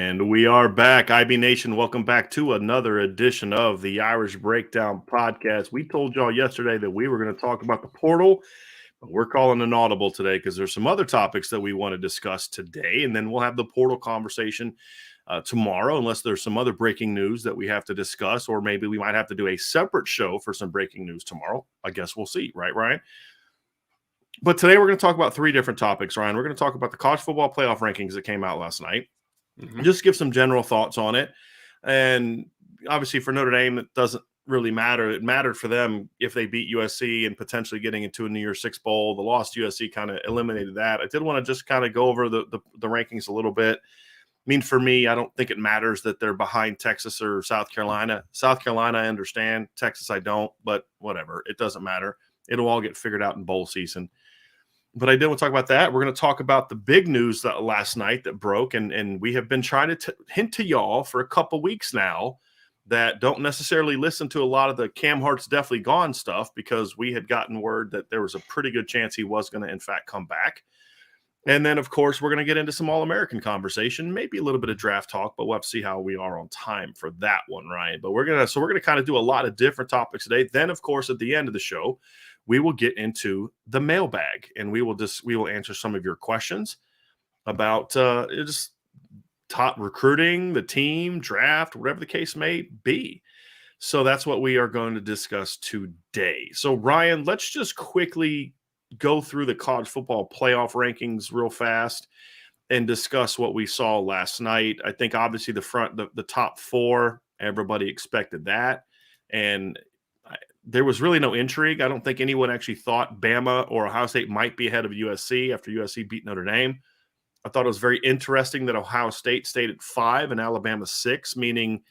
And we are back. IB Nation, welcome back to another edition of the Irish Breakdown Podcast. We told y'all yesterday that we were going to talk about the portal, but we're calling an audible today because there's some other topics that we want to discuss today, and then we'll have the portal conversation tomorrow, unless there's some other breaking news that we have to discuss, or maybe we might have to do a separate show for some breaking news tomorrow. I guess we'll see, right, Ryan? But today we're going to talk about three different topics, Ryan. We're going to talk about the college football playoff rankings that came out last night. Just give some general thoughts on it. And obviously for Notre Dame, it doesn't really matter. It mattered for them if they beat USC and potentially getting into a New Year's Six bowl. The loss to USC kind of eliminated that. I did want to just kind of go over the rankings a little bit. I mean, for me, I don't think it matters that they're behind Texas or South Carolina. South Carolina, I understand. Texas, I don't. But whatever. It doesn't matter. It'll all get figured out in bowl season. But I did want to talk about that. We're going to talk about the big news that last night that broke, and we have been trying to hint to y'all for a couple weeks now that don't necessarily listen to a lot of the Cam Hart's definitely gone stuff, because we had gotten word that there was a pretty good chance he was going to, in fact, come back. And then, of course, we're going to get into some All-American conversation, maybe a little bit of draft talk, but we'll have to see how we are on time for that one, Ryan. But we're going to kind of do a lot of different topics today. Then, of course, at the end of the show, we will get into the mailbag, and we will answer some of your questions about just top recruiting, the team, draft, whatever the case may be. So that's what we are going to discuss today. So, Ryan, let's just quickly go through the college football playoff rankings real fast and discuss what we saw last night. I think obviously the top four, everybody expected that. And there was really no intrigue. I don't think anyone actually thought Bama or Ohio State might be ahead of USC after USC beat Notre Dame. I thought it was very interesting that Ohio State stayed at 5 and Alabama 6, meaning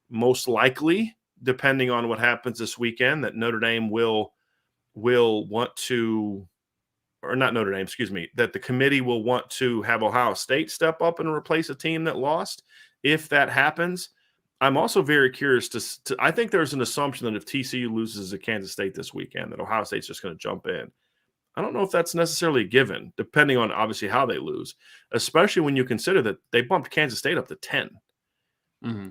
most likely, depending on what happens this weekend, that Notre Dame will want to, or not Notre Dame, excuse me, that the committee will want to have Ohio State step up and replace a team that lost. If that happens, I'm also very curious to I think there's an assumption that if TCU loses to Kansas State this weekend, that Ohio State's just going to jump in. I don't know if that's necessarily a given, depending on obviously how they lose, especially when you consider that they bumped Kansas State up to 10.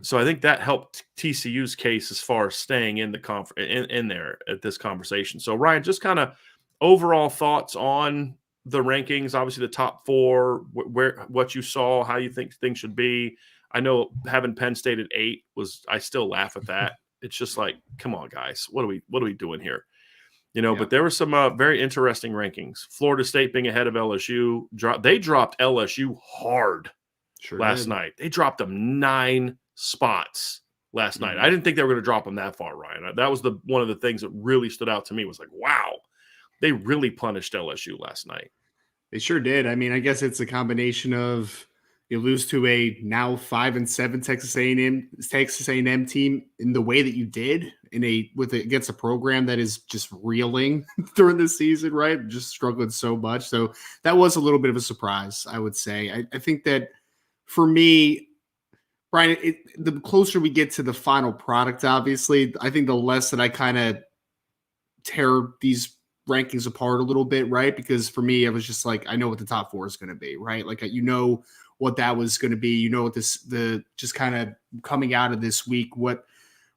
So I think that helped TCU's case as far as staying in the in there at this conversation. So Ryan, just kind of overall thoughts on the rankings, obviously the top four, what you saw, how you think things should be. I know having Penn State at 8 I still laugh at that. It's just like, come on, guys, what are we doing here? But there were some very interesting rankings. Florida State being ahead of LSU. They dropped LSU hard last night. They dropped them 9 spots last night. I didn't think they were going to drop them that far, Ryan. That was one of the things that really stood out to me, was like, wow, they really punished LSU last night. They sure did. I mean, I guess it's a combination of you lose to a now 5-7 Texas A&M team in the way that you did against a program that is just reeling during the season, right? Just struggling so much. So that was a little bit of a surprise, I would say. I think that for me, Brian, the closer we get to the final product, obviously, I think the less that I kind of tear these rankings apart a little bit, right? Because for me, I was just like, I know what the top 4 is going to be, right? Like, what that was going to be, what just kind of coming out of this week, what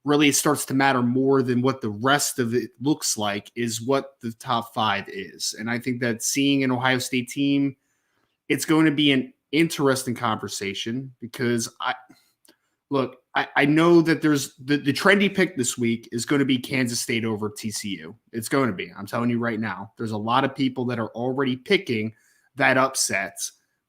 really starts to matter more than what the rest of it looks like is what the top 5 is. And I think that seeing an Ohio State team, it's going to be an interesting conversation, because I know that there's the trendy pick this week is going to be Kansas State over TCU. It's going to be. I'm telling you right now. There's a lot of people that are already picking that upset.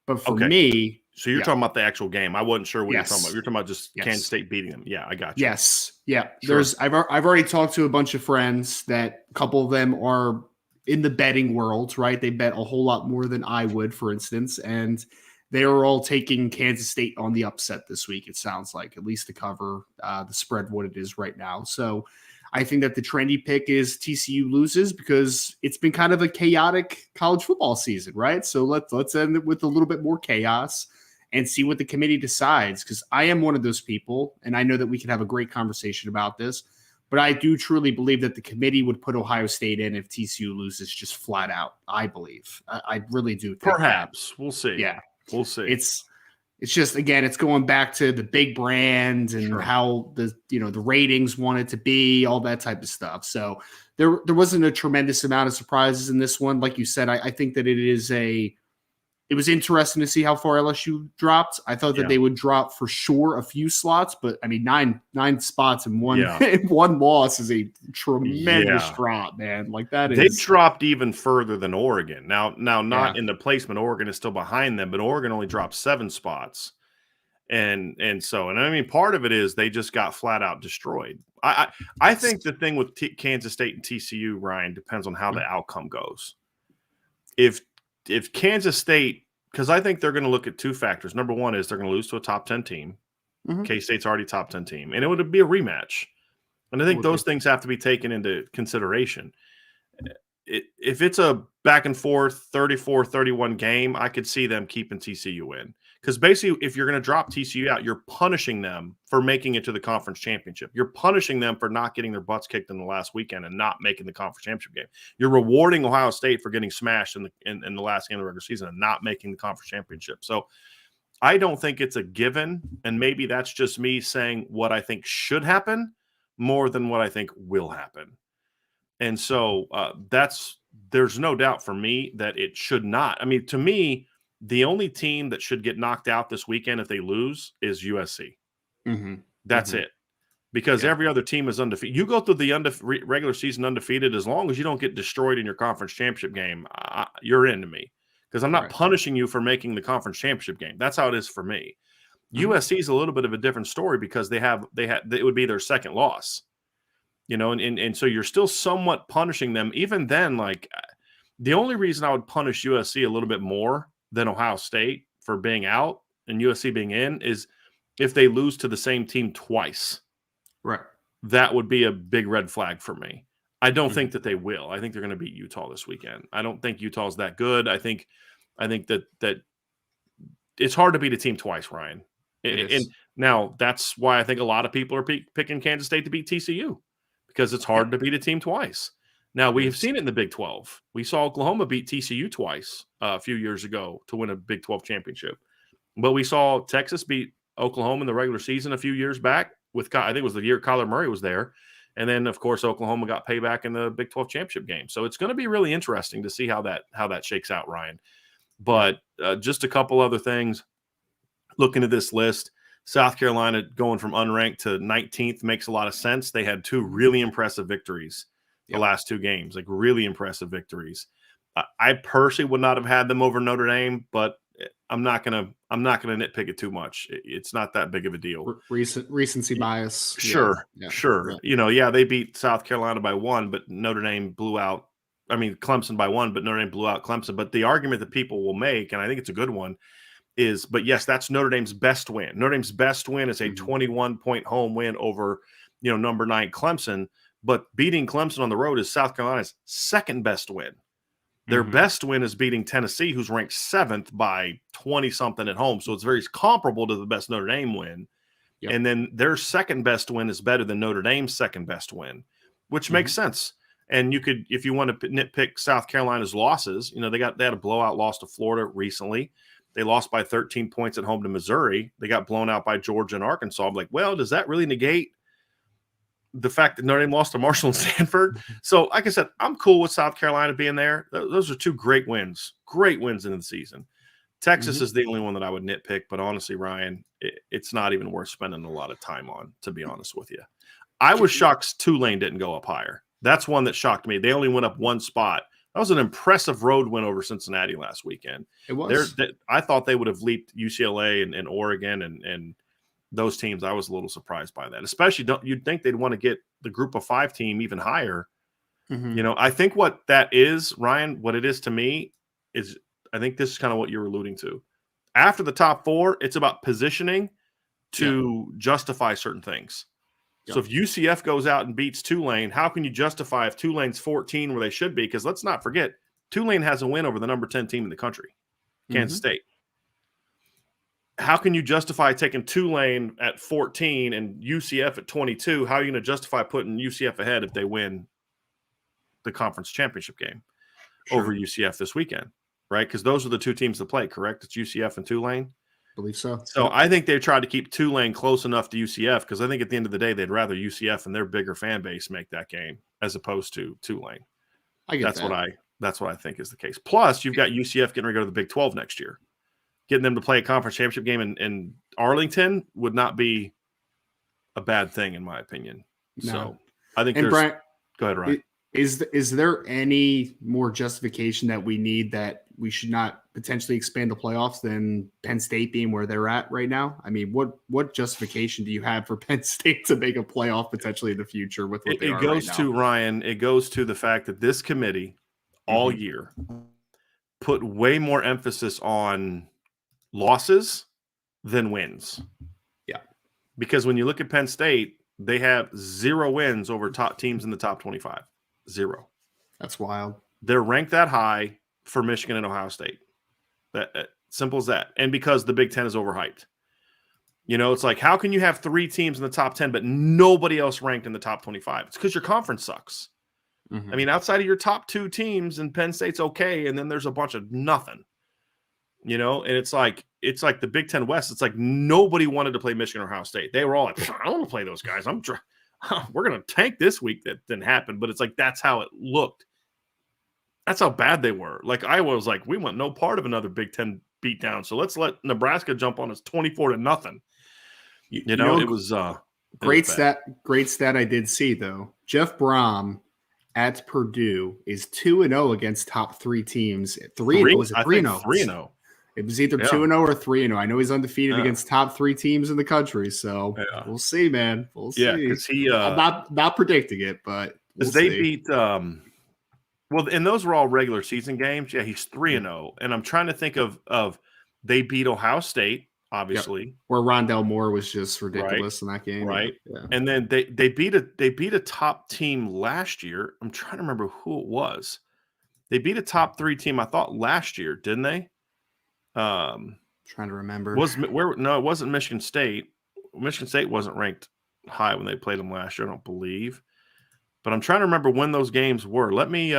But for me, so you're talking about the actual game. I wasn't sure what you're talking about. You're talking about just Kansas State beating them. Yeah, I got you. Yes. Yeah. Sure. I've already talked to a bunch of friends that a couple of them are in the betting world, right? They bet a whole lot more than I would, for instance. And they are all taking Kansas State on the upset this week, it sounds like, at least to cover the spread what it is right now. So I think that the trendy pick is TCU loses, because it's been kind of a chaotic college football season, right? So let's end it with a little bit more chaos and see what the committee decides, because I am one of those people, and I know that we can have a great conversation about this, but I do truly believe that the committee would put Ohio State in if TCU loses, just flat out. I believe. I really do think Perhaps. that. We'll see. Yeah. We'll see. It's just, again, it's going back to the big brand and Sure. how the ratings want it to be, all that type of stuff. So there wasn't a tremendous amount of surprises in this one. Like you said, I think that it was interesting to see how far LSU dropped. I thought that they would drop for sure a few slots, but I mean, nine spots in one one loss is a tremendous drop, man. Like they dropped even further than Oregon. Now not in the placement. Oregon is still behind them, but Oregon only dropped 7 spots. And I mean, part of it is they just got flat out destroyed. I think the thing with Kansas State and TCU, Ryan, depends on how the outcome goes. If Kansas State, because I think they're going to look at 2 factors. Number one is they're going to lose to a top 10 team. K-State's already top 10 team, and it would be a rematch. And I think those things have to be taken into consideration. If it's a back and forth 34-31 game, I could see them keeping TCU in. Because basically, if you're going to drop TCU out, you're punishing them for making it to the conference championship. You're punishing them for not getting their butts kicked in the last weekend and not making the conference championship game. You're rewarding Ohio State for getting smashed in the last game of the regular season and not making the conference championship. So I don't think it's a given, and maybe that's just me saying what I think should happen more than what I think will happen. And so there's no doubt for me that it should not. I mean, to me, the only team that should get knocked out this weekend if they lose is USC. That's it. Because every other team is undefeated. You go through the regular season undefeated, as long as you don't get destroyed in your conference championship game, you're into me. Because I'm not punishing you for making the conference championship game. That's how it is for me. USC is a little bit of a different story because it would be their second loss. And so you're still somewhat punishing them. Even then, like, the only reason I would punish USC a little bit more than Ohio State for being out and USC being in is if they lose to the same team twice. Right. That would be a big red flag for me. I don't think that they will. I think they're going to beat Utah this weekend. I don't think Utah's that good. I think that it's hard to beat a team twice, Ryan. And now that's why I think a lot of people are picking Kansas State to beat TCU because it's hard to beat a team twice. Now, we've seen it in the Big 12. We saw Oklahoma beat TCU twice a few years ago to win a Big 12 championship. But we saw Texas beat Oklahoma in the regular season a few years back with, I think it was the year Kyler Murray was there. And then, of course, Oklahoma got payback in the Big 12 championship game. So it's going to be really interesting to see how that shakes out, Ryan. But just a couple other things. Looking at this list, South Carolina going from unranked to 19th makes a lot of sense. They had 2 really impressive victories the last 2 games, like really impressive victories. I personally would not have had them over Notre Dame, but I'm not gonna nitpick it too much. It's not that big of a deal. Recency bias. Sure. Yeah. They beat South Carolina by 1, but Notre Dame blew out. I mean, Clemson by 1, but Notre Dame blew out Clemson. But the argument that people will make, and I think it's a good one, is, but yes, that's Notre Dame's best win. Notre Dame's best win is a 21-point home win over, number 9 Clemson. But beating Clemson on the road is South Carolina's second best win. Their best win is beating Tennessee, who's ranked 7th by 20-something at home. So it's very comparable to the best Notre Dame win. And then their second best win is better than Notre Dame's second best win, which makes sense. And you could, if you want to nitpick South Carolina's losses, they had a blowout loss to Florida recently. They lost by 13 points at home to Missouri. They got blown out by Georgia and Arkansas. I'm like, well, does that really negate the fact that Notre Dame lost to Marshall and Stanford? So, like I said, I'm cool with South Carolina being there. Those are 2 great wins into the season. Texas is the only one that I would nitpick, but honestly, Ryan, it's not even worth spending a lot of time on, to be honest with you. I was shocked Tulane didn't go up higher. That's one that shocked me. They only went up 1 spot. That was an impressive road win over Cincinnati last weekend. It was. I thought they would have leaped UCLA and Oregon and those teams. I was a little surprised by that. Especially, you'd think they'd want to get the Group of 5 team even higher. I think what that is, Ryan, what it is to me is, I think this is kind of what you're alluding to. After the top 4, it's about positioning to justify certain things. So if UCF goes out and beats Tulane, how can you justify if Tulane's 14 where they should be? Because let's not forget, Tulane has a win over the number 10 team in the country, Kansas State. How can you justify taking Tulane at 14 and UCF at 22? How are you going to justify putting UCF ahead if they win the conference championship game over UCF this weekend, right? Because those are the 2 teams that play, correct? It's UCF and Tulane. believe so. So I think they tried to keep Tulane close enough to UCF because I think at the end of the day, they'd rather UCF and their bigger fan base make that game as opposed to Tulane. I get that. That's what I think is the case. Plus, you've got UCF getting ready to go to the Big 12 next year. Getting them to play a conference championship game in Arlington would not be a bad thing, in my opinion. No. So I think Brian, go ahead, Ryan. Is there any more justification that we need that we should not potentially expand the playoffs than Penn State being where they're at right now? I mean, what justification do you have for Penn State to make a playoff potentially in the future with what they are goes right to now? Ryan. It goes to the fact that this committee all year put way more emphasis on losses than wins. Yeah. Because when you look at Penn State, they have 0 wins over top teams in the top 25. 0. That's wild. They're ranked that high for Michigan and Ohio State. That simple as that. And because the Big Ten is overhyped. You know, it's like, how can you have 3 teams in the top 10, but nobody else ranked in the top 25? It's because your conference sucks. I mean, outside of your top 2 teams, and Penn State's okay, and then there's a bunch of nothing. You know, and it's like the Big Ten West. It's like nobody wanted to play Michigan or Ohio State. They were all like, I don't want to play those guys. We're going to tank this week. That didn't happen, but it's like that's how it looked. That's how bad they were. Like Iowa was like, we want no part of another Big Ten beatdown. So let's let Nebraska jump on us 24-0. You know, it was great stat. Great stat I did see though. Jeff Brom at Purdue is 2-0 against top 3 teams. 3-0 was it 3-0? 3-0. It was either 2-0 or 3-0. I know he's undefeated against top 3 teams in the country. So we'll see, man. We'll see. Yeah, because I'm not predicting it, but they beat. Well, and those were all regular season games. Yeah, he's 3-0, and I'm trying to think of they beat Ohio State, obviously, where Rondell Moore was just ridiculous in that game, right? Yeah. And then they beat a top team last year. I'm trying to remember who it was. They beat a top 3 team, I thought, last year, didn't they? Trying to remember. No, it wasn't Michigan State. Michigan State wasn't ranked high when they played them last year, I don't believe. But I'm trying to remember when those games were. Let me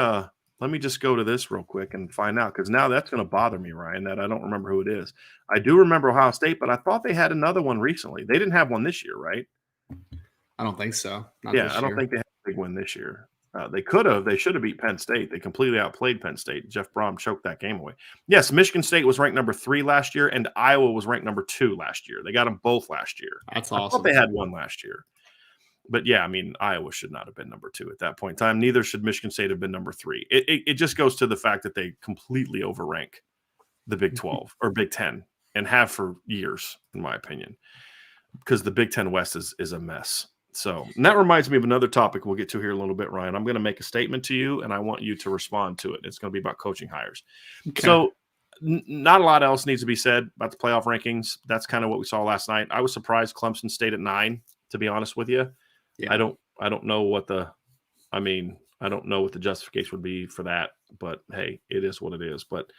just go to this real quick and find out, because now that's going to bother me, Ryan, that I don't remember who it is. I do remember Ohio State, but I thought they had another one recently. They didn't have one this year, right? I don't think so. I don't think they had a big win this year. They could have. They should have beat Penn State. They completely outplayed Penn State. Jeff Brom choked that game away. Yes, Michigan State was ranked number 3 last year, and Iowa was ranked number 2 last year. They got them both last year. That's awesome. I thought they had one last year. But, yeah, I mean, Iowa should not have been number 2 at that point in time. Neither should Michigan State have been number 3. It just goes to the fact that they completely overrank the Big 12 or Big 10 and have for years, in my opinion, because the Big 10 West is a mess. So and that reminds me of another topic we'll get to here in a little bit, Ryan. I'm going to make a statement to you, and I want you to respond to it. It's going to be about coaching hires. Okay. So not a lot else needs to be said about the playoff rankings. That's kind of what we saw last night. I was surprised Clemson stayed at 9, to be honest with you. Yeah. I don't know what the justification would be for that, but hey, it is what it is. But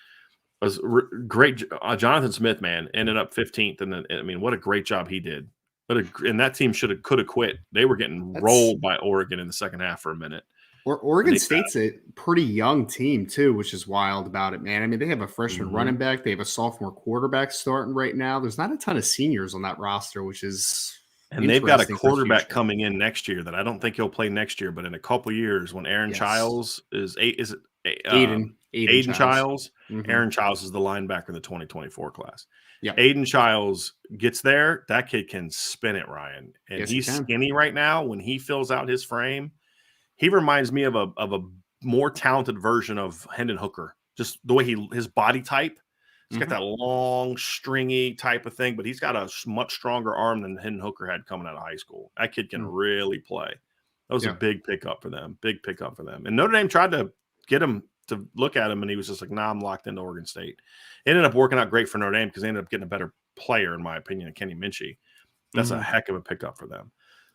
it was great. Jonathan Smith, man, ended up 15th, and then I mean, what a great job he did. And that team could have quit. They were getting rolled by Oregon in the second half for a minute. Oregon State's a pretty young team too, which is wild about it, man. I mean, they have a freshman running back. They have a sophomore quarterback starting right now. There's not a ton of seniors on that roster, which is and they've got a quarterback coming in next year that I don't think he'll play next year, but in a couple of years when Aaron Childs Aiden Childs. Aaron Childs is the linebacker in the 2024 class. Yeah, Aiden Childs gets there. That kid can spin it, Ryan. And he's skinny right now. When he fills out his frame, he reminds me of a more talented version of Hendon Hooker. Just the way his body type. He's got that long, stringy type of thing, but he's got a much stronger arm than Hendon Hooker had coming out of high school. That kid can really play. That was a big pickup for them. Big pickup for them. And Notre Dame tried to get him to look at him, and he was just like, nah, I'm locked into Oregon State. It ended up working out great for Notre Dame because they ended up getting a better player, in my opinion, than Kenny Minchie. That's a heck of a pickup for them.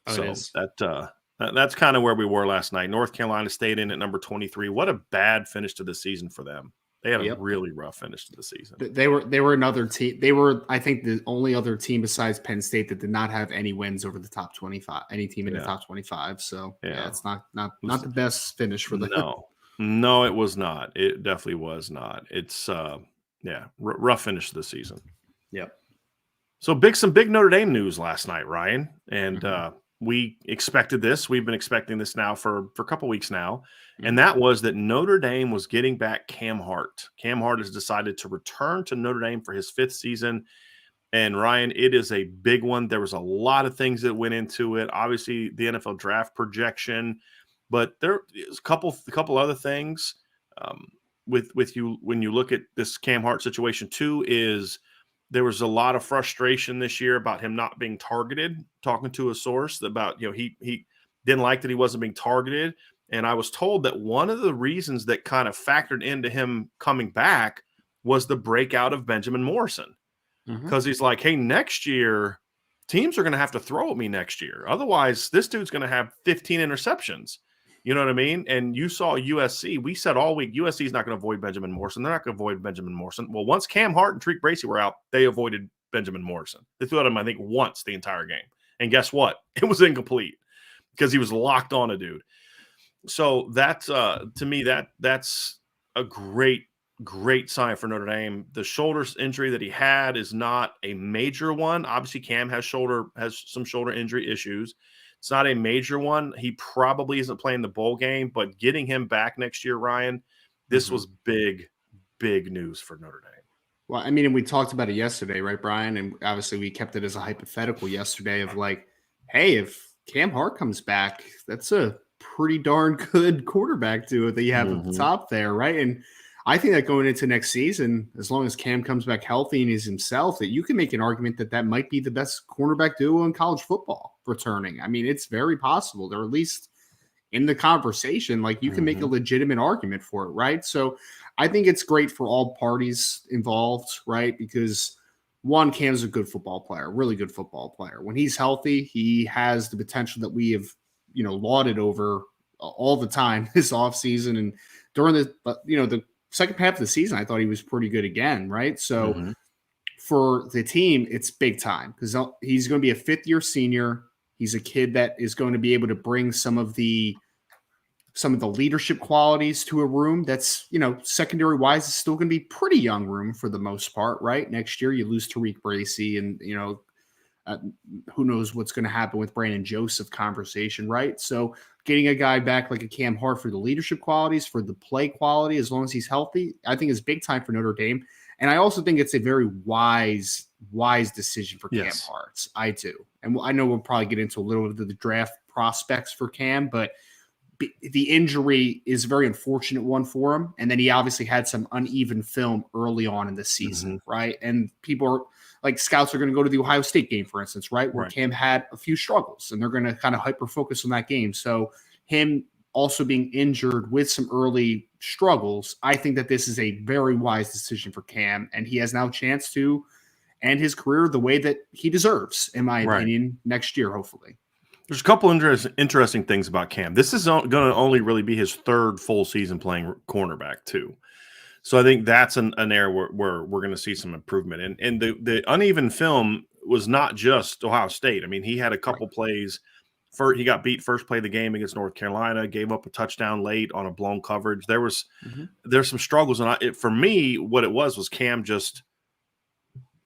That's kind of where we were last night. North Carolina stayed in at number 23. What a bad finish to the season for them. They had a really rough finish to the season. They were another team. They were, I think, the only other team besides Penn State that did not have any wins over the top 25. Any team in the top 25. So it's not the best finish for them. No, it was not. It definitely was not. It's rough finish to the season. Yep. Some big Notre Dame news last night, Ryan, and Mm-hmm. we expected this. We've been expecting this now for a couple weeks now, and Mm-hmm. that was that Notre Dame was getting back Cam Hart. Cam Hart has decided to return to Notre Dame for his 5th season. And Ryan, it is a big one. There was a lot of things that went into it. Obviously, the NFL draft projection, but there is a couple other things with you when you look at this Cam Hart situation too. Is there was a lot of frustration this year about him not being targeted. Talking to a source about he didn't like that he wasn't being targeted, and I was told that one of the reasons that kind of factored into him coming back was the breakout of Benjamin Morrison Mm-hmm. because he's like, hey, next year, teams are going to have to throw at me next year. Otherwise, this dude's going to have 15 interceptions. You know what I mean? And you saw USC. We said all week USC is not going to avoid Benjamin Morrison. They're not going to avoid Benjamin Morrison. Well, once Cam Hart and Tariq Bracy were out, they avoided Benjamin Morrison. They threw at him, I think, once the entire game. And guess what? It was incomplete because he was locked on a dude. So that's to me that's a great sign for Notre Dame. The shoulder injury that he had is not a major one. Obviously, Cam has some shoulder injury issues. It's not a major one. He probably isn't playing the bowl game, but getting him back next year, Ryan, this Mm-hmm. was big news for Notre Dame. Well, I mean, and we talked about it yesterday, right, Brian? And obviously, we kept it as a hypothetical yesterday of like, hey, if Cam Hart comes back, that's a pretty darn good quarterback to it that you have at the Mm-hmm. top there, right? And I think that going into next season, as long as Cam comes back healthy and is himself, that you can make an argument that that might be the best cornerback duo in college football returning. I mean, it's very possible. They're at least in the conversation. Like you can make a Mm-hmm. legitimate argument for it, right? So I think it's great for all parties involved, right? Because one, Cam's a good football player, really good football player. When he's healthy, he has the potential that we have, lauded over all the time this offseason. And during the second half of the season, I thought he was pretty good again, right? So Mm-hmm. for the team, it's big time because he's going to be a 5th-year senior. He's a kid that is going to be able to bring some of the leadership qualities to a room that's, secondary wise is still going to be pretty young room for the most part, right? Next year you lose Tariq Bracy and, uh, who knows what's going to happen with Brandon Joseph conversation, right? So getting a guy back like a Cam Hart for the leadership qualities, for the play quality, as long as he's healthy, I think is big time for Notre Dame. And I also think it's a very wise decision for Cam Yes. Hart. I do. And I know we'll probably get into a little bit of the draft prospects for Cam, but the injury is a very unfortunate one for him. And then he obviously had some uneven film early on in the season, Mm-hmm. right? And people are like scouts are going to go to the Ohio State game, for instance, right? Where Right. Cam had a few struggles and they're going to kind of hyper focus on that game. So him also being injured with some early struggles, I think that this is a very wise decision for Cam. And he has now a chance to end his career the way that he deserves, in my Right. opinion, next year, hopefully. There's a couple interesting things about Cam. This is going to only really be his 3rd full season playing cornerback too. So I think that's an area where we're going to see some improvement. And the uneven film was not just Ohio State. I mean, he had a couple plays. He got beat first play of the game against North Carolina, gave up a touchdown late on a blown coverage. There's some struggles. And for me, what it was Cam just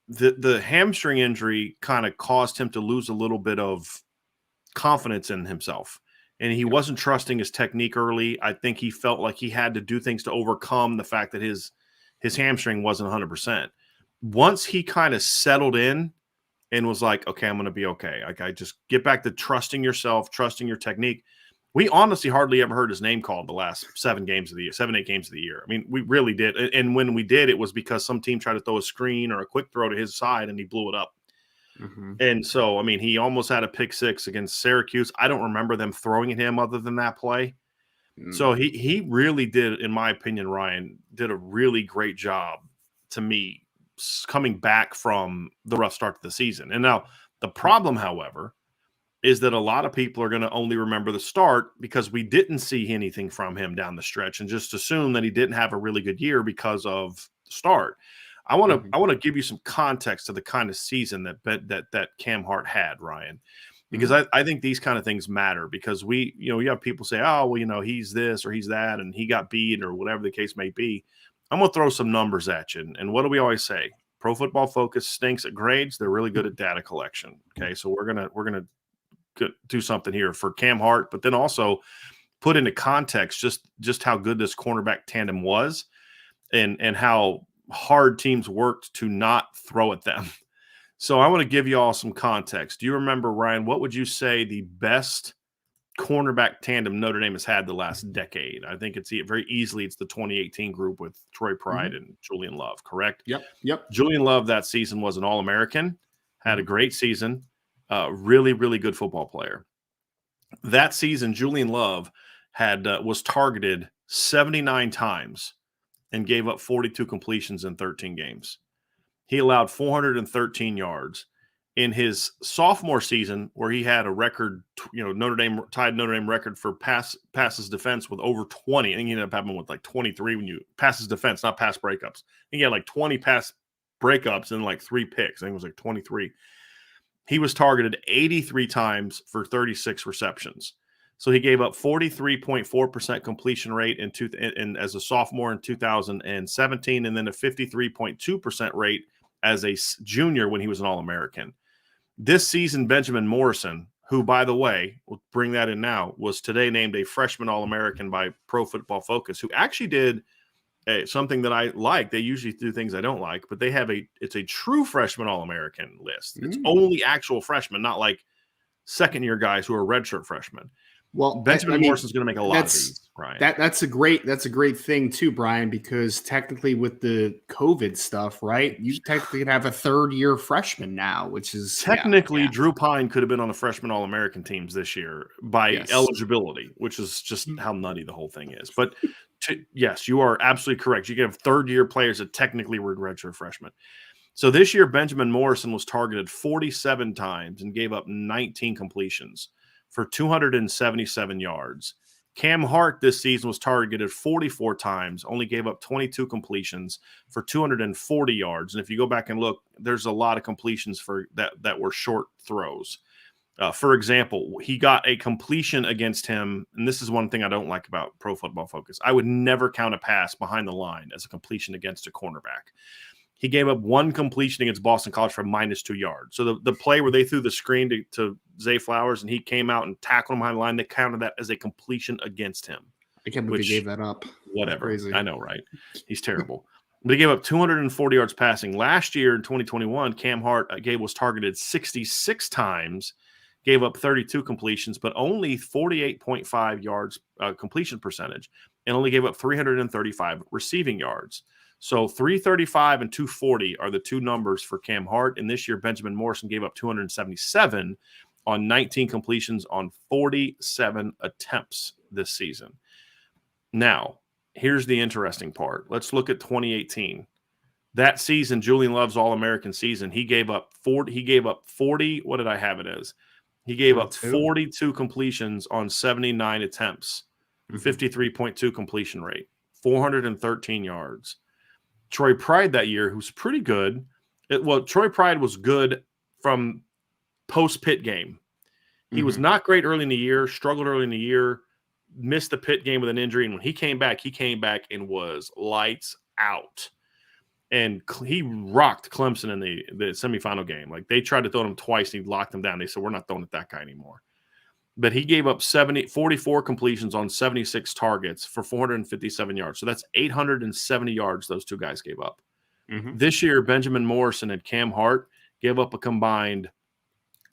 the hamstring injury kind of caused him to lose a little bit of confidence in himself. And he wasn't trusting his technique early. I think he felt like he had to do things to overcome the fact that his hamstring wasn't 100%. Once he kind of settled in and was like, okay, I'm going to be okay. Like I just get back to trusting yourself, trusting your technique. We honestly hardly ever heard his name called the last 8 games of the year. I mean, we really did. And when we did, it was because some team tried to throw a screen or a quick throw to his side and he blew it up. Mm-hmm. And so, I mean, he almost had a pick six against Syracuse. I don't remember them throwing at him other than that play. So he really did, in my opinion, Ryan, did a really great job to me coming back from the rough start to the season. And now the problem, however, is that a lot of people are going to only remember the start because we didn't see anything from him down the stretch and just assume that he didn't have a really good year because of the start. I want to give you some context to the kind of season that Cam Hart had, Ryan, because I think these kind of things matter because you have people say, oh, well, he's this or he's that, and he got beat or whatever the case may be. I'm going to throw some numbers at you. And what do we always say? Pro Football Focus stinks at grades. They're really good at data collection. Okay, so we're gonna do something here for Cam Hart, but then also put into context just how good this cornerback tandem was, and how hard teams worked to not throw at them. So I want to give you all some context. Do you remember, Ryan? What would you say the best cornerback tandem Notre Dame has had the last decade? I think it's very easily it's the 2018 group with Troy Pride and Julian Love, correct? Yep. Julian Love that season was an All-American, had a great season, really, really good football player. That season, Julian Love was targeted 79 times and gave up 42 completions in 13 games. He allowed 413 yards. In his sophomore season, where he had a record, Notre Dame tied Notre Dame record for passes defense with over 20. I think he ended up having with like 23 when you passes defense, not pass breakups. I think he had like 20 pass breakups and like 3 picks. I think it was like 23. He was targeted 83 times for 36 receptions. So he gave up 43.4% completion rate in as a sophomore in 2017, and then a 53.2% rate as a junior when he was an All-American. This season, Benjamin Morrison, who, by the way, we'll bring that in now, was today named a freshman All-American by Pro Football Focus, who actually did something that I like. They usually do things I don't like, but it's a true freshman All-American list. It's only actual freshmen, not like second-year guys who are redshirt freshmen. Well, Benjamin Morrison's going to make a lot of these, Brian. That's a great thing too, Brian, because technically with the COVID stuff, right? You technically can have a third-year freshman now, which is technically Drew Pine could have been on the freshman All-American teams this year by eligibility, which is just how nutty the whole thing is. But yes, you are absolutely correct. You can have third-year players that technically were redshirt freshmen. So this year, Benjamin Morrison was targeted 47 times and gave up 19 completions for 277 yards. Cam Hart this season was targeted 44 times, only gave up 22 completions for 240 yards. And if you go back and look, there's a lot of completions for that were short throws. For example, he got a completion against him, and this is one thing I don't like about Pro Football Focus. I would never count a pass behind the line as a completion against a cornerback. He gave up one completion against Boston College for -2 yards. So the play where they threw the screen to Zay Flowers and he came out and tackled him behind the line, they counted that as a completion against him. I can't believe he gave that up. Whatever. Crazy. I know, right? He's terrible. But he gave up 240 yards passing. Last year in 2021, Cam Hart was targeted 66 times, gave up 32 completions, but only 48.5 yards completion percentage, and only gave up 335 receiving yards. So 335 and 240 are the two numbers for Cam Hart. And this year, Benjamin Morrison gave up 277 on 19 completions on 47 attempts this season. Now, here's the interesting part. Let's look at 2018. That season, Julian Love's All-American season, he gave up 40. What did I have it as? He gave up 42 completions on 79 attempts, 53.2 completion rate, 413 yards. Troy Pride that year, who's pretty good. Troy Pride was good from post-Pitt game. He was not great early in the year, struggled early in the year, missed the Pitt game with an injury, and when he came back and was lights out. And he rocked Clemson in the semifinal game. Like, they tried to throw him twice, and he locked them down. They said, we're not throwing at that guy anymore. But he gave up 44 completions on 76 targets for 457 yards. So that's 870 yards those two guys gave up. This year, Benjamin Morrison and Cam Hart gave up a combined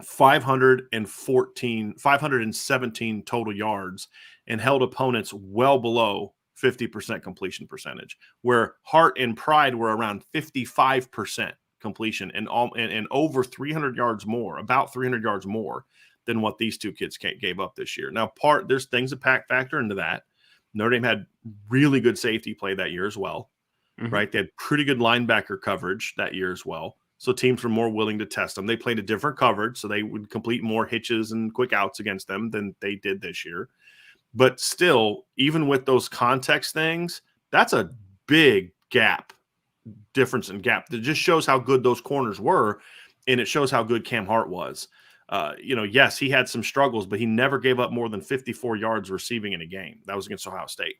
517 total yards and held opponents well below 50% completion percentage, where Hart and Pride were around 55% completion and over 300 yards more, about 300 yards more than what these two kids gave up this year. Now, there's things that factor into that. Notre Dame had really good safety play that year as well, right? They had pretty good linebacker coverage that year as well. So teams were more willing to test them. They played a different coverage, so they would complete more hitches and quick outs against them than they did this year. But still, even with those context things, that's a big difference in gap. That just shows how good those corners were, and it shows how good Cam Hart was. Yes, he had some struggles, but he never gave up more than 54 yards receiving in a game. That was against Ohio State.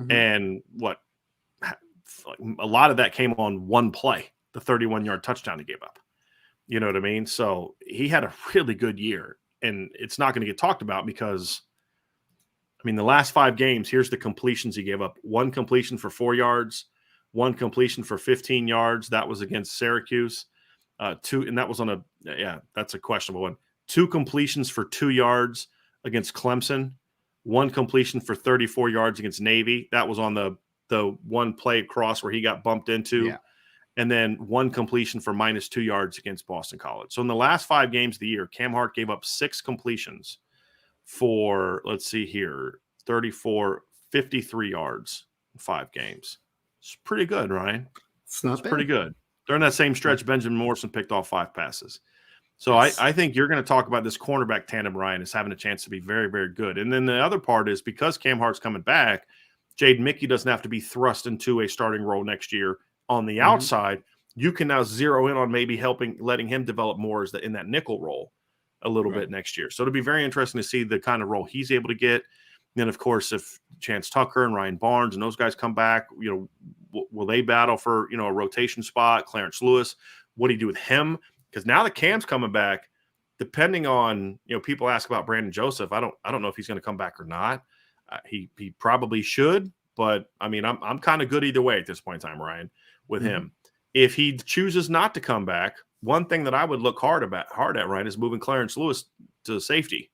And a lot of that came on one play. the 31-yard touchdown he gave up. You know what I mean? So he had a really good year, and it's not going to get talked about because, I mean, the last 5 games, here's the completions he gave up. 1 completion for 4 yards, 1 completion for 15 yards. That was against Syracuse. 2, and that was on that's a questionable one. 2 completions for 2 yards against Clemson. 1 completion for 34 yards against Navy. That was on the one play across where he got bumped into. Yeah. And then 1 completion for -2 yards against Boston College. So in the last 5 games of the year, Cam Hart gave up 6 completions for, let's see here, 53 yards in 5 games. It's pretty good, Ryan. It's not bad. Pretty good. During that same stretch, Benjamin Morrison picked off 5 passes. So Yes. I think you're going to talk about this cornerback tandem, Ryan, as having a chance to be very, very good. And then the other part is because Cam Hart's coming back, Jaden Mickey doesn't have to be thrust into a starting role next year. On the outside, you can now zero in on maybe letting him develop more in that nickel role a little bit next year. So it'll be very interesting to see the kind of role he's able to get. And then, of course, if Chance Tucker and Ryan Barnes and those guys come back, will they battle for, a rotation spot? Clarence Lewis, what do you do with him? Because now that Cam's coming back, depending on, people ask about Brandon Joseph. I don't know if he's going to come back or not. He probably should, but I mean, I'm kind of good either way at this point in time, Ryan, with him. If he chooses not to come back, one thing that I would look hard at, Ryan, is moving Clarence Lewis to safety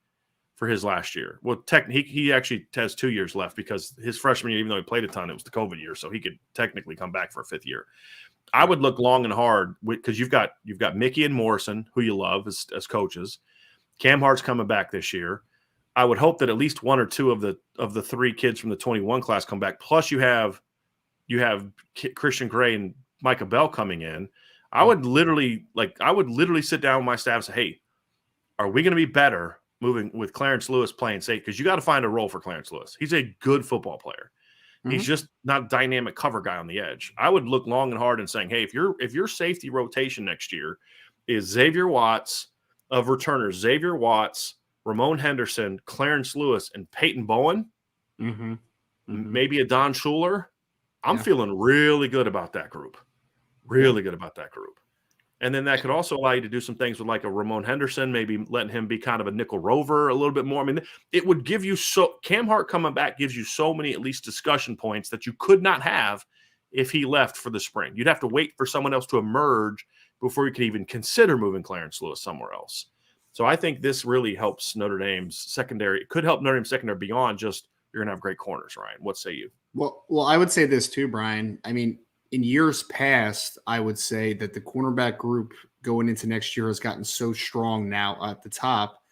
for his last year. Well, he actually has 2 years left because his freshman year, even though he played a ton, it was the COVID year, so he could technically come back for a 5th year. I would look long and hard because you've got Mickey and Morrison, who you love as coaches. Cam Hart's coming back this year. I would hope that at least 1 or 2 of the 3 kids from the 21 class come back. Plus, you have Christian Gray and Micah Bell coming in. I would literally sit down with my staff and say, hey, are we going to be better moving with Clarence Lewis playing safe? Because you got to find a role for Clarence Lewis. He's a good football player. He's just not a dynamic cover guy on the edge. I would look long and hard and saying, hey, if your safety rotation next year is Xavier Watts of returners, Xavier Watts, Ramon Henderson, Clarence Lewis, and Peyton Bowen, maybe a Don Schuler, I'm feeling really good about that group. Really good about that group. And then that could also allow you to do some things with like a Ramon Henderson, maybe letting him be kind of a nickel rover a little bit more. I mean, it would give you Cam Hart coming back gives you so many at least discussion points that you could not have if he left for the spring. You'd have to wait for someone else to emerge before you could even consider moving Clarence Lewis somewhere else. So I think this really helps Notre Dame's secondary. It could help Notre Dame's secondary beyond just you're going to have great corners, Ryan. What say you? Well, I would say this too, Brian. I mean, in years past, I would say that the cornerback group going into next year has gotten so strong now at the top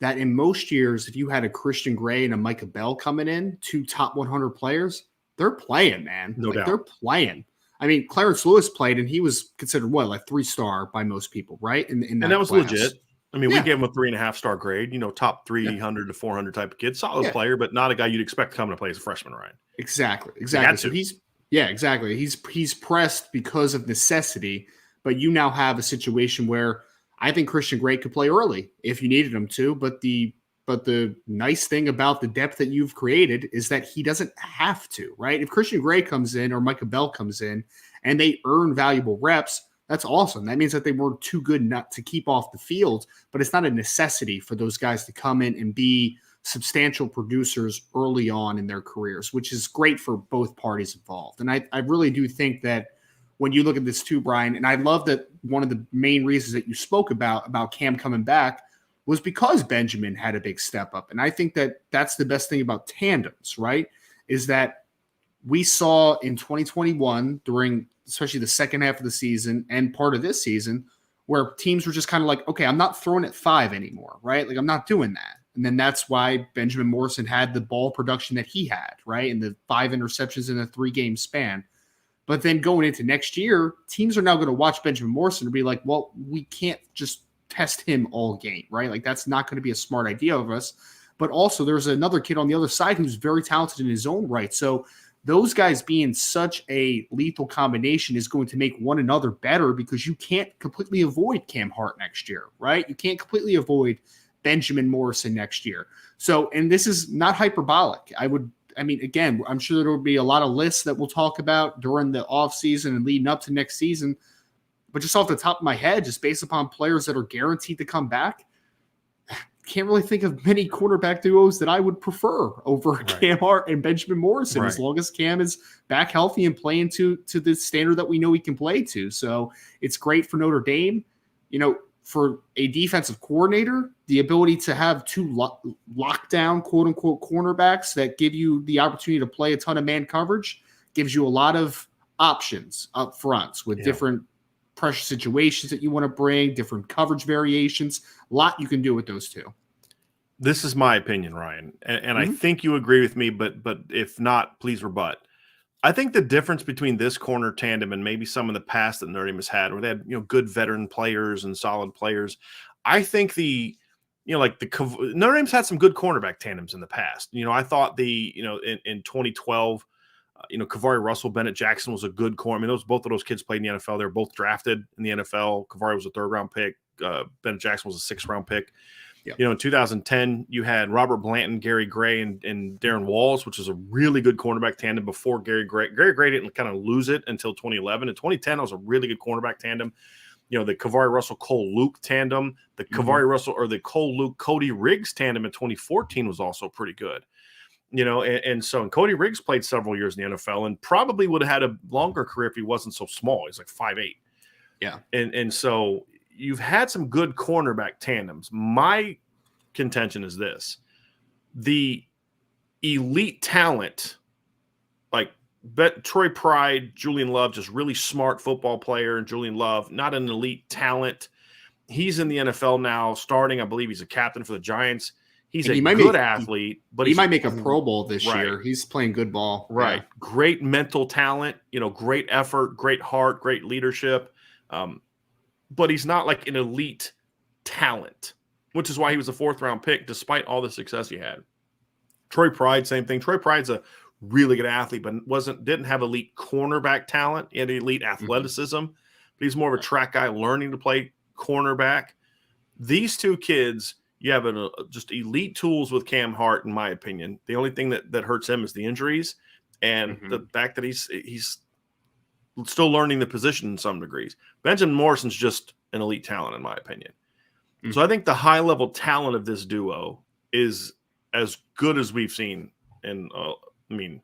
that in most years, if you had a Christian Gray and a Micah Bell coming in, 2 top 100 players, they're playing, man. No doubt. They're playing. I mean, Clarence Lewis played, and he was considered like 3-star by most people, right? In that was class. legit. I mean, we gave him a 3.5-star grade, top 300 to 400 type of kid. Solid player, but not a guy you'd expect to come to play as a freshman, Ryan. Exactly. So exactly. He's pressed because of necessity, but you now have a situation where I think Christian Gray could play early if you needed him to, but the nice thing about the depth that you've created is that he doesn't have to, right? If Christian Gray comes in or Micah Bell comes in and they earn valuable reps, that's awesome. That means that they weren't too good not to keep off the field, but it's not a necessity for those guys to come in and be substantial producers early on in their careers, which is great for both parties involved. And I really do think that when you look at this too, Brian, and I love that one of the main reasons that you spoke about Cam coming back was because Benjamin had a big step up. And I think that that's the best thing about tandems, right? Is that we saw in 2021 during especially the second half of the season and part of this season where teams were just kind of like, okay, I'm not throwing at 5 anymore, right? Like I'm not doing that. And then that's why Benjamin Morrison had the ball production that he had, right? And the 5 interceptions in a 3-game span. But then going into next year, teams are now going to watch Benjamin Morrison and be like, well, we can't just test him all game, right? Like that's not going to be a smart idea of us. But also there's another kid on the other side who's very talented in his own right. So those guys being such a lethal combination is going to make one another better because you can't completely avoid Cam Hart next year, right? You can't completely avoid Benjamin Morrison next year. So, and this is not hyperbolic. Again, I'm sure there will be a lot of lists that we'll talk about during the offseason and leading up to next season. But just off the top of my head, just based upon players that are guaranteed to come back, can't really think of many quarterback duos that I would prefer over Cam Hart and Benjamin Morrison, as long as Cam is back healthy and playing to the standard that we know he can play to. So it's great for Notre Dame. For a defensive coordinator, the ability to have two lockdown, quote unquote, cornerbacks that give you the opportunity to play a ton of man coverage gives you a lot of options up front with different pressure situations that you want to bring, different coverage variations. A lot you can do with those two. This is my opinion, Ryan, and I think you agree with me, but if not, please rebut. I think the difference between this corner tandem and maybe some of the past that Notre Dame has had, where they had good veteran players and solid players, I think Notre Dame's had some good cornerback tandems in the past. I thought in 2012, Kavari Russell, Bennett Jackson was a good corner. I mean, both of those kids played in the NFL. They were both drafted in the NFL. Kavari was a 3rd round pick. Bennett Jackson was a 6th round pick. Yep. In 2010, you had Robert Blanton, Gary Gray, and Darren Walls, which was a really good cornerback tandem before Gary Gray. Gary Gray didn't kind of lose it until 2011. In 2010, it was a really good cornerback tandem. The Kavari Russell Cole Luke tandem, the Kavari Russell or the Cole Luke Cody Riggs tandem in 2014 was also pretty good. And Cody Riggs played several years in the NFL and probably would have had a longer career if he wasn't so small. He's like 5'8". Yeah. And so you've had some good cornerback tandems. My contention is this: the elite talent, like Troy Pride, Julian Love, just really smart football player, and Julian Love, not an elite talent. He's in the NFL now, starting. I believe he's a captain for the Giants. He's a good athlete, but he might make a Pro Bowl this year. He's playing good ball. Right. Yeah. Great mental talent, great effort, great heart, great leadership. But he's not like an elite talent, which is why he was a 4th round pick, despite all the success he had. Troy Pride, same thing. Troy Pride's a really good athlete, but didn't have elite cornerback talent. He had elite athleticism. But he's more of a track guy learning to play cornerback. These two kids, you have just elite tools with Cam Hart, in my opinion. The only thing that hurts him is the injuries and the fact that he's still learning the position in some degrees. Benjamin Morrison's just an elite talent, in my opinion. So I think the high-level talent of this duo is as good as we've seen in, early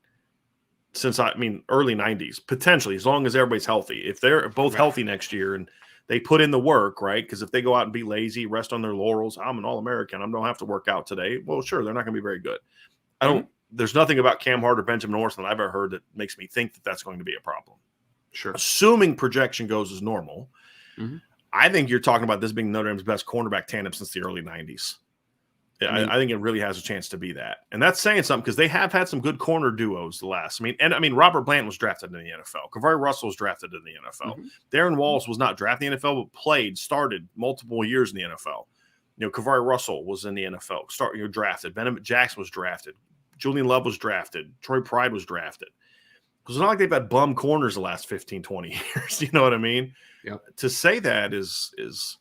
90s, potentially, as long as everybody's healthy. If they're both healthy next year and they put in the work, right? Because if they go out and be lazy, rest on their laurels, I'm an All-American, I don't have to work out today. Well, sure, they're not going to be very good. There's nothing about Cam Hart or Benjamin Morrison that I've ever heard that makes me think that that's going to be a problem. Sure. Assuming projection goes as normal, I think you're talking about this being Notre Dame's best cornerback tandem since the early 90s. I think it really has a chance to be that. And that's saying something because they have had some good corner duos the last. Robert Blanton was drafted in the NFL. Kavari Russell was drafted in the NFL. Darren Walls was not drafted in the NFL, but started multiple years in the NFL. Kavari Russell was in the NFL, drafted. Bennett Jackson was drafted. Julian Love was drafted. Troy Pride was drafted. Because it's not like they've had bum corners the last 15, 20 years. You know what I mean? Yep. To say that is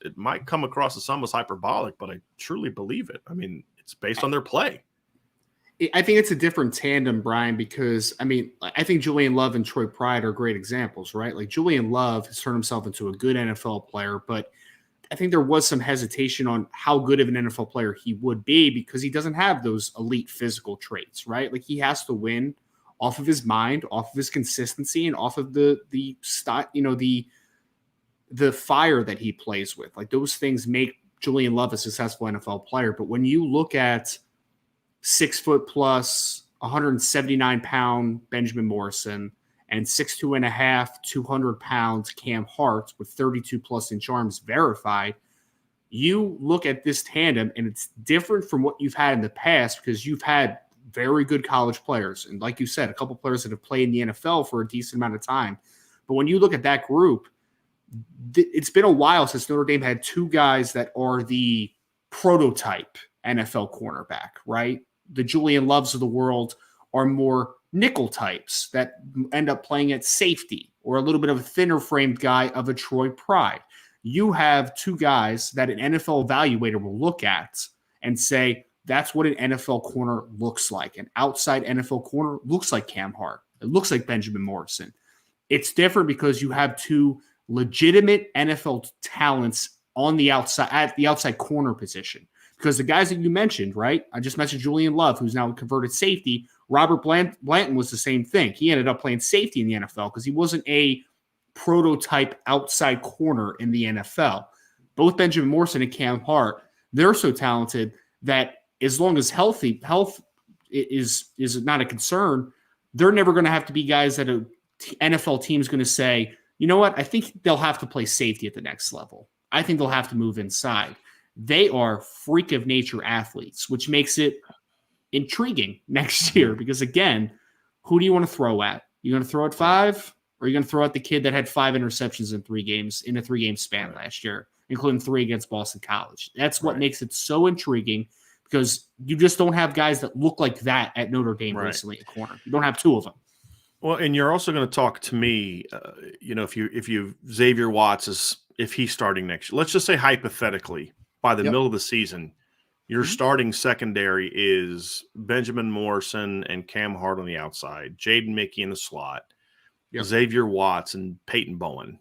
it might come across as somewhat hyperbolic, but I truly believe it. It's based on their play. I think it's a different tandem, Brian, because, I think Julian Love and Troy Pride are great examples, right? Like Julian Love has turned himself into a good NFL player, but I think there was some hesitation on how good of an NFL player he would be because he doesn't have those elite physical traits, right? Like he has to win off of his mind, off of his consistency, and off of the fire that he plays with. Like those things make Julian Love a successful NFL player. But when you look at 6 foot plus, 179 pound Benjamin Morrison and 6'2.5", 200 pounds Cam Hart with 32 plus inch arms verified, you look at this tandem and it's different from what you've had in the past because you've had very good college players. And like you said, a couple players that have played in the NFL for a decent amount of time. But when you look at that group, it's been a while since Notre Dame had two guys that are the prototype NFL cornerback, right? The Julian Loves of the world are more nickel types that end up playing at safety, or a little bit of a thinner framed guy of a Troy Pride. You have two guys that an NFL evaluator will look at and say, that's what an NFL corner looks like. An outside NFL corner looks like Cam Hart. It looks like Benjamin Morrison. It's different because you have two legitimate NFL talents on the outside, at the outside corner position. Because the guys that you mentioned, right? I just mentioned Julian Love, who's now a converted safety. Robert Blanton was the same thing. He ended up playing safety in the NFL because he wasn't a prototype outside corner in the NFL. Both Benjamin Morrison and Cam Hart, they're so talented that as long as health is not a concern, they're never going to have to be guys that an NFL team is going to say, you know what, I think they'll have to play safety at the next level. I think they'll have to move inside. They are freak of nature athletes, which makes it intriguing next year because, again, who do you want to throw at? You going to throw at 5, or are you going to throw at the kid that had 5 interceptions in 3 games in a 3-game span last year, including 3 against Boston College? That's what makes it so intriguing because you just don't have guys that look like that at Notre Dame recently at corner. You don't have 2 of them. Well, and you're also going to talk to me, if you Xavier Watts if he's starting next year, let's just say hypothetically by the middle of the season, your starting secondary is Benjamin Morrison and Cam Hart on the outside, Jaden Mickey in the slot, Xavier Watts and Peyton Bowen.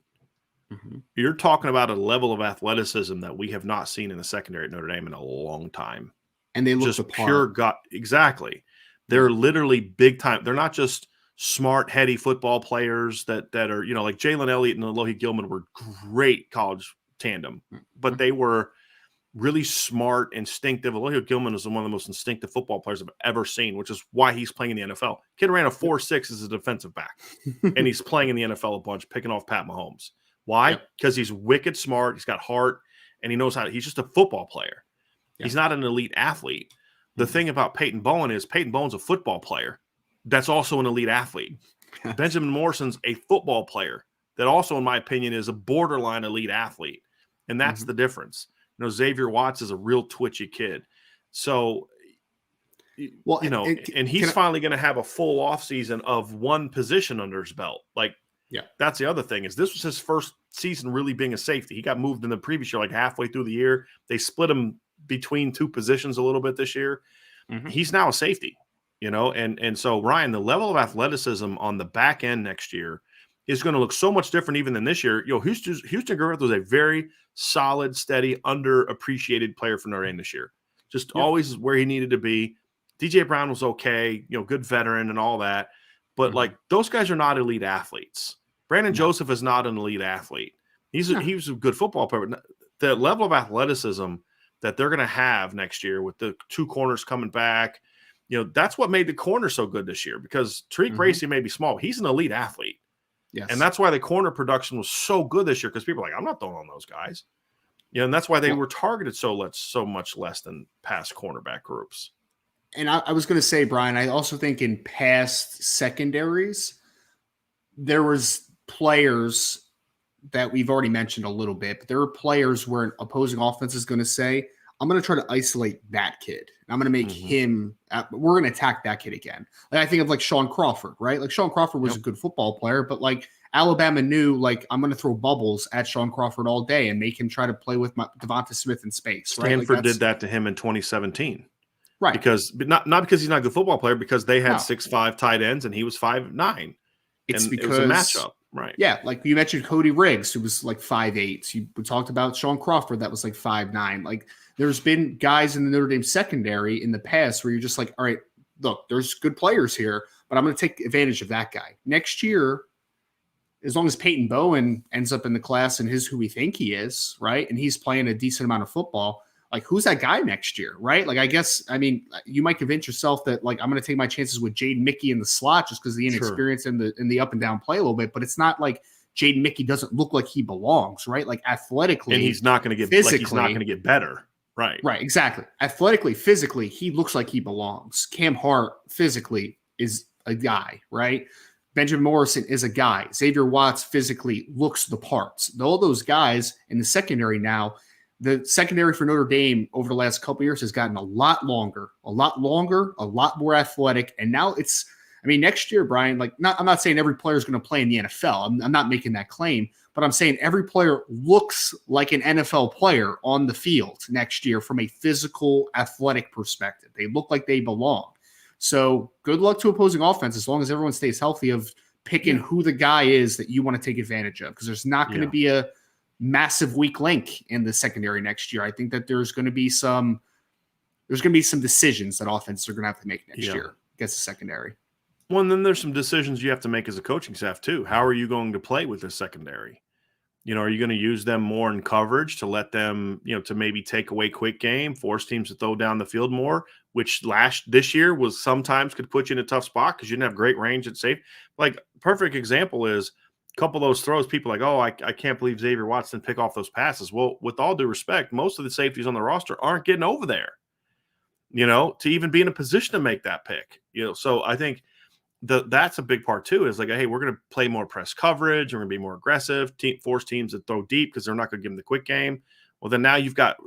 You're talking about a level of athleticism that we have not seen in the secondary at Notre Dame in a long time. And they look just apart. Pure gut. Exactly. They're literally big time. They're not just smart, heady football players that are, like Jalen Elliott and Alohi Gilman were great college tandem, but they were really smart, instinctive. Alohi Gilman is one of the most instinctive football players I've ever seen, which is why he's playing in the NFL. Kid ran a 4.6 as a defensive back, and he's playing in the NFL a bunch, picking off Pat Mahomes. Why? Because he's wicked smart. He's got heart, and he knows he's just a football player. He's not an elite athlete. The thing about Peyton Bowen is Peyton Bowen's a football player that's also an elite athlete. Benjamin Morrison's a football player that also, in my opinion, is a borderline elite athlete. And that's the difference. Xavier Watts is a real twitchy kid. So, and he's finally going to have a full offseason of one position under his belt. That's the other thing is this was his first season really being a safety. He got moved in the previous year, halfway through the year. They split him between 2 positions a little bit this year. He's now a safety, and so Ryan, the level of athleticism on the back end next year is going to look so much different even than this year. Houston Griffith was a very solid, steady, underappreciated player for Notre Dame this year. Just always where he needed to be. DJ Brown was okay, good veteran and all that. But those guys are not elite athletes. Brandon Joseph is not an elite athlete. He was a good football player. But the level of athleticism that they're going to have next year with the 2 corners coming back, that's what made the corner so good this year because Tariq Bracy may be small. He's an elite athlete. Yes. And that's why the corner production was so good this year because people are like, I'm not throwing on those guys. And that's why they were targeted so much less than past cornerback groups. And I was going to say, Brian, I also think in past secondaries, there was players that we've already mentioned a little bit, but there are players where an opposing offense is going to say, I'm going to try to isolate that kid. I'm going to make him – we're going to attack that kid again. I think of Sean Crawford, right? Sean Crawford was a good football player, but Alabama knew I'm going to throw bubbles at Sean Crawford all day and make him try to play with Devonta Smith in space. Right? Stanford did that to him in 2017. Right. But not because he's not a good football player, because they had 6'5" tight ends and he was 5'9". It's because it was a matchup. Right. Yeah. You mentioned Cody Riggs, who was 5'8". We talked about Sean Crawford that was 5'9". There's been guys in the Notre Dame secondary in the past where you're just all right, look, there's good players here, but I'm going to take advantage of that guy. Next year, as long as Peyton Bowen ends up in the class and who we think he is, right, and he's playing a decent amount of football, who's that guy next year, right? You might convince yourself that I'm going to take my chances with Jaden Mickey in the slot just because of the inexperience in the up and down play a little bit, but it's not Jaden Mickey doesn't look like he belongs, right? Athletically, and he's not going to get physically, he's not going to get better. Right. Right. Exactly. Athletically, physically, he looks like he belongs. Cam Hart physically is a guy, right? Benjamin Morrison is a guy. Xavier Watts physically looks the parts. All those guys in the secondary now, the secondary for Notre Dame over the last couple of years has gotten a lot longer, a lot more athletic. And now next year, Brian, I'm not saying every player is going to play in the NFL. I'm not making that claim, but I'm saying every player looks like an NFL player on the field next year from a physical, athletic perspective. They look like they belong. So good luck to opposing offense as long as everyone stays healthy of picking who the guy is that you want to take advantage of, because there's not going to be a massive weak link in the secondary next year. I think that there's going to be some decisions that offenses are going to have to make next year against the secondary. Well, and then there's some decisions you have to make as a coaching staff too. How are you going to play with this secondary? Are you going to use them more in coverage to let them, to maybe take away quick game, force teams to throw down the field more, which this year was sometimes could put you in a tough spot because you didn't have great range at safe. Like, perfect example is a couple of those throws. People are like, oh, I can't believe Xavier Watson pick off those passes. Well, with all due respect, most of the safeties on the roster aren't getting over there, to even be in a position to make that pick. So I think that's a big part too, is like, hey, we're going to play more press coverage. We're going to be more aggressive, force teams to throw deep because they're not going to give them the quick game. Well, then now you've got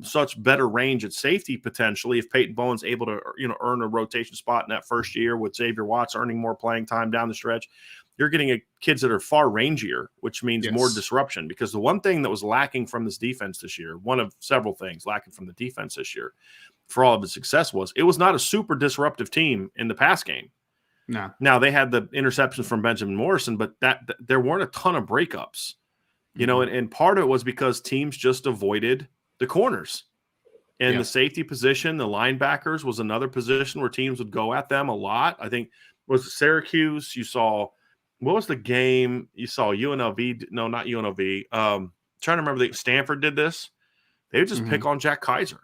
such better range at safety potentially if Peyton Bowen's able to, earn a rotation spot in that first year with Xavier Watts earning more playing time down the stretch. You're getting kids that are far rangier, which means more disruption, because the one thing that was lacking from this defense this year, one of several things lacking from the defense this year for all of its success, was it was not a super disruptive team in the pass game. No. Now, they had the interceptions from Benjamin Morrison, but there weren't a ton of breakups, and part of it was because teams just avoided the corners. And the safety position, the linebackers, was another position where teams would go at them a lot. I think was Syracuse. You saw, what was the game? You saw UNLV. No, not UNLV. Trying to remember, Stanford did this. They would just pick on Jack Kaiser.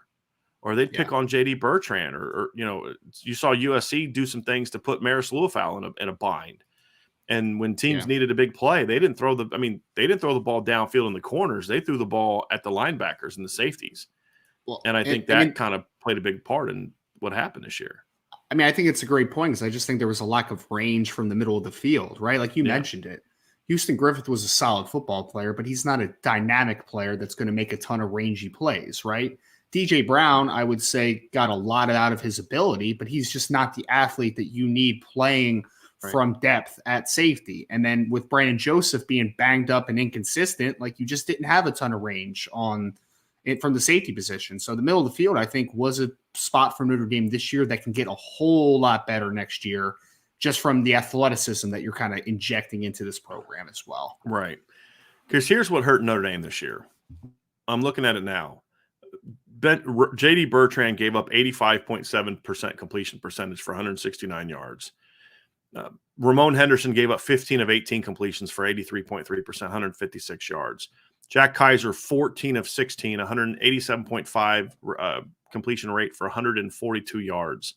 Or they'd pick on J.D. Bertrand, or you saw USC do some things to put Maris Luafau in a bind. And when teams needed a big play, they didn't throw the ball downfield in the corners. They threw the ball at the linebackers and the safeties. Well, and I think that kind of played a big part in what happened this year. I mean, I think it's a great point, because I just think there was a lack of range from the middle of the field, right? Like you mentioned it. Houston Griffith was a solid football player, but he's not a dynamic player that's going to make a ton of rangy plays, right? DJ Brown, I would say, got a lot out of his ability, but he's just not the athlete that you need playing from depth at safety. And then with Brandon Joseph being banged up and inconsistent, like, you just didn't have a ton of range on it from the safety position. So the middle of the field, I think, was a spot for Notre Dame this year that can get a whole lot better next year, just from the athleticism that you're kind of injecting into this program as well. Right. Because here's what hurt Notre Dame this year. I'm looking at it now. J.D. Bertrand gave up 85.7% completion percentage for 169 yards. Ramon Henderson gave up 15 of 18 completions for 83.3%, 156 yards. Jack Kaiser, 14 of 16, 187.5 completion rate for 142 yards.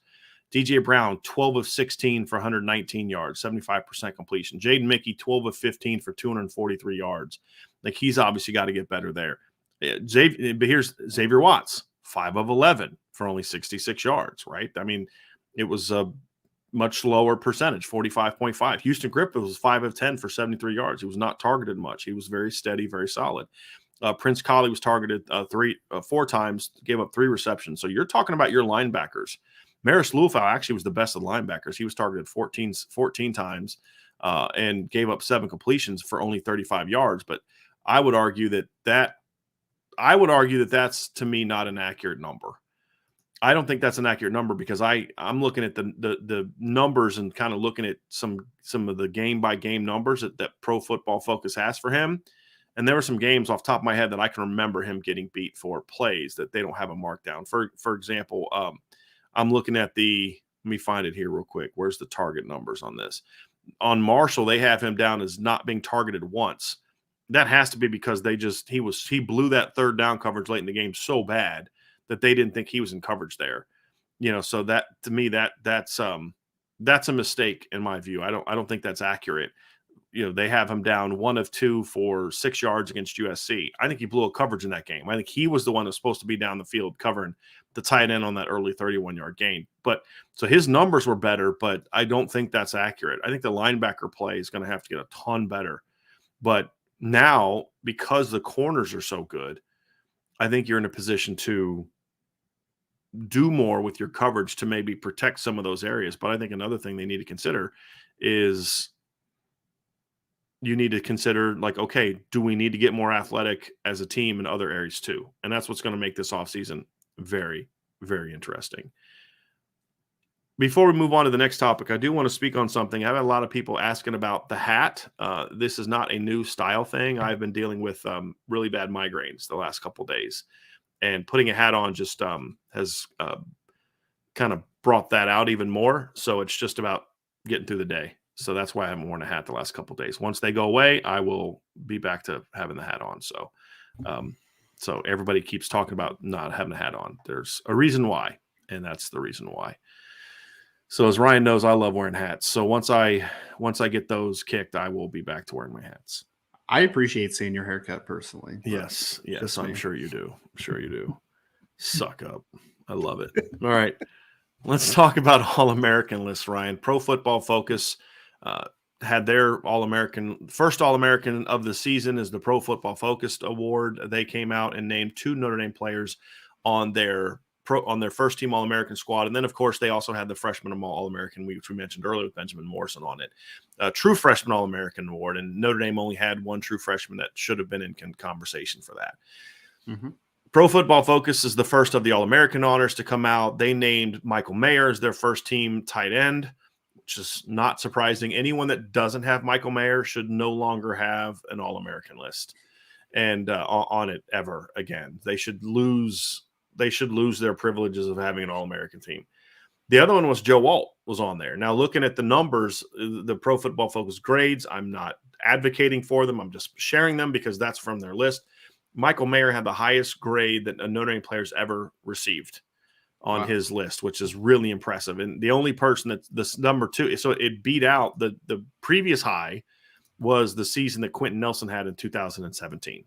DJ Brown, 12 of 16 for 119 yards, 75% completion. Jaden Mickey, 12 of 15 for 243 yards. Like, he's obviously got to get better there. But here's Xavier Watts, 5 of 11 for only 66 yards, right? I mean, it was a much lower percentage, 45.5. Houston Griffith was 5 of 10 for 73 yards. He was not targeted much. He was very steady, very solid. Prince Colley was targeted 4 times, gave up 3 receptions. So you're talking about your linebackers. Maris Luafau actually was the best of the linebackers. He was targeted 14 times and gave up 7 completions for only 35 yards. But I would argue that that's, to me, not an accurate number. I don't think that's an accurate number, because I'm looking at the numbers and kind of looking at some of the game by game numbers that Pro Football Focus has for him. And there were some games off the top of my head that I can remember him getting beat for plays that they don't have a markdown. For example, I'm looking at let me find it here real quick. Where's the target numbers on this? On Marshall, they have him down as not being targeted once. That has to be because he blew that third down coverage late in the game so bad that they didn't think he was in coverage there. So that, to me, that's a mistake in my view. I don't think that's accurate. They have him down 1 of 2 for 6 yards against USC. I think he blew a coverage in that game. I think he was the one that's supposed to be down the field covering the tight end on that early 31-yard gain. But so his numbers were better, but I don't think that's accurate. I think the linebacker play is going to have to get a ton better. But now, because the corners are so good, I think you're in a position to do more with your coverage to maybe protect some of those areas. But I think another thing they need to consider is you need to consider, like, okay, do we need to get more athletic as a team in other areas too? And that's what's going to make this offseason very, very interesting. Before we move on to the next topic, I do want to speak on something. I've had a lot of people asking about the hat. This is not a new style thing. I've been dealing with really bad migraines the last couple of days, and putting a hat on just has kind of brought that out even more. So it's just about getting through the day. So that's why I haven't worn a hat the last couple of days. Once they go away, I will be back to having the hat on. So everybody keeps talking about not having a hat on. There's a reason why, and that's the reason why. So as Ryan knows, I love wearing hats. So once I get those kicked, I will be back to wearing my hats. I appreciate seeing your haircut personally. Yes, I'm sure you do. I'm sure you do. Suck up. I love it. All right. Let's talk about All-American lists, Ryan. Pro Football Focus had their All-American, first All-American of the season is the Pro Football Focus Award. They came out and named 2 Notre Dame players on their first team All-American squad. And then, of course, they also had the freshman All-American, which we mentioned earlier with Benjamin Morrison on it. True freshman All-American award. And Notre Dame only had one true freshman that should have been in conversation for that. Mm-hmm. Pro Football Focus is the first of the All-American honors to come out. They named Michael Mayer as their first team tight end, which is not surprising. Anyone that doesn't have Michael Mayer should no longer have an All-American list and on it ever again. They should lose their privileges of having an All-American team. The other one was Joe Alt was on there. Now, looking at the numbers, the Pro Football Focus grades, I'm not advocating for them. I'm just sharing them because that's from their list. Michael Mayer had the highest grade that a Notre Dame player's ever received on his list, which is really impressive. And the only person that this number 2, so it beat out the previous high was the season that Quentin Nelson had in 2017.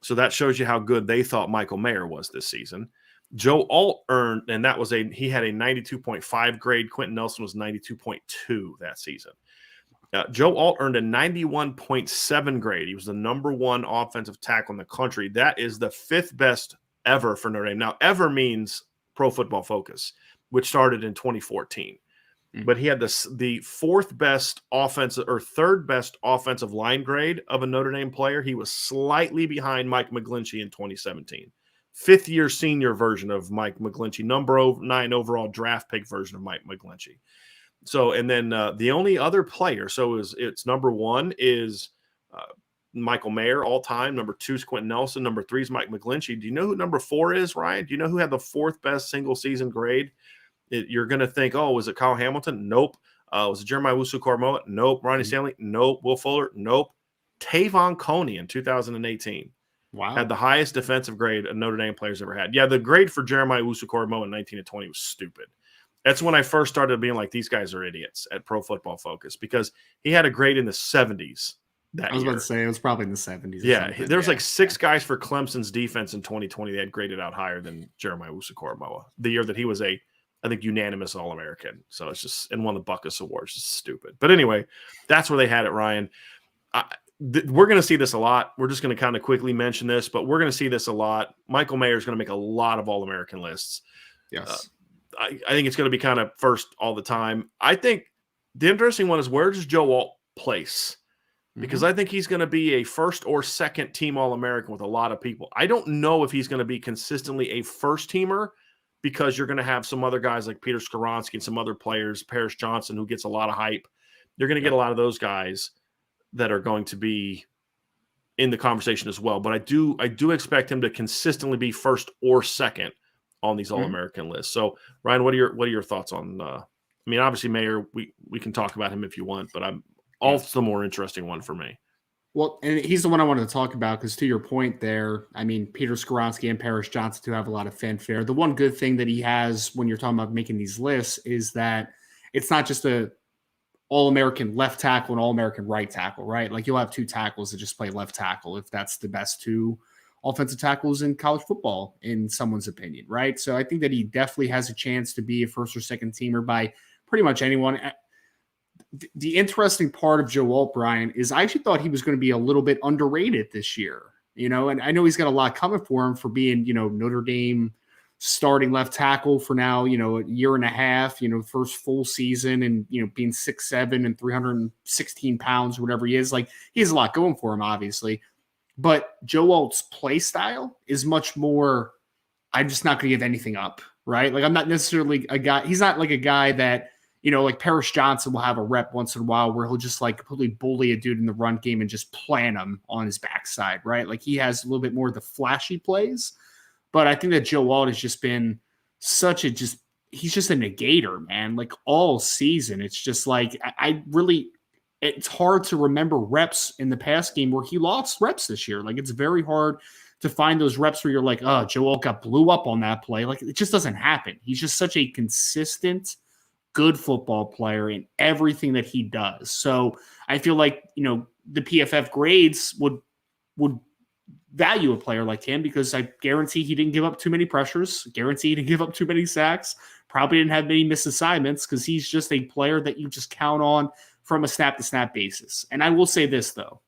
So that shows you how good they thought Michael Mayer was this season. Joe Alt earned, and he had a 92.5 grade. Quentin Nelson was 92.2 that season. Joe Alt earned a 91.7 grade. He was the number 1 offensive tackle in the country. That is the 5th best ever for Notre Dame. Now, ever means Pro Football Focus, which started in 2014. Mm-hmm. But he had the 4th best offensive or 3rd best offensive line grade of a Notre Dame player. He was slightly behind Mike McGlinchey in 2017. 5th-year senior version of Mike McGlinchey, number 9 overall draft pick version of Mike McGlinchey. So, and then the only other player, so it's number 1 is Michael Mayer all time. Number 2 is Quentin Nelson. Number 3 is Mike McGlinchey. Do you know who number 4 is, Ryan? Do you know who had the 4th best single season grade? You're going to think, oh, was it Kyle Hamilton? Nope. Was it Jeremiah Wusu-Koramoah? Nope. Ronnie Stanley? Nope. Will Fuller? Nope. Tavon Coney in 2018. Wow. Had the highest defensive grade a Notre Dame player's ever had. Yeah, the grade for Jeremiah Wusu-Koramoah in 19 and 20 was stupid. That's when I first started being like, these guys are idiots at Pro Football Focus because he had a grade in the 70s that year. I was about to say, it was probably in the 70s. Yeah, there was like 6 guys for Clemson's defense in 2020 that had graded out higher than Jeremiah Wusu-Koramoah the year that he was I think, unanimous All-American. So it's just, and won the Buckus Awards. It's stupid. But anyway, that's where they had it, Ryan. We're going to see this a lot. We're just going to kind of quickly mention this, but we're going to see this a lot. Michael Mayer is going to make a lot of All-American lists. Yes. I think it's going to be kind of first all the time. I think the interesting one is where does Joe Alt place? Because I think he's going to be a first or second team All-American with a lot of people. I don't know if he's going to be consistently a first teamer because you're going to have some other guys like Peter Skoronski and some other players, Paris Johnson, who gets a lot of hype. You're going to get a lot of those guys that are going to be in the conversation as well. But I do expect him to consistently be first or second on these All-American lists. So, Ryan, what are your thoughts on? I mean, obviously, Mayer. We can talk about him if you want, but Alt's the more interesting one for me. Well, and he's the one I wanted to talk about because, to your point there, I mean, Peter Skoronski and Paris Johnson do have a lot of fanfare. The one good thing that he has when you're talking about making these lists is that it's not just a All-American left tackle and All-American right tackle, right? Like you'll have 2 tackles that just play left tackle if that's the best 2 offensive tackles in college football, in someone's opinion, right? So I think that he definitely has a chance to be a first or second teamer by pretty much anyone. The interesting part of Joe Alt, Brian, is I actually thought he was going to be a little bit underrated this year, and I know he's got a lot coming for him for being, Notre Dame starting left tackle for now, a year and a half, first full season and, being 6'7" and 316 pounds, whatever he is. Like, he has a lot going for him, obviously. But Joe Alt's play style is much more, I'm just not going to give anything up. right? Like I'm not necessarily a guy. He's not like a guy that, like Paris Johnson will have a rep once in a while where he'll just like completely bully a dude in the run game and just plant him on his backside, right? Like he has a little bit more of the flashy plays. But I think that Joe Alt has just been he's just a negator, man. Like all season. It's just like, it's hard to remember reps in the past game where he lost reps this year. Like it's very hard to find those reps where you're like, oh, Joe Alt got blew up on that play. Like it just doesn't happen. He's just such a consistent, good football player in everything that he does. So I feel like, the PFF grades would value a player like him because I guarantee he didn't give up too many pressures, guarantee he didn't give up too many sacks, probably didn't have many missed assignments because he's just a player that you just count on from a snap-to-snap basis. And I will say this, though.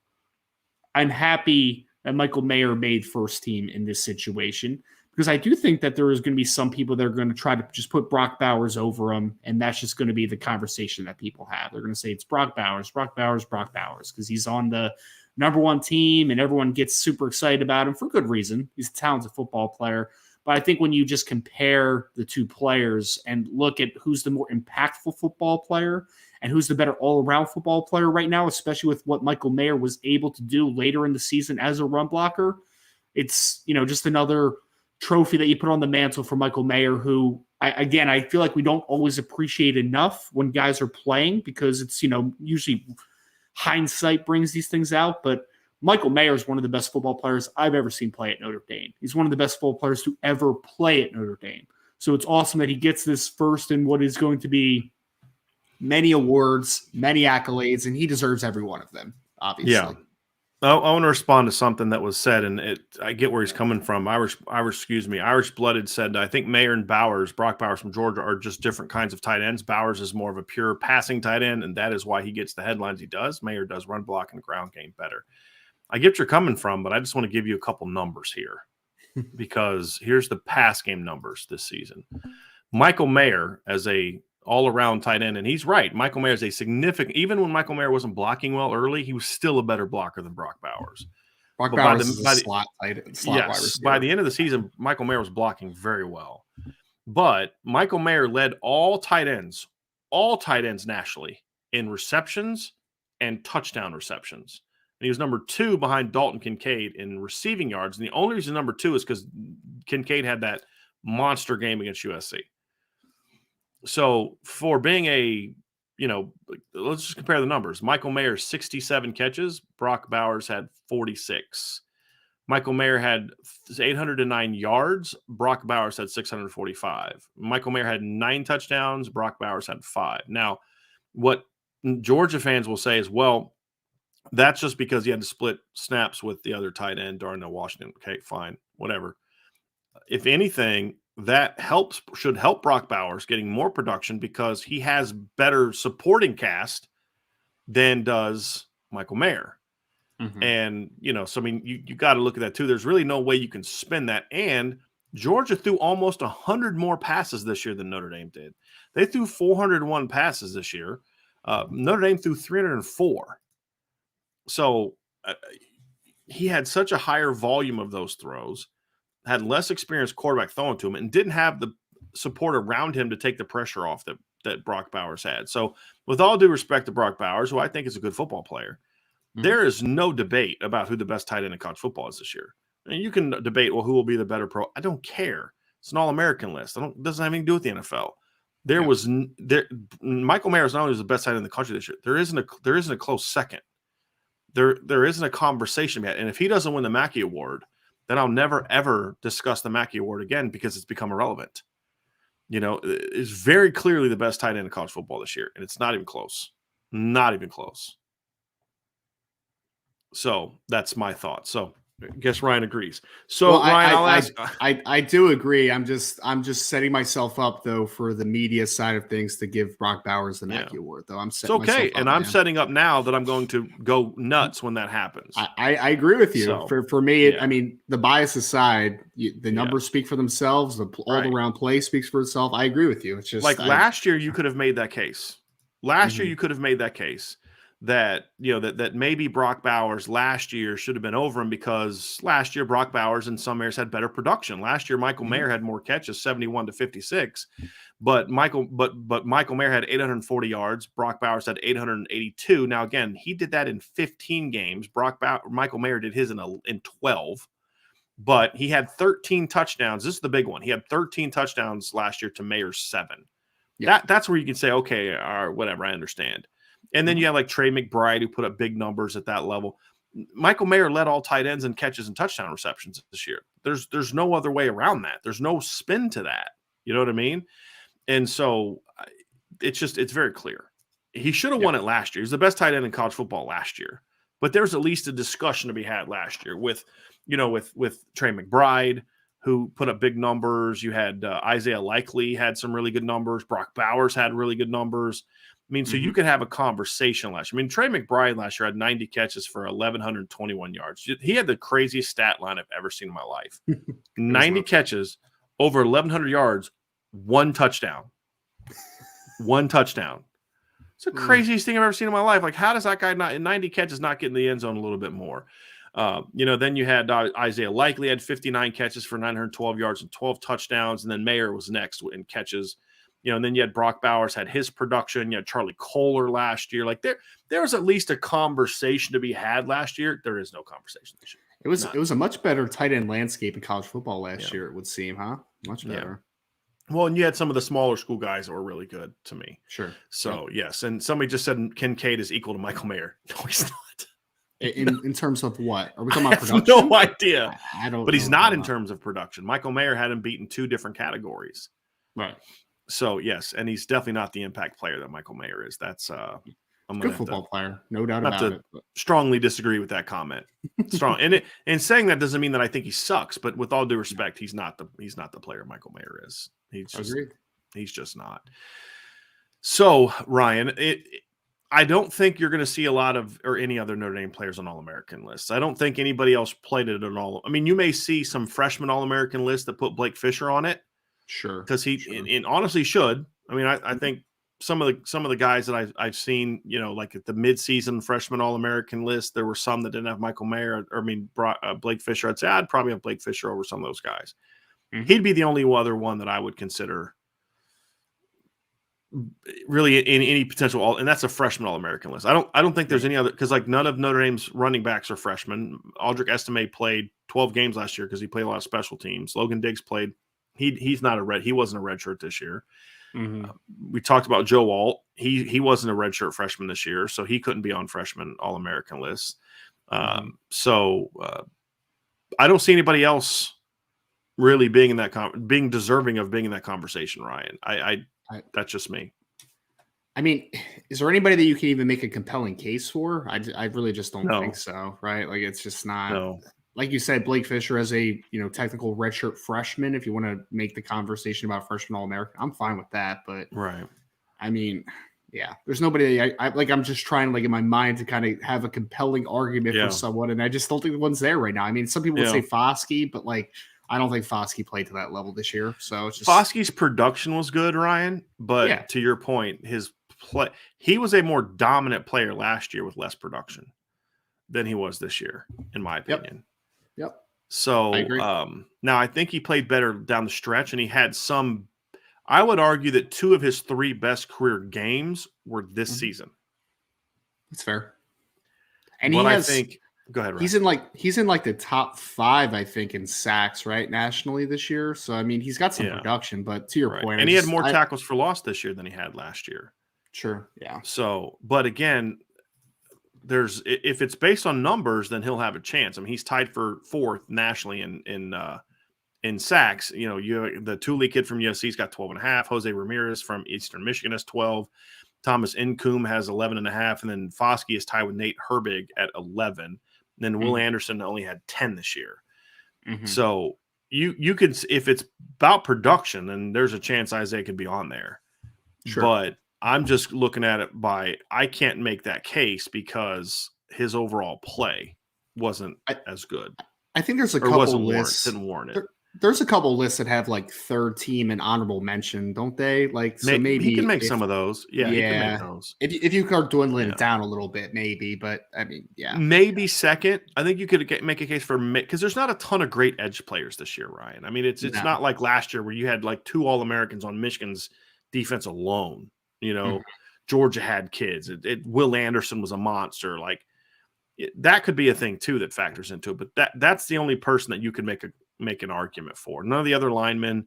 I'm happy that Michael Mayer made first team in this situation because I do think that there is going to be some people that are going to try to just put Brock Bowers over him, and that's just going to be the conversation that people have. They're going to say it's Brock Bowers, because he's on the number one team and everyone gets super excited about him for good reason. He's a talented football player. But I think when you just compare the two players and look at who's the more impactful football player and who's the better all-around football player right now, especially with what Michael Mayer was able to do later in the season as a run blocker, it's, just another trophy that you put on the mantle for Michael Mayer, who, I feel like we don't always appreciate enough when guys are playing because it's, usually hindsight brings these things out. But Michael Mayer is one of the best football players I've ever seen play at Notre Dame. He's one of the best football players to ever play at Notre Dame. So it's awesome that he gets this first in what is going to be many awards, many accolades, and he deserves every one of them, obviously. Yeah. I want to respond to something that was said, and I get where he's coming from. Irish Blooded said, I think Mayer and Bowers, Brock Bowers from Georgia, are just different kinds of tight ends. Bowers is more of a pure passing tight end, and that is why he gets the headlines he does. Mayer does run block and ground game better. I get where you're coming from, but I just want to give you a couple numbers here because here's the pass game numbers this season. Michael Mayer as a all-around tight end, and he's right. Michael Mayer is a significant – even when Michael Mayer wasn't blocking well early, he was still a better blocker than Brock Bowers. But Bowers is a slot wide receiver. By the end of the season, Michael Mayer was blocking very well. But Michael Mayer led all tight ends nationally in receptions and touchdown receptions. And he was number 2 behind Dalton Kincaid in receiving yards. And the only reason number 2 is because Kincaid had that monster game against USC. So for being let's just compare the numbers. Michael Mayer, 67 catches. Brock Bowers had 46. Michael Mayer had 809 yards. Brock Bowers had 645. Michael Mayer had 9 touchdowns. Brock Bowers had 5. Now, what Georgia fans will say is, well, that's just because he had to split snaps with the other tight end, Darnell Washington. Okay, fine, whatever. If anything, that should help Brock Bowers getting more production because he has better supporting cast than does Michael Mayer. Mm-hmm. And, so I mean, you got to look at that too. There's really no way you can spin that. And Georgia threw almost 100 more passes this year than Notre Dame did. They threw 401 passes this year. Notre Dame threw 304. So he had such a higher volume of those throws, had less experienced quarterback throwing to him, and didn't have the support around him to take the pressure off that Brock Bowers had. So with all due respect to Brock Bowers, who I think is a good football player, there is no debate about who the best tight end in college football is this year. And you can debate, well, who will be the better pro? I don't care. It's an all-American list. It doesn't have anything to do with the NFL. Michael Mayer is not only the best tight end in the country this year. There isn't a close second. There isn't a conversation yet. And if he doesn't win the Mackey Award, then I'll never, ever discuss the Mackey Award again because it's become irrelevant. It's very clearly the best tight end in college football this year, and it's not even close. Not even close. So that's my thought. So I guess Ryan agrees. So Ryan, I do agree. I'm just setting myself up though for the media side of things to give Brock Bowers the Mackey Award. Though I'm setting it's okay, and I'm setting up now that I'm going to go nuts when that happens. I agree with you. So, for me, I mean, the bias aside, the numbers speak for themselves. The all-around play speaks for itself. I agree with you. It's just like last year, you could have made that case. Last year, you could have made that case that that maybe Brock Bowers last year should have been over him, because last year Brock Bowers in some areas had better production. Last year Michael Mayer had more catches, 71 to 56, but Michael Mayer had 840 yards. Brock Bowers had 882. Now again, he did that in 15 games. Michael Mayer did his in 12. But he had 13 touchdowns. This is the big one. He had 13 touchdowns last year to Mayer's 7. Yeah. That's where you can say, okay, or whatever, I understand. And then you have like Trey McBride, who put up big numbers at that level. Michael Mayer led all tight ends in catches and touchdown receptions this year. There's no other way around that. There's no spin to that. You know what I mean? And so it's very clear. He should have won it last year. He's the best tight end in college football last year. But there's at least a discussion to be had last year with Trey McBride, who put up big numbers. You had Isaiah Likely had some really good numbers. Brock Bowers had really good numbers. I mean, so you could have a conversation last year. I mean, Trey McBride last year had 90 catches for 1,121 yards. He had the craziest stat line I've ever seen in my life. 90 catches, over 1,100 yards, one touchdown. One touchdown. It's the craziest thing I've ever seen in my life. Like, how does that guy not in 90 catches not get in the end zone a little bit more? Then you had Isaiah Likely had 59 catches for 912 yards and 12 touchdowns, and then Mayer was next in catches. And then you had Brock Bowers had his production. You had Charlie Kohler last year. Like there was at least a conversation to be had last year. There is no conversation this year. It was a much better tight end landscape in college football last year, it would seem, huh? Much better. Yeah. Well, and you had some of the smaller school guys that were really good to me. Sure. So, yes. And somebody just said Kincaid is equal to Michael Mayer. No, he's not. In terms of what? Are we talking about production? No idea. I don't. But he's not in terms of production. Michael Mayer had him beaten 2 different categories. Right. So yes, and he's definitely not the impact player that Michael Mayer is. That's I'm good football player, no doubt about it. Strongly disagree with that comment. Strong, and saying that doesn't mean that I think he sucks. But with all due respect, he's not the player Michael Mayer is. He's just not. So Ryan, I don't think you're going to see a lot of or any other Notre Dame players on All-American lists. I don't think anybody else played it at all. I mean, you may see some freshman All-American lists that put Blake Fisher on it. Sure, because he honestly should. I mean, I think some of the guys that I've seen, like at the midseason freshman All-American list, there were some that didn't have Michael Mayer. Blake Fisher. I'd say I'd probably have Blake Fisher over some of those guys. Mm-hmm. He'd be the only other one that I would consider really in any potential and that's a freshman All-American list. I don't think there's any other, because like none of Notre Dame's running backs are freshmen. Aldrick Estime played 12 games last year because he played a lot of special teams. Logan Diggs played. He wasn't a redshirt this year. Mm-hmm. We talked about Joe Alt. He wasn't a redshirt freshman this year, so he couldn't be on freshman All-American lists. So I don't see anybody else really being in that being deserving of being in that conversation, Ryan. I that's just me. I mean, is there anybody that you can even make a compelling case for? I really just don't think so, right? Like, it's just not. No. Like you said, Blake Fisher as a technical redshirt freshman. If you want to make the conversation about freshman All-American, I'm fine with that. But right, I mean, yeah, there's nobody. I'm just trying, like, in my mind to kind of have a compelling argument for someone, and I just don't think the one's there right now. I mean, some people would say Foskey, but like, I don't think Foskey played to that level this year. So it's just Foskey's production was good, Ryan. But to your point, he was a more dominant player last year with less production than he was this year, in my opinion. Yep. So now I think he played better down the stretch, and he had some. I would argue that 2 of his 3 best career games were this season. That's fair. And go ahead, Ryan. He's in the top 5, I think, in sacks, right, nationally this year. So I mean, he's got some production, but to your point, and he had more tackles for loss this year than he had last year. Sure. Yeah. So, but again, if it's based on numbers, then he'll have a chance. I mean, he's tied for 4th nationally in sacks. The Thule kid from USC's got 12.5. Jose Ramirez from Eastern Michigan has 12. Thomas Incoom has 11.5, and then Foskey is tied with Nate Herbig at 11. And then Will Anderson only had 10 this year. Mm-hmm. So you could, if it's about production, then there's a chance Isaiah could be on there. Sure. But I'm just looking at it I can't make that case because his overall play wasn't as good. I think there's a couple lists. Didn't warrant it. There's a couple lists that have like third team and honorable mention, don't they? Like, so Maybe he can maybe make some of those. Yeah, he can make those. If you start dwindling it down a little bit, maybe. But I mean, yeah, maybe second. I think you could make a case for because there's not a ton of great edge players this year, Ryan. I mean, it's not like last year where you had like 2 All-Americans on Michigan's defense alone. Georgia had kids. Will Anderson was a monster. Like that could be a thing too that factors into it. But that's the only person that you could make an argument for. None of the other linemen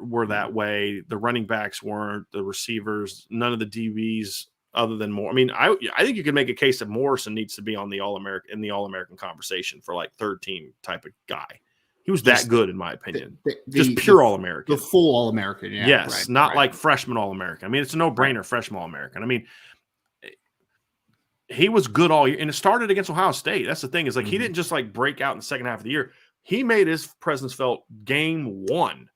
were that way. The running backs weren't. The receivers, none of the DBs other than Moore. I mean, I think you could make a case that Morrison needs to be on the All-American conversation for like third team type of guy. He was that good in my opinion. Just pure All-American. The full All-American, yeah. Yes, not like freshman All-American. I mean, it's a no-brainer freshman All-American. I mean, he was good all year, and it started against Ohio State. That's the thing is like he didn't just like break out in the second half of the year. He made his presence felt game one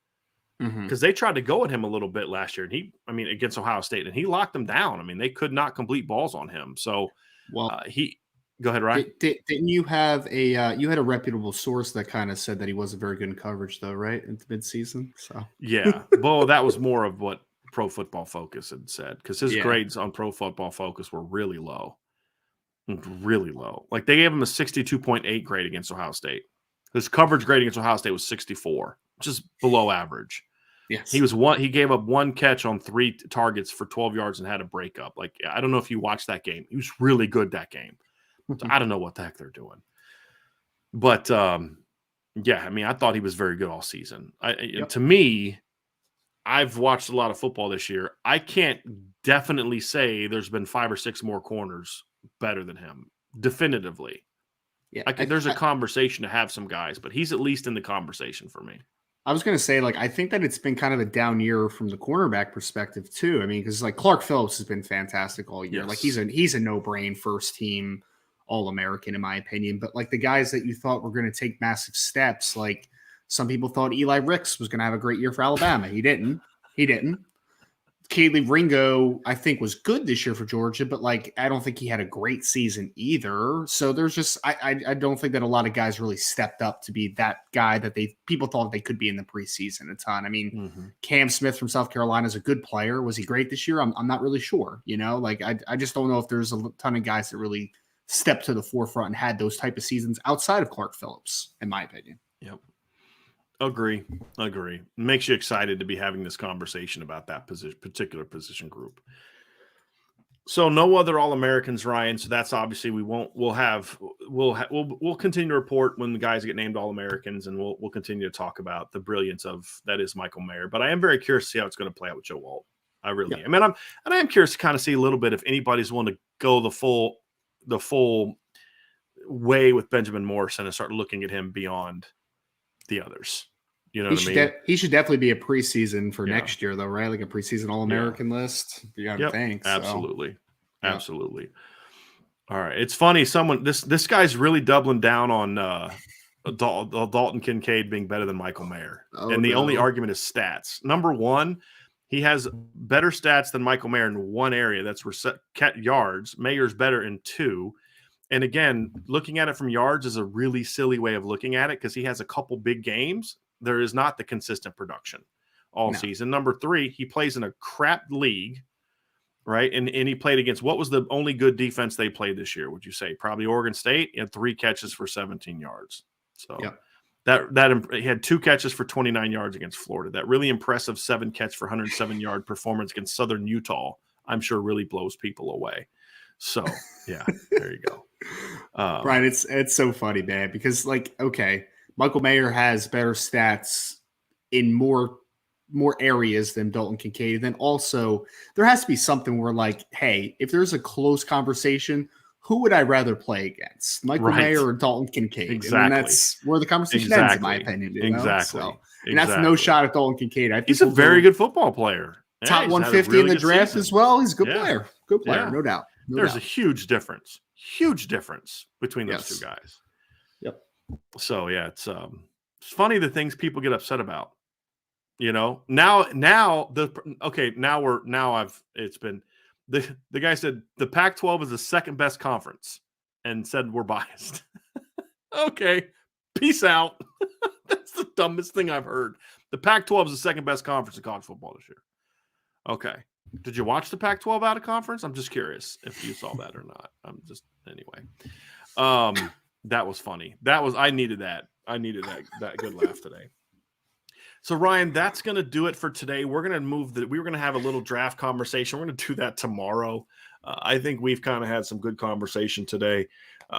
because they tried to go at him a little bit last year, and against Ohio State, and he locked them down. I mean, they could not complete balls on him. So, go ahead, Ryan. Didn't you have you had a reputable source that kind of said that he wasn't very good in coverage, though, right? In the midseason. So yeah, well, that was more of what Pro Football Focus had said because his grades on Pro Football Focus were really low. Really low. Like they gave him a 62.8 grade against Ohio State. His coverage grade against Ohio State was 64, which is below average. Yes. He gave up 1 catch on 3 targets for 12 yards and had a breakup. Like I don't know if you watched that game. He was really good that game. So I don't know what the heck they're doing. But yeah, I mean, I thought he was very good all season. To me, I've watched a lot of football this year. I can't definitely say there's been 5 or 6 more corners better than him, definitively. Yeah, there's a conversation to have some guys, but he's at least in the conversation for me. I was going to say, like, I think that it's been kind of a down year from the cornerback perspective too. I mean, because like Clark Phillips has been fantastic all year. Yes. Like he's a no-brain first team All-American in my opinion. But like the guys that you thought were going to take massive steps, like some people thought Eli Ricks was going to have a great year for Alabama. He didn't. Caleb Ringo, I think, was good this year for Georgia, but like I don't think he had a great season either. So there's just I don't think that a lot of guys really stepped up to be that guy that people thought they could be in the preseason a ton. I mean, Cam Smith from South Carolina is a good player. Was he great this year? I'm not really sure. Like I just don't know if there's a ton of guys that really stepped to the forefront and had those type of seasons outside of Clark Phillips, in my opinion. Yep. Agree. Makes you excited to be having this conversation about that particular position group. So no other All-Americans, Ryan. So that's obviously we'll continue to report when the guys get named All-Americans, and we'll continue to talk about the brilliance of that is Michael Mayer. But I am very curious to see how it's going to play out with Joe Alt. I really am. And I am curious to kind of see a little bit if anybody's willing to go the full way with Benjamin Morrison and start looking at him beyond the others. You know what I mean? He should definitely be a preseason for next year, though, right? Like a preseason All-American list. You got to think. Absolutely. Absolutely. All right. It's funny. This guy's really doubling down on Dalton Kincaid being better than Michael Mayer. The only argument is stats. Number one, he has better stats than Michael Mayer in one area. That's yards. Mayer's better in 2. And again, looking at it from yards is a really silly way of looking at it because he has a couple big games. There is not the consistent production all season. Number 3, he plays in a crap league, right? And he played against what was the only good defense they played this year, would you say? Probably Oregon State. He had 3 catches for 17 yards. So he had 2 catches for 29 yards against Florida. That really impressive 7 catch for 107-yard performance against Southern Utah, I'm sure really blows people away. So, yeah, there you go. Brian, it's so funny, man, because like, okay, Michael Mayer has better stats in more areas than Dalton Kincaid. And then also there has to be something where like, hey, if there's a close conversation, who would I rather play against, Michael Mayer or Dalton Kincaid? Exactly. And that's where the conversation ends, in my opinion. Exactly. And that's no shot at Dalton Kincaid. I think he's a very good football player. Top 150 in the draft as well. He's a good player. Good player, no doubt. There's a huge difference between those two guys. Yep. So yeah, it's funny the things people get upset about. Now it's been the guy said the Pac-12 is the second best conference and said we're biased. Okay, peace out. That's the dumbest thing I've heard. The Pac-12 is the second best conference in college football this year. Okay. Did you watch the Pac-12 out of conference? I'm just curious if you saw that or not. Anyway. That was funny. I needed that. I needed that good laugh today. So Ryan, that's going to do it for today. We're going to we were going to have a little draft conversation. We're going to do that tomorrow. I think we've kind of had some good conversation today.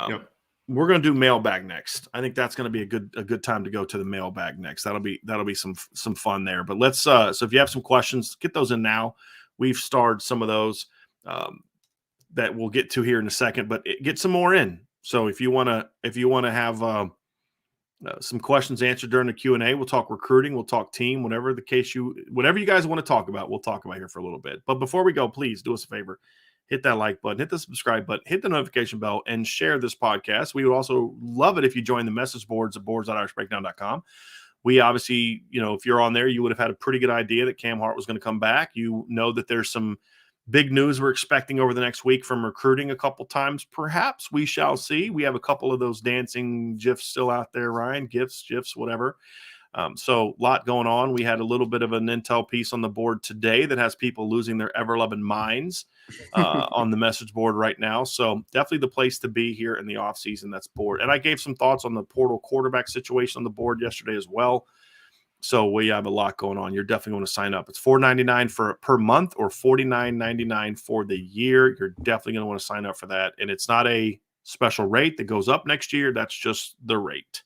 Yep. We're going to do mailbag next. I think that's going to be a good time to go to the mailbag next. That'll be some fun there. But let's so if you have some questions, get those in now. We've starred some of those that we'll get to here in a second, but get some more in. So if you want to have some questions answered during the Q&A, we'll talk recruiting, we'll talk team, whatever you guys want to talk about, we'll talk about here for a little bit. But before we go, please do us a favor. Hit that like button, hit the subscribe button, hit the notification bell, and share this podcast. We would also love it if you join the message boards at boards.irishbreakdown.com. We obviously, if you're on there, you would have had a pretty good idea that Cam Hart was going to come back. You know that there's some big news we're expecting over the next week from recruiting a couple times. Perhaps we shall see. We have a couple of those dancing GIFs still out there, Ryan. GIFs, whatever. So a lot going on. We had a little bit of an intel piece on the board today that has people losing their ever-loving minds on the message board right now. So definitely the place to be here in the offseason. That's board. And I gave some thoughts on the portal quarterback situation on the board yesterday as well. So we have a lot going on. You're definitely going to sign up. It's $4.99 per month or $49.99 for the year. You're definitely going to want to sign up for that. And it's not a special rate that goes up next year. That's just the rate.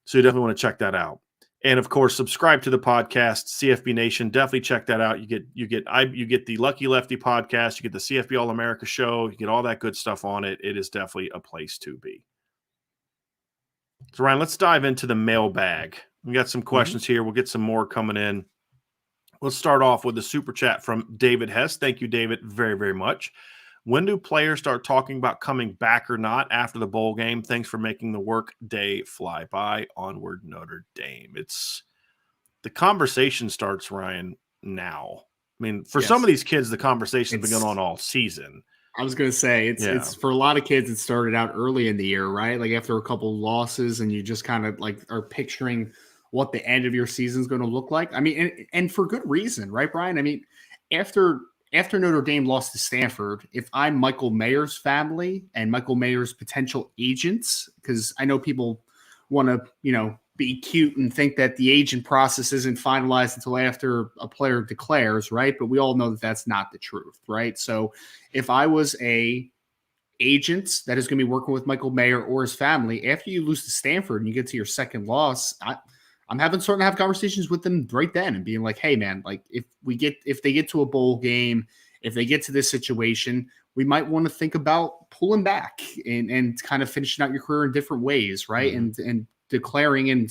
So you definitely want to check that out. And of course, subscribe to the podcast, CFB Nation. Definitely check that out. You get the Lucky Lefty podcast. You get the CFB All America show. You get all that good stuff on it. It is definitely a place to be. So Ryan, let's dive into the mailbag. We got some questions here. We'll get some more coming in. Let's start off with a super chat from David Hess. Thank you, David, very, very much. When do players start talking about coming back or not after the bowl game? Thanks for making the work day fly by. Onward, Notre Dame. It's the conversation starts, Ryan, now. I mean, for some of these kids, the conversation's been going on all season. I was going to say, it's for a lot of kids, it started out early in the year, right? Like after a couple of losses and you just kind of like are picturing what the end of your season is going to look like. I mean, and for good reason, right, Brian? I mean, after Notre Dame lost to Stanford, if I'm Michael Mayer's family and Michael Mayer's potential agents, because I know people want to, be cute and think that the agent process isn't finalized until after a player declares, right? But we all know that that's not the truth, right? So if I was a agent that is going to be working with Michael Mayer or his family, after you lose to Stanford and you get to your second loss, I'm starting to have conversations with them right then and being like, hey man, like if they get to a bowl game, if they get to this situation, we might want to think about pulling back and kind of finishing out your career in different ways. Right. Mm-hmm. And declaring and,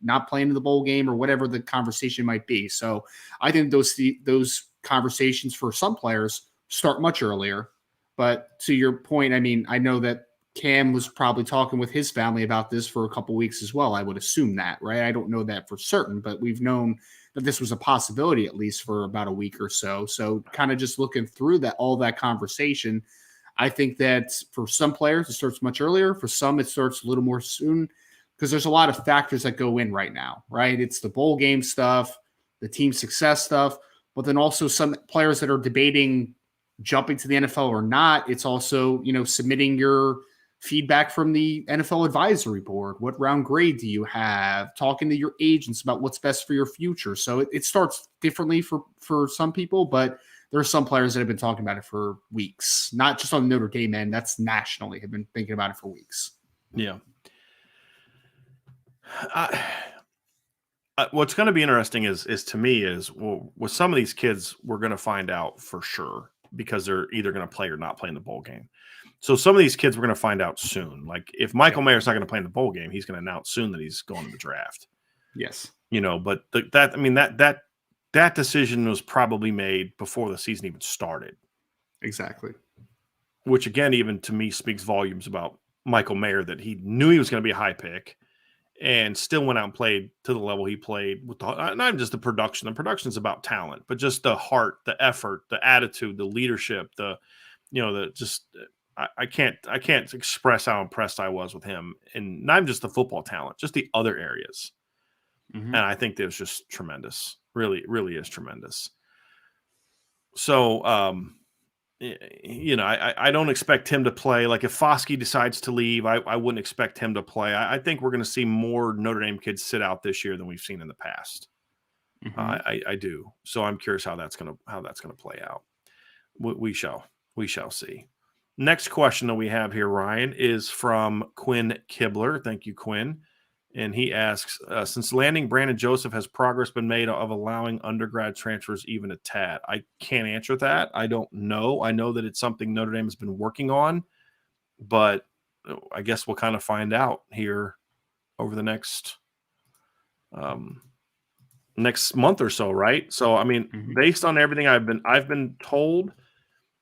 not playing in the bowl game or whatever the conversation might be. So I think those conversations for some players start much earlier, but to your point, I mean, I know that Cam was probably talking with his family about this for a couple weeks as well. I would assume that, right? I don't know that for certain, but we've known that this was a possibility at least for about a week or so. So kind of just looking through all that conversation, I think that for some players, it starts much earlier. For some, it starts a little more soon because there's a lot of factors that go in right now, right? It's the bowl game stuff, the team success stuff, but then also some players that are debating jumping to the NFL or not. It's also, submitting your feedback from the NFL advisory board. What round grade do you have? Talking to your agents about what's best for your future. So it starts differently for some people, but there are some players that have been talking about it for weeks, not just on the Notre Dame end. That's nationally have been thinking about it for weeks. Yeah. What's going to be interesting is to me is, well, with some of these kids, we're going to find out for sure because they're either going to play or not play in the bowl game. So some of these kids we're going to find out soon. Like if Michael Mayer's not going to play in the bowl game, he's going to announce soon that he's going to the draft. Yes. But that decision was probably made before the season even started. Exactly. Which again, even to me, speaks volumes about Michael Mayer, that he knew he was going to be a high pick and still went out and played to the level he played with not just the production. The production is about talent, but just the heart, the effort, the attitude, the leadership, I can't express how impressed I was with him, and not just the football talent, just the other areas. And I think that was just tremendous. Really, really is tremendous. So, I don't expect him to play. Like if Foskey decides to leave, I wouldn't expect him to play. I think we're going to see more Notre Dame kids sit out this year than we've seen in the past. I do. So I'm curious how that's going to play out. We shall see. Next question that we have here, Ryan, is from Quinn Kibler. Thank you, Quinn. And he asks, since landing Brandon Joseph, has progress been made of allowing undergrad transfers even a tad? I can't answer that. I don't know. I know that it's something Notre Dame has been working on, but I guess we'll kind of find out here over the next month or so, right? So, I mean, based on everything I've been told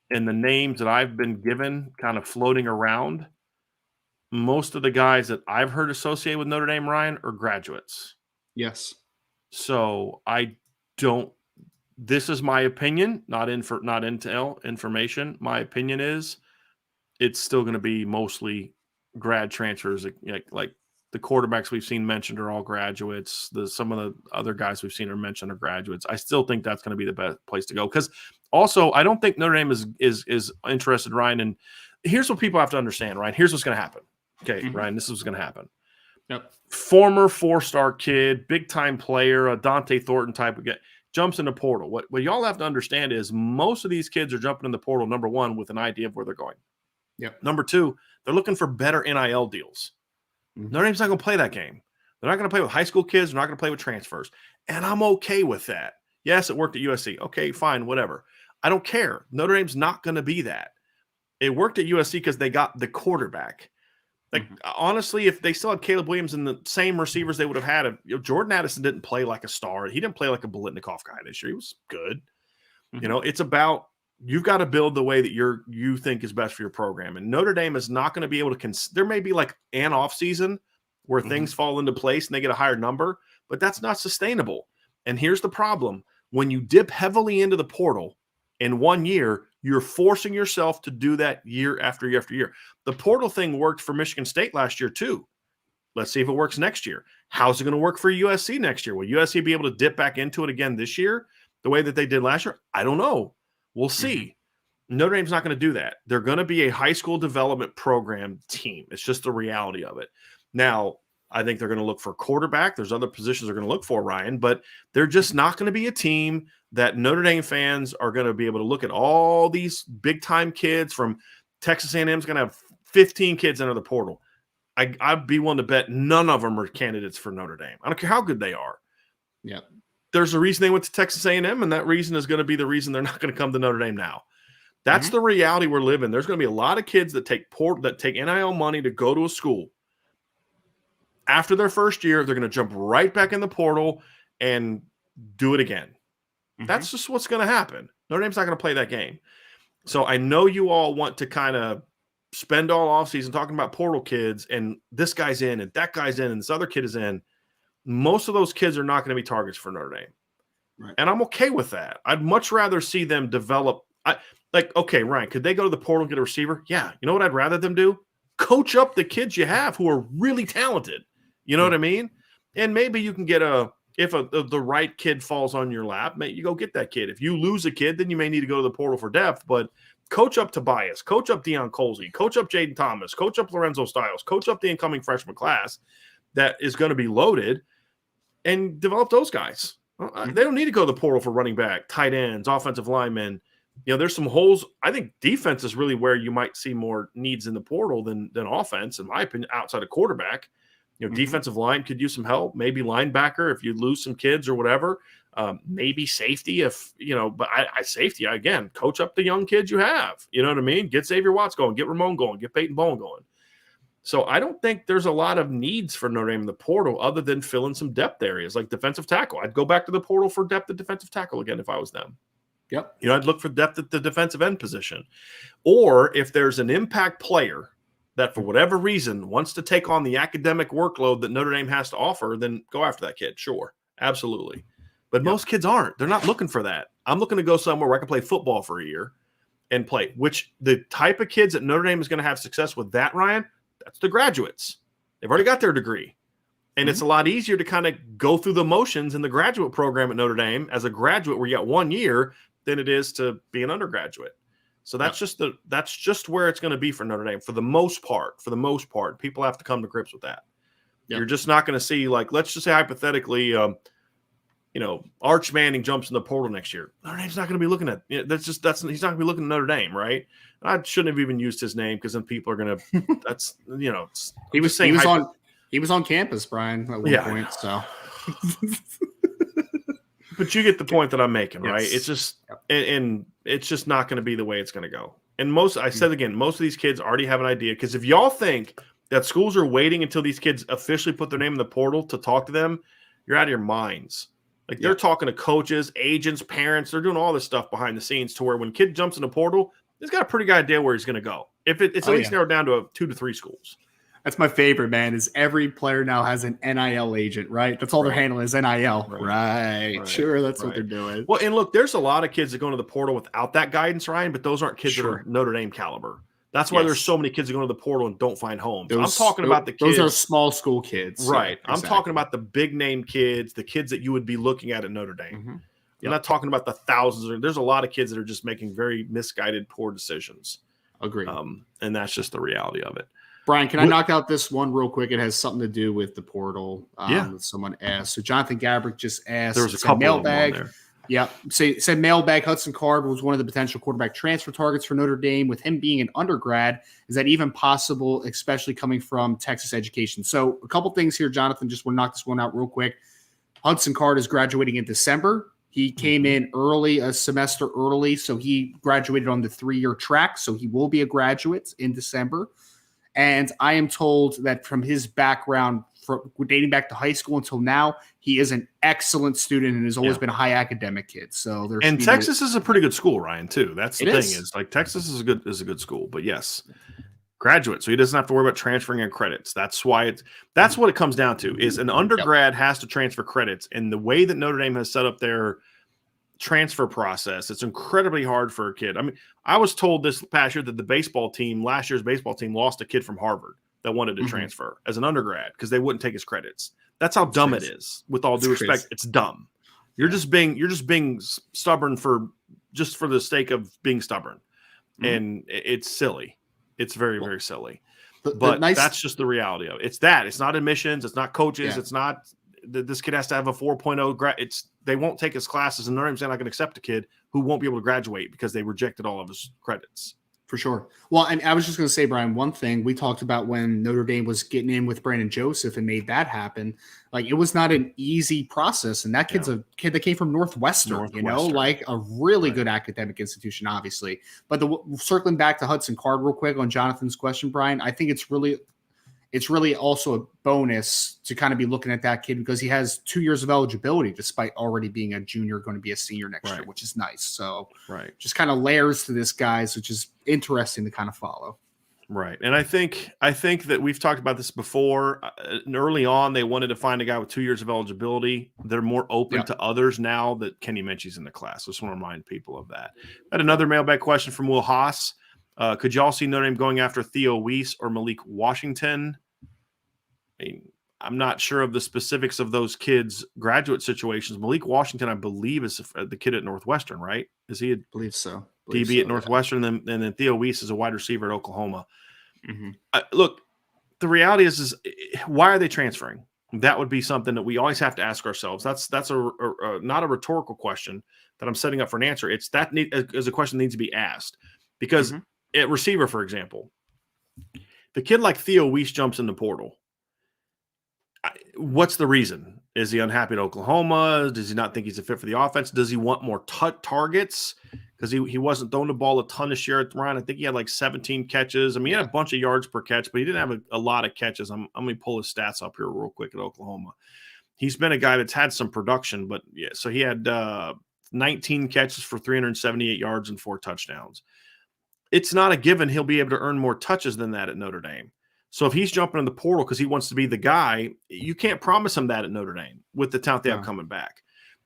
and the names that I've been given kind of floating around, most of the guys that I've heard associated with Notre Dame, Ryan, are graduates. Yes. So this is my opinion, not intel information. My opinion is it's still going to be mostly grad transfers. Like the quarterbacks we've seen mentioned are all graduates. Some of the other guys we've seen are mentioned are graduates. I still think that's going to be the best place to go. Because also, I don't think Notre Dame is interested, Ryan. And here's what people have to understand, Ryan. Here's what's going to happen. Okay, Ryan, this is what's going to happen. Yep. Former 4-star kid, big-time player, a Dante Thornton type of guy, jumps in the portal. What y'all have to understand is most of these kids are jumping in the portal, number one, with an idea of where they're going. Yep. Number two, they're looking for better NIL deals. Notre Dame's not going to play that game. They're not going to play with high school kids. They're not going to play with transfers. And I'm okay with that. Yes, it worked at USC. Okay, fine, whatever. I don't care. Notre Dame's not going to be that. It worked at USC because they got the quarterback. Honestly, if they still had Caleb Williams and the same receivers they would have had, Jordan Addison didn't play like a star. He didn't play like a Biletnikoff guy this year. He was good. It's about you've got to build the way that you think is best for your program. And Notre Dame is not going to be able to there may be like an off season where things fall into place and they get a higher number, but that's not sustainable. And here's the problem. When you dip heavily into the portal in 1 year, you're forcing yourself to do that year after year after year. The portal thing worked for Michigan State last year too. Let's see if it works next year. How's it going to work for USC next year? Will USC be able to dip back into it again this year the way that they did last year? I don't know. We'll see. Notre Dame's not going to do that. They're going to be a high school development program team. It's just the reality of it. Now, I think they're going to look for a quarterback. There's other positions they're going to look for, Ryan, but they're just not going to be a team that Notre Dame fans are going to be able to look at all these big-time kids from Texas A&M's going to have 15 kids enter the portal. I'd be willing to bet none of them are candidates for Notre Dame. I don't care how good they are. Yeah. There's a reason they went to Texas A&M, and that reason is going to be the reason they're not going to come to Notre Dame now. That's the reality we're living. There's going to be a lot of kids that take NIL money to go to a school. After their first year, they're going to jump right back in the portal and do it again. That's just what's going to happen. Notre Dame's not going to play that game. So I know you all want to kind of spend all offseason talking about portal kids, and this guy's in, and that guy's in, and this other kid is in. Most of those kids are not going to be targets for Notre Dame. Right. And I'm okay with that. I'd much rather see them develop. Okay, Ryan, could they go to the portal and get a receiver? Yeah. You know what I'd rather them do? Coach up the kids you have who are really talented. You know what I mean? And maybe you can get if the right kid falls on your lap, you go get that kid. If you lose a kid, then you may need to go to the portal for depth. But coach up Tobias, coach up Deion Colsey, coach up Jaden Thomas, coach up Lorenzo Styles, coach up the incoming freshman class that is going to be loaded, and develop those guys. They don't need to go to the portal for running back, tight ends, offensive linemen. There's some holes. I think defense is really where you might see more needs in the portal than offense, in my opinion, outside of quarterback. Defensive line could use some help, maybe linebacker if you lose some kids or whatever, maybe safety but I safety, again, coach up the young kids you have, you know what I mean? Get Xavier Watts going, get Ramon going, get Peyton Bowen going. So I don't think there's a lot of needs for Notre Dame in the portal other than fill in some depth areas like defensive tackle. I'd go back to the portal for depth at defensive tackle again if I was them. Yep. I'd look for depth at the defensive end position. Or if there's an impact player that for whatever reason wants to take on the academic workload that Notre Dame has to offer, then go after that kid. Sure. Absolutely. But most kids aren't. They're not looking for that. I'm looking to go somewhere where I can play football for a year and play, which the type of kids that Notre Dame is going to have success with that, Ryan, that's the graduates. They've already got their degree. And it's a lot easier to kind of go through the motions in the graduate program at Notre Dame as a graduate where you got 1 year than it is to be an undergraduate. So that's just where it's going to be for Notre Dame for the most part. For the most part, people have to come to grips with that. You're just not going to see, like, let's just say hypothetically, Arch Manning jumps in the portal next year. Notre Dame's not going to be looking at he's not going to be looking at Notre Dame, right? I shouldn't have even used his name because then people are going to. He was on campus, Brian, at one point. So, but you get the point that I'm making, right? It's just and it's just not going to be the way it's going to go. And most of these kids already have an idea, because if y'all think that schools are waiting until these kids officially put their name in the portal to talk to them, you're out of your minds. Like, they're talking to coaches, agents, parents. They're doing all this stuff behind the scenes to where when kid jumps in the portal, he's got a pretty good idea where he's going to go. If it's at least narrowed down to 2 to 3 schools. That's my favorite, man, is every player now has an NIL agent, right? That's all they're handling is NIL. Right. Sure, that's what they're doing. Well, and look, there's a lot of kids that go into the portal without that guidance, Ryan, but those aren't kids that are Notre Dame caliber. That's why there's so many kids that go into the portal and don't find homes. I'm talking about the kids. Those are small school kids. Right. Yeah, exactly. I'm talking about the big name kids, the kids that you would be looking at Notre Dame. You're not talking about the thousands. There's a lot of kids that are just making very misguided, poor decisions. Agreed. And that's just the reality of it. Brian, can I knock out this one real quick? It has something to do with the portal. Someone asked. So Jonathan Gabrick just asked. There was a couple mailbag. Of them on there. Yeah. Said mailbag Hudson Card was one of the potential quarterback transfer targets for Notre Dame. With him being an undergrad, is that even possible, especially coming from Texas education? So a couple things here, Jonathan. Just want to knock this one out real quick. Hudson Card is graduating in December. He came in early, a semester early, so he graduated on the 3-year track. So he will be a graduate in December. And I am told that from his background, dating back to high school until now, he is an excellent student and has always been a high academic kid. So Texas is a pretty good school, Ryan, too. That's the thing is like Texas is a good school. But yes, graduate, so he doesn't have to worry about transferring in credits. That's what it comes down to. Is an undergrad has to transfer credits, and the way that Notre Dame has set up their transfer process, it's incredibly hard for a kid. I mean, I was told this past year that last year's baseball team lost a kid from Harvard that wanted to transfer as an undergrad because they wouldn't take his credits. That's how dumb it is. With all due respect, it's dumb. You're just being stubborn for the sake of being stubborn, and it's silly. It's very, very silly. But that's just the reality of it. It's not admissions. It's not coaches. It's not. This kid has to have a 4.0 they won't take his classes, and Notre Dame's not going to accept a kid who won't be able to graduate because they rejected all of his credits. For sure. Well, and I was just going to say, Brian, one thing we talked about when Notre Dame was getting in with Brandon Joseph and made that happen, like, it was not an easy process. And that kid's a kid that came from Northwestern, like a really good academic institution, obviously. But circling back to Hudson Card real quick on Jonathan's question, Brian, I think it's really also a bonus to kind of be looking at that kid because he has 2 years of eligibility despite already being a junior, going to be a senior next year, which is nice. So just kind of layers to this, guys, which is interesting to kind of follow. Right. And I think that we've talked about this before. Early on, they wanted to find a guy with 2 years of eligibility. They're more open to others now that Kenny Minchie's in the class. I just want to remind people of that. I had another mailbag question from Will Haas. Could y'all see Notre Dame going after Theo Weiss or Malik Washington? I mean, I'm not sure of the specifics of those kids' graduate situations. Malik Washington, I believe, is the kid at Northwestern, right? Is he? I believe so. DB at Northwestern, and then Theo Weiss is a wide receiver at Oklahoma. Look, the reality is why are they transferring? That would be something that we always have to ask ourselves. That's not a rhetorical question that I'm setting up for an answer. It's as a question that needs to be asked because at receiver, for example, the kid like Theo Weiss jumps in the portal. What's the reason? Is he unhappy at Oklahoma? Does he not think he's a fit for the offense? Does he want more targets? Because he wasn't throwing the ball a ton this year at Ryan. I think he had like 17 catches. I mean, he had a bunch of yards per catch, but he didn't have a lot of catches. I'm going to pull his stats up here real quick at Oklahoma. He's been a guy that's had some production, but so he had 19 catches for 378 yards and 4 touchdowns. It's not a given he'll be able to earn more touches than that at Notre Dame. So if he's jumping in the portal because he wants to be the guy, you can't promise him that at Notre Dame with the talent they have coming back.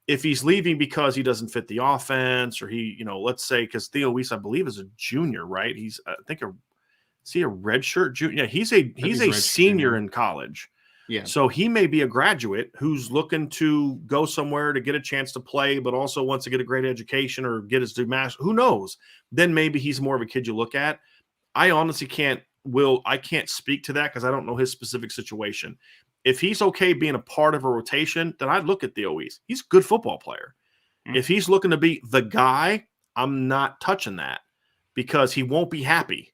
If he's leaving because he doesn't fit the offense, or let's say because Theo Weiss, I believe, is a junior, right? He's, I think, is he a redshirt junior? Yeah, he's a senior in college. Yeah. So he may be a graduate who's looking to go somewhere to get a chance to play, but also wants to get a great education or get his master. Who knows? Then maybe he's more of a kid you look at. I honestly can't speak to that because I don't know his specific situation. If he's okay being a part of a rotation, then I'd look at Theo Weiss. He's a good football player. Mm. If he's looking to be the guy, I'm not touching that because he won't be happy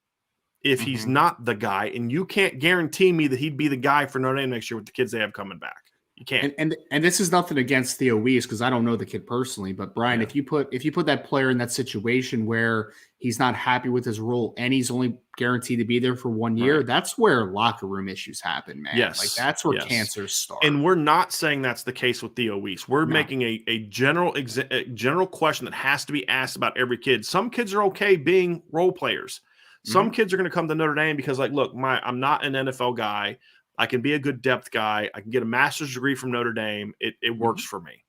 if he's not the guy, and you can't guarantee me that he'd be the guy for Notre Dame next year with the kids they have coming back. You can't. And this is nothing against Theo Weiss because I don't know the kid personally, but Brian, if you put that player in that situation where he's not happy with his role and he's only guaranteed to be there for 1 year, that's where locker room issues happen, man. Yes. Like that's where cancers start. And we're not saying that's the case with Theo Weiss. We're making a general question that has to be asked about every kid. Some kids are okay being role players. Some kids are going to come to Notre Dame because, like, look, I'm not an NFL guy. I can be a good depth guy. I can get a master's degree from Notre Dame. It works for me.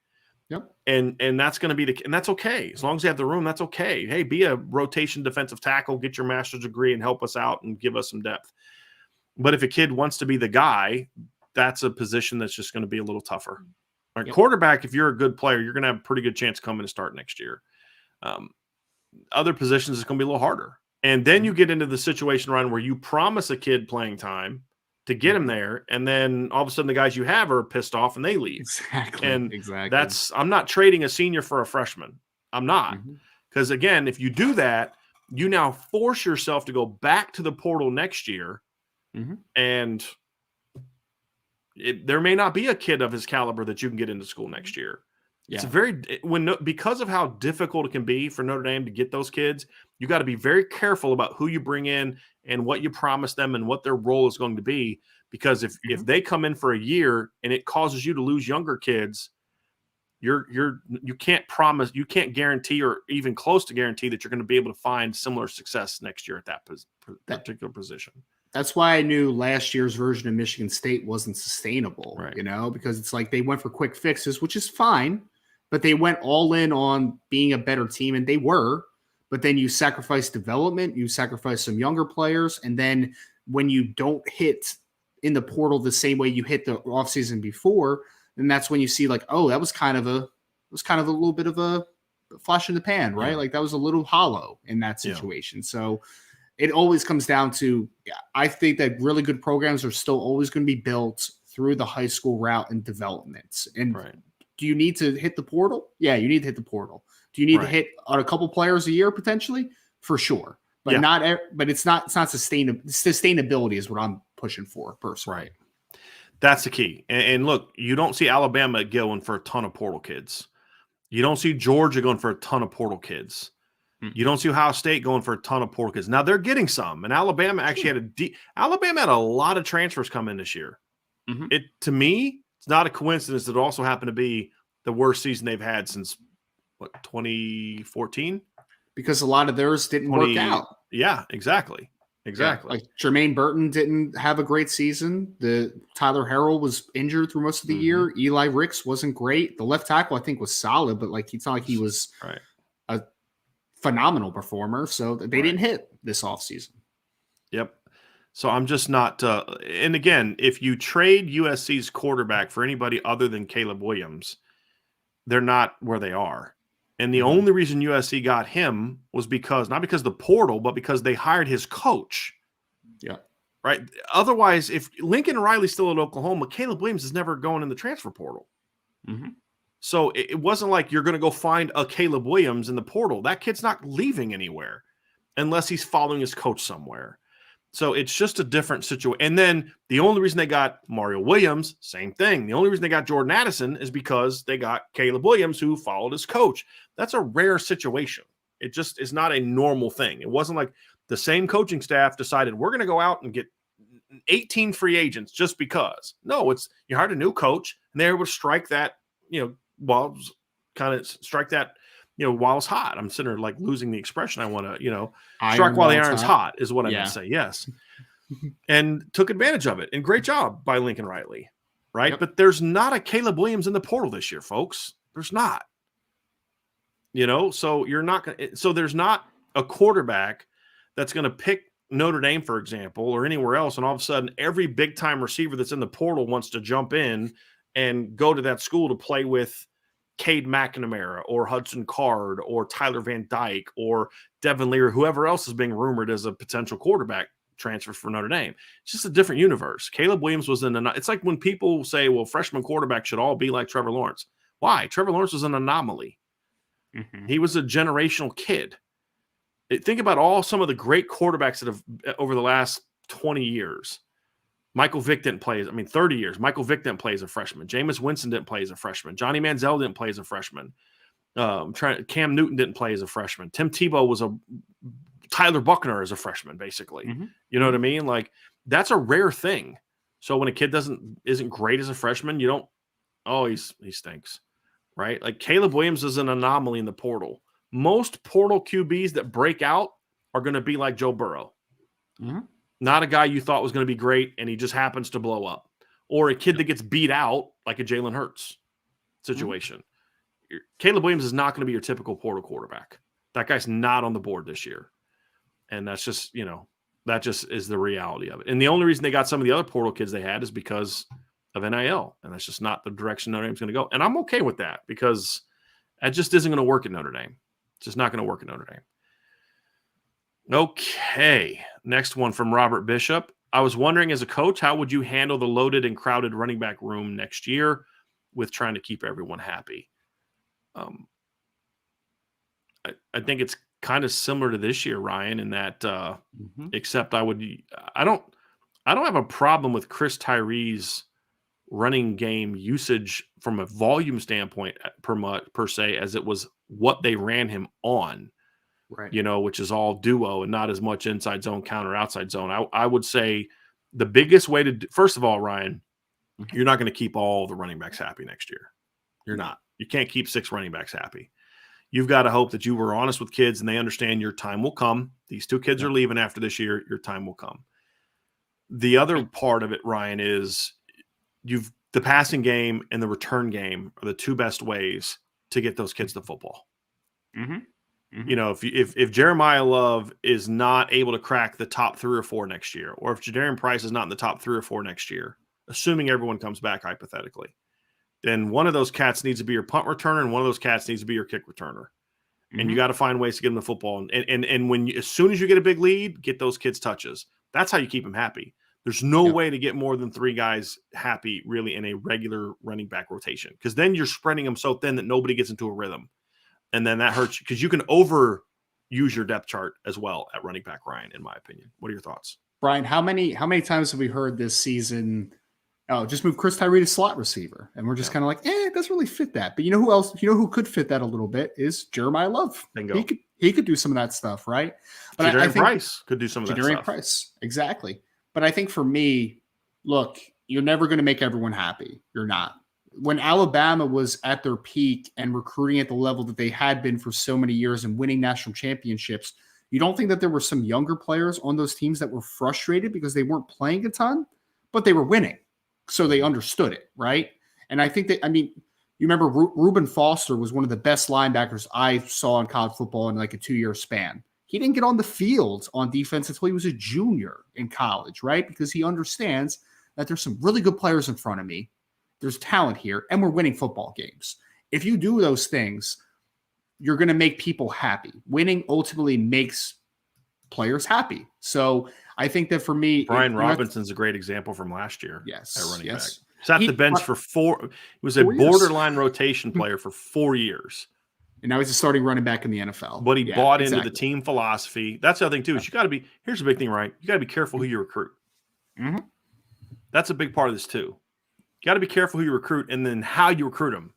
Yep. And that's going to be and that's okay. As long as you have the room, that's okay. Hey, be a rotation defensive tackle, get your master's degree and help us out and give us some depth. But if a kid wants to be the guy, that's a position that's just going to be a little tougher. All right, quarterback, if you're a good player, you're going to have a pretty good chance coming to start next year. Other positions, it's going to be a little harder. And then you get into the situation, Ryan, where you promise a kid playing time to get him there, and then all of a sudden the guys you have are pissed off and they leave. Exactly. And I'm not trading a senior for a freshman. I'm not. Because, again, if you do that, you now force yourself to go back to the portal next year, and there may not be a kid of his caliber that you can get into school next year. It's because of how difficult it can be for Notre Dame to get those kids, you got to be very careful about who you bring in and what you promise them and what their role is going to be. Because if they come in for a year and it causes you to lose younger kids, you can't promise, you can't guarantee or even close to guarantee that you're going to be able to find similar success next year at that particular position. That's why I knew last year's version of Michigan State wasn't sustainable, because it's like they went for quick fixes, which is fine, but they went all in on being a better team, and they were. But then you sacrifice development, you sacrifice some younger players, and then when you don't hit in the portal the same way you hit the offseason before, then that's when you see like, oh, that was kind of a little bit of a flash in the pan, right? Like that was a little hollow in that situation. So it always comes down to, I think that really good programs are still always going to be built through the high school route and development. And do you need to hit the portal? Yeah, you need to hit the portal. Do you need to hit on a couple players a year potentially? For sure. But it's not sustainable. Sustainability is what I'm pushing for personally. Right. That's the key. And look, you don't see Alabama going for a ton of portal kids. You don't see Georgia going for a ton of portal kids. You don't see Ohio State going for a ton of portal kids. Now they're getting some, and Alabama actually Alabama had a lot of transfers come in this year. To me, it's not a coincidence that it also happened to be the worst season they've had since 2014. Because a lot of theirs didn't work out. Yeah, exactly. Exactly. Like Jermaine Burton didn't have a great season. Tyler Harrell was injured through most of the year. Eli Ricks wasn't great. The left tackle I think was solid, but like it's not like he was a phenomenal performer. So they didn't hit this offseason. Yep. So I'm just not and again, if you trade USC's quarterback for anybody other than Caleb Williams, they're not where they are. And the only reason USC got him was not because of the portal, but because they hired his coach. Yeah. Right. Otherwise, if Lincoln Riley's still at Oklahoma, Caleb Williams is never going in the transfer portal. So it wasn't like you're going to go find a Caleb Williams in the portal. That kid's not leaving anywhere unless he's following his coach somewhere. So it's just a different situation. And then the only reason they got Mario Williams, same thing. The only reason they got Jordan Addison is because they got Caleb Williams, who followed his coach. That's a rare situation. It just is not a normal thing. It wasn't like the same coaching staff decided we're going to go out and get 18 free agents just because. No, it's you hired a new coach and they were able to strike that, while it's hot. I'm sitting there like losing the expression. I want to, strike while the iron's hot is what I meant to say. Yes. And took advantage of it. And great job by Lincoln Riley. Right. Yep. But there's not a Caleb Williams in the portal this year, folks. There's not. So you're not going to, so there's not a quarterback that's going to pick Notre Dame, for example, or anywhere else, and all of a sudden every big-time receiver that's in the portal wants to jump in and go to that school to play with Cade McNamara or Hudson Card or Tyler Van Dyke or Devin Leary, whoever else is being rumored as a potential quarterback transfer for Notre Dame. It's just a different universe. Caleb Williams was it's like when people say, well, freshman quarterbacks should all be like Trevor Lawrence. Why? Trevor Lawrence was an anomaly. Mm-hmm. He was a generational kid. Think about some of the great quarterbacks that have over the last 20 years. Michael Vick didn't play 30 years. Michael Vick didn't play as a freshman. Jameis Winston didn't play as a freshman. Johnny Manziel didn't play as a freshman. Cam Newton didn't play as a freshman. Tim Tebow was Tyler Buckner as a freshman, basically. Mm-hmm. You know what I mean? Like, that's a rare thing. So when a kid isn't great as a freshman, you don't, he stinks, right? Like Caleb Williams is an anomaly in the portal. Most portal QBs that break out are going to be like Joe Burrow. Mm-hmm. Not a guy you thought was going to be great and he just happens to blow up. Or a kid that gets beat out like a Jalen Hurts situation. Mm-hmm. Caleb Williams is not going to be your typical portal quarterback. That guy's not on the board this year. And that's just, that just is the reality of it. And the only reason they got some of the other portal kids they had is because of NIL. And that's just not the direction Notre Dame's going to go. And I'm okay with that because that just isn't going to work at Notre Dame. It's just not going to work at Notre Dame. Okay. Next one from Robert Bishop. I was wondering, as a coach, how would you handle the loaded and crowded running back room next year with trying to keep everyone happy? I think it's kind of similar to this year, Ryan, in that except I don't have a problem with Chris Tyree's running game usage from a volume standpoint per se, as it was what they ran him on, right? Which is all duo and not as much inside zone, counter, outside zone. I would say the biggest way to first of all, Ryan, you're not going to keep all the running backs happy next year. You're not. You can't keep 6 running backs happy. You've got to hope that you were honest with kids and they understand your time will come. These 2 kids are leaving after this year. Your time will come. The other part of it, Ryan, is the passing game and the return game are the 2 best ways to get those kids to football. Mm-hmm. Mm-hmm. If Jeremiah Love is not able to crack the top 3 or 4 next year, or if Jadarian Price is not in the top 3 or 4 next year, assuming everyone comes back hypothetically, then one of those cats needs to be your punt returner and one of those cats needs to be your kick returner. Mm-hmm. And you got to find ways to get them the football. And when as soon as you get a big lead, get those kids touches. That's how you keep them happy. There's no way to get more than 3 guys happy really in a regular running back rotation, because then you're spreading them so thin that nobody gets into a rhythm. And then that hurts you because you can overuse your depth chart as well at running back, Ryan, in my opinion. What are your thoughts? Brian, how many times have we heard this season, just move Chris Tyree to slot receiver? And we're just kind of like, it doesn't really fit that. But you know who else, who could fit that a little bit is Jeremiah Love. Bingo. He could do some of that stuff, right? But I think Price could do some of that stuff. Price, exactly. But I think for me, look, you're never going to make everyone happy. You're not. When Alabama was at their peak and recruiting at the level that they had been for so many years and winning national championships, you don't think that there were some younger players on those teams that were frustrated because they weren't playing a ton, but they were winning. So they understood it, right? And I think that, you remember Reuben Foster was one of the best linebackers I saw in college football in like a 2-year span. He didn't get on the field on defense until he was a junior in college, right? Because he understands that there's some really good players in front of me. There's talent here, and we're winning football games. If you do those things, you're going to make people happy. Winning ultimately makes players happy. So I think that for me, Brian Robinson's a great example from last year. Yes, at running back. Sat the bench for 4. He was a borderline rotation player for 4 years. And now he's a starting running back in the NFL. But he bought into the team philosophy. That's the other thing, too, is you got to be – here's the big thing, right? You got to be careful who you recruit. Mm-hmm. That's a big part of this, too. You got to be careful who you recruit and then how you recruit them.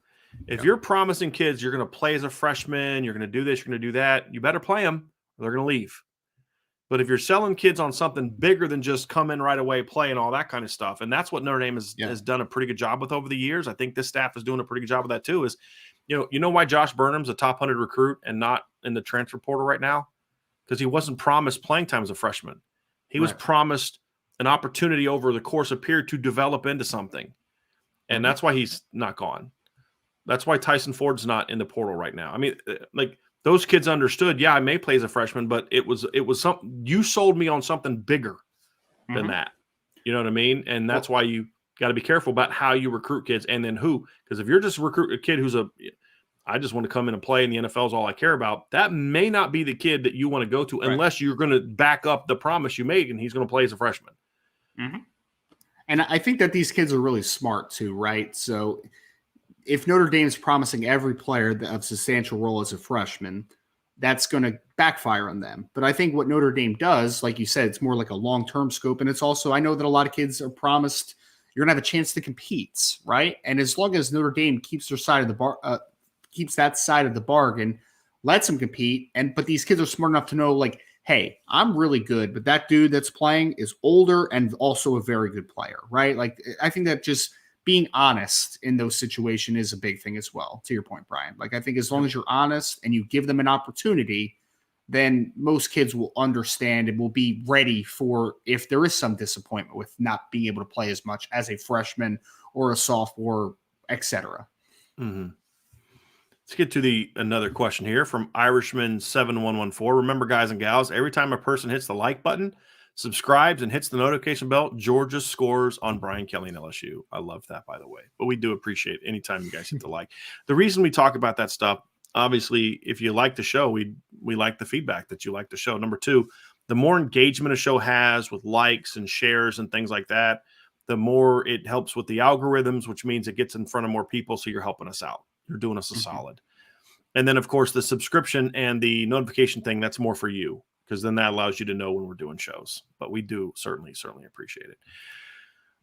If you're promising kids you're going to play as a freshman, you're going to do this, you're going to do that, you better play them or they're going to leave. But if you're selling kids on something bigger than just come in right away, play and all that kind of stuff, and that's what Notre Dame has done a pretty good job with over the years. I think this staff is doing a pretty good job of that too, is you know why Josh Burnham's a top 100 recruit and not in the transfer portal right now? Because he wasn't promised playing time as a freshman. He was promised an opportunity over the course of a period to develop into something. And that's why he's not gone. That's why Tyson Ford's not in the portal right now. I mean, like those kids understood, yeah, I may play as a freshman, but it was something you sold me on something bigger than that. You know what I mean? And that's why you got to be careful about how you recruit kids and then who. Because if you're just recruiting a kid who's I just want to come in and play and the NFL is all I care about, that may not be the kid that you want to go to unless you're going to back up the promise you made and he's going to play as a freshman. And I think that these kids are really smart too, right? So if Notre Dame is promising every player a substantial role as a freshman, that's going to backfire on them. But I think what Notre Dame does, like you said, it's more like a long-term scope. And it's also, I know that a lot of kids are promised you're going to have a chance to compete, right? And as long as Notre Dame keeps their side of the bar, keeps that side of the bargain, lets them compete. But these kids are smart enough to know, like, hey, I'm really good, but that dude that's playing is older and also a very good player, right? Like, I think that just being honest in those situations is a big thing as well, to your point, Brian. Like, I think as long as you're honest and you give them an opportunity, then most kids will understand and will be ready for if there is some disappointment with not being able to play as much as a freshman or a sophomore, etc. Let's get to another question here from Irishman7114. Remember, guys and gals, every time a person hits the like button, subscribes, and hits the notification bell, Georgia scores on Brian Kelly and LSU. I love that, by the way. But we do appreciate anytime you guys hit the like. The reason we talk about that stuff, obviously, if you like the show, we like the feedback that you like the show. Number two, the more engagement a show has with likes and shares and things like that, the more it helps with the algorithms, which means it gets in front of more people, so you're helping us out. You're doing us a solid. And then, of course, the subscription and the notification thing, that's more for you because then that allows you to know when we're doing shows. But we do certainly appreciate it.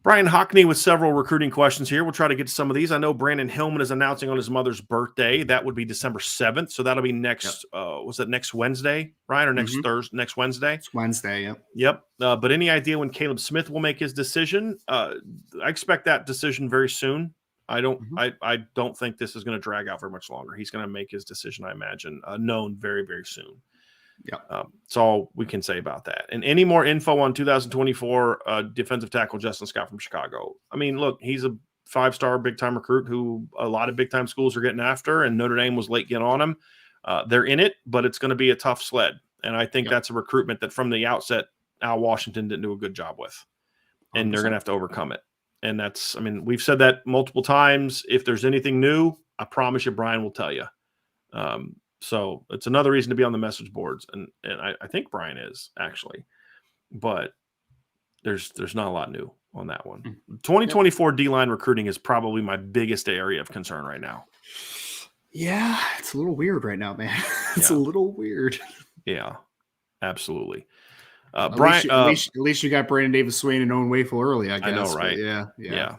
Brian Hockney with several recruiting questions here. We'll try to get to some of these. I know Brandon Hillman is announcing on his mother's birthday. That would be December 7th. So that'll be next, was that next Wednesday, Brian, or next Thursday, next Wednesday? It's Wednesday, Yep. But any idea when Caleb Smith will make his decision? I expect that decision very soon. I don't think this is going to drag out very much longer. He's going to make his decision, I imagine, known very, very soon. Yeah. That's all we can say about that. And any more info on 2024 defensive tackle Justin Scott from Chicago? I mean, look, he's a 5-star big-time recruit who a lot of big-time schools are getting after, and Notre Dame was late getting on him. They're in it, but it's going to be a tough sled. And I think that's a recruitment that from the outset, Al Washington didn't do a good job with. And 100%. They're going to have to overcome it. And that's, I mean, we've said that multiple times. If there's anything new, I promise you, Brian will tell you. So it's another reason to be on the message boards. And I think Brian is actually, but there's not a lot new on that one. 2024 D-line recruiting is probably my biggest area of concern right now. Yeah, it's a little weird right now, man. It's a little weird. Yeah, absolutely. Brian, at least you got Brandon Davis Swain and Owen Wafel early, I guess. I know, right? Yeah.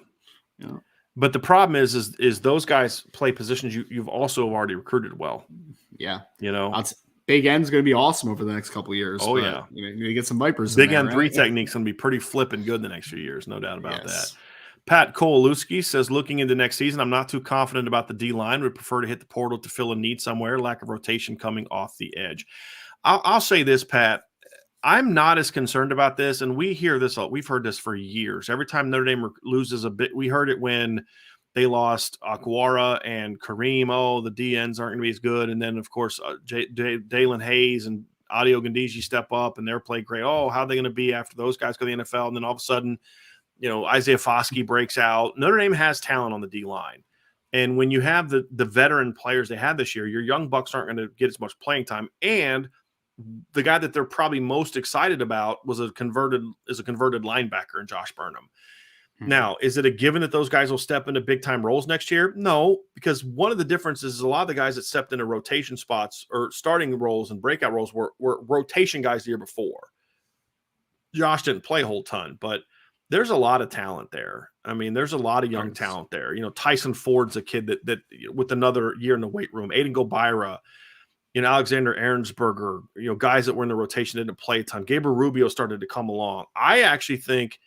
But the problem is those guys play positions you've also already recruited well. Yeah. You know, big end's going to be awesome over the next couple of years. Oh, yeah. You get some Vipers. Big end 3 technique's going to be pretty flipping good the next few years. No doubt about that. Pat Kowalewski says, looking into next season, I'm not too confident about the D-line. Would prefer to hit the portal to fill a need somewhere. Lack of rotation coming off the edge. I'll say this, Pat. I'm not as concerned about this, and we hear this. We've heard this for years. Every time Notre Dame loses a bit, we heard it when they lost Aquara and Kareem. Oh, the DNs aren't going to be as good. And then, of course, Dalen Hayes and Adi Ogundeji step up, and they're playing great. Oh, how are they going to be after those guys go to the NFL? And then all of a sudden, Isaiah Foskey breaks out. Notre Dame has talent on the D-line. And when you have the veteran players they had this year, your young bucks aren't going to get as much playing time. And the guy that they're probably most excited about is a converted linebacker in Josh Burnham. Now, is it a given that those guys will step into big time roles next year? No, because one of the differences is a lot of the guys that stepped into rotation spots or starting roles and breakout roles were rotation guys the year before. Josh didn't play a whole ton, but there's a lot of talent there. I mean, there's a lot of young talent there. Tyson Ford's a kid that with another year in the weight room. Aiden Gobira, Alexander Ahrensberger, guys that were in the rotation didn't play a ton. Gabriel Rubio started to come along. I actually think,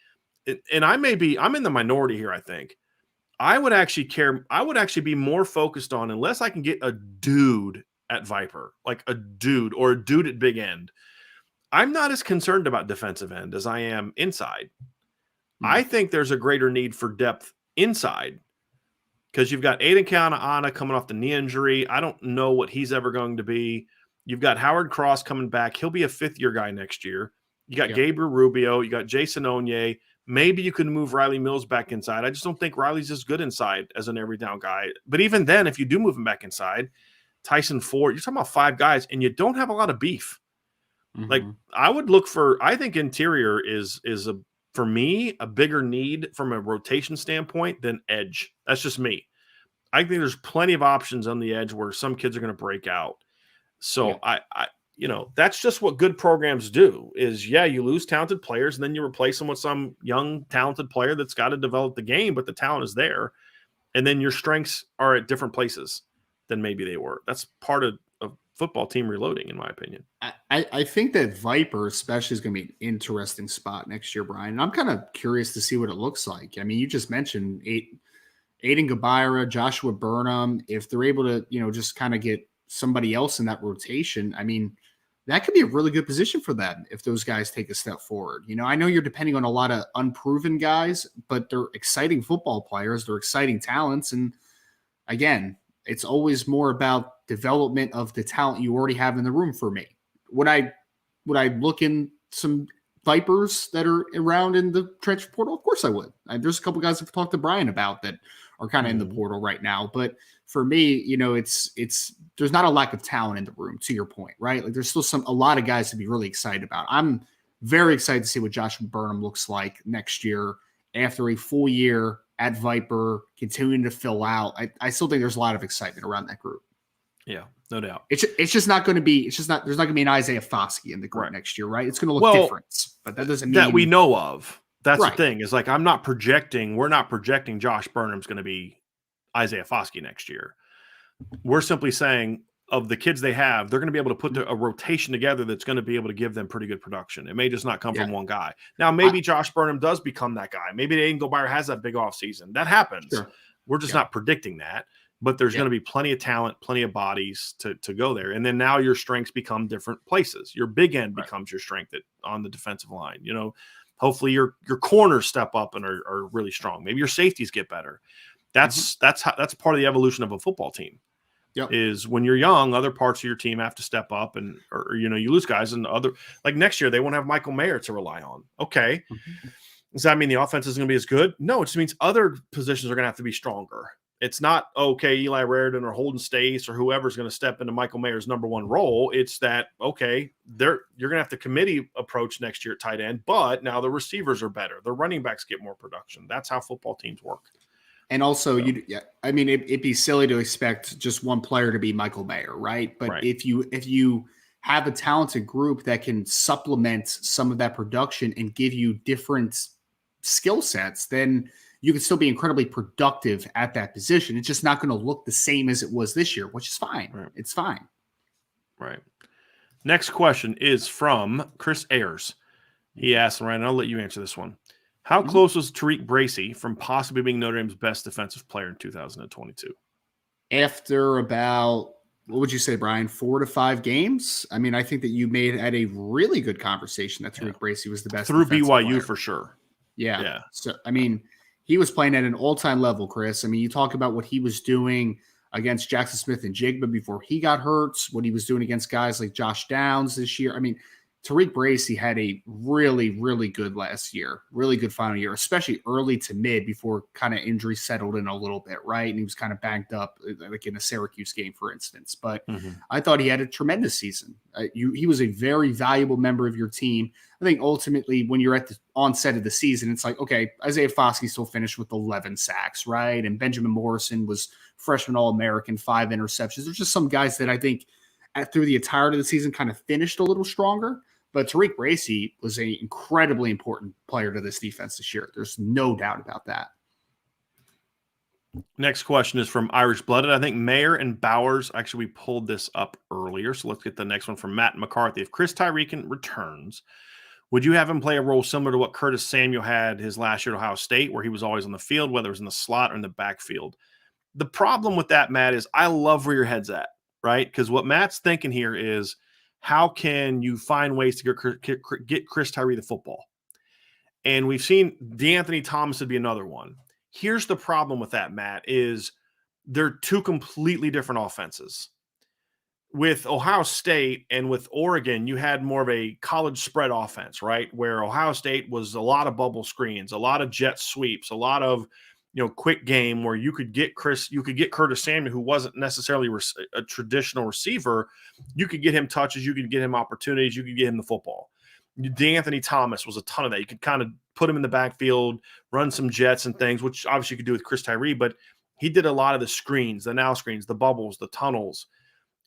and I'm in the minority here, I think. I would actually be more focused on, unless I can get a dude at Viper, like a dude or a dude at big end, I'm not as concerned about defensive end as I am inside. I think there's a greater need for depth inside. because you've got Aiden Kaneana coming off the knee injury. I don't know what he's ever going to be. You've got Howard Cross coming back. He'll be a fifth-year guy next year. You got Gabriel Rubio. You got Jason Onye. Maybe you can move Riley Mills back inside. I just don't think Riley's as good inside as an every down guy. But even then, if you do move him back inside, Tyson Ford, you're talking about 5 guys, and you don't have a lot of beef. Mm-hmm. Like, I would look for – I think interior is for me, a bigger need from a rotation standpoint than edge. That's just me. I think there's plenty of options on the edge where some kids are going to break out. So I that's just what good programs do is, you lose talented players and then you replace them with some young talented player that's got to develop the game, but the talent is there. And then your strengths are at different places than maybe they were. That's part of a football team reloading, in my opinion. I think that Viper especially is going to be an interesting spot next year, Brian. And I'm kind of curious to see what it looks like. I mean, you just mentioned Aiden Gabira, Joshua Burnham. If they're able to, just kind of get somebody else in that rotation, I mean, that could be a really good position for them if those guys take a step forward. I know you're depending on a lot of unproven guys, but they're exciting football players. They're exciting talents. And again, it's always more about development of the talent you already have in the room for me. Would I look in some Vipers that are around in the transfer portal? Of course I would. There's a couple guys I've talked to Brian about that are kind of in the portal right now. But for me, it's there's not a lack of talent in the room, to your point, right? Like there's still a lot of guys to be really excited about. I'm very excited to see what Joshua Burnham looks like next year after a full year at Viper, continuing to fill out. I still think there's a lot of excitement around that group. Yeah, no doubt. It's just not going to be. There's not going to be an Isaiah Foskey in the group next year, right? It's going to look different, but that doesn't mean that we know of. That's the thing. Is like I'm not projecting. We're not projecting Josh Burnham's going to be Isaiah Foskey next year. We're simply saying of the kids they have, they're going to be able to put a rotation together that's going to be able to give them pretty good production. It may just not come from one guy. Now, maybe Josh Burnham does become that guy. Maybe Aiden Gobire has that big off season. That happens. Sure. We're just not predicting that. But there's going to be plenty of talent, plenty of bodies to go there. And then now your strengths become different places. Your big end becomes your strength on the defensive line. Hopefully your corners step up and are really strong. Maybe your safeties get better. That's part of the evolution of a football team. Yep. Is when you're young, other parts of your team have to step up or you lose guys and like next year they won't have Michael Mayer to rely on. Okay. Mm-hmm. Does that mean the offense isn't going to be as good? No, it just means other positions are going to have to be stronger. It's not, Eli Raridan or Holden Stace or whoever's going to step into Michael Mayer's number one role. It's that, you're going to have to committee approach next year at tight end, but now the receivers are better. The running backs get more production. That's how football teams work. And also, it'd be silly to expect just one player to be Michael Mayer, right? But if you have a talented group that can supplement some of that production and give you different skill sets, then you can still be incredibly productive at that position. It's just not going to look the same as it was this year, which is fine. Right. It's fine. Right. Next question is from Chris Ayers. He asked, Ryan, I'll let you answer this one. How close was Tariq Bracy from possibly being Notre Dame's best defensive player in 2022? After about, what would you say, Brian, 4 to 5 games? I mean, I think that you had a really good conversation that Tariq Bracy was the best through BYU player. For sure. Yeah. So, I mean, he was playing at an all-time level, Chris. I mean, you talk about what he was doing against Jackson Smith and Jigba before he got hurt, what he was doing against guys like Josh Downs this year. I mean, Tariq Bracy had a really, really good last year, really good final year, especially early to mid before kind of injury settled in a little bit, right? And he was kind of banged up, like in the Syracuse game, for instance. But I thought he had a tremendous season. He was a very valuable member of your team. I think ultimately when you're at the onset of the season, it's like, okay, Isaiah Foskey still finished with 11 sacks, right? And Benjamin Morrison was freshman All-American, 5 interceptions. There's just some guys that I think through the entirety of the season kind of finished a little stronger. But Tariq Bracy was an incredibly important player to this defense this year. There's no doubt about that. Next question is from Irish Blooded. I think Mayer and Bowers, actually, we pulled this up earlier. So let's get the next one from Matt McCarthy. If Chris Tyreek returns, would you have him play a role similar to what Curtis Samuel had his last year at Ohio State, where he was always on the field, whether it was in the slot or in the backfield? The problem with that, Matt, is I love where your head's at, right? Because what Matt's thinking here is, how can you find ways to get Chris Tyree the football? And we've seen DeAnthony Thomas would be another one. Here's the problem with that, Matt, is they're two completely different offenses. With Ohio State and with Oregon, you had more of a college spread offense, right? Where Ohio State was a lot of bubble screens, a lot of jet sweeps, a lot of quick game where you could get Curtis Samuel, who wasn't necessarily a traditional receiver. You could get him touches, you could get him opportunities, you could get him the football. DeAnthony Thomas was a ton of that. You could kind of put him in the backfield, run some jets and things, which obviously you could do with Chris Tyree, but he did a lot of the screens, the now screens, the bubbles, the tunnels.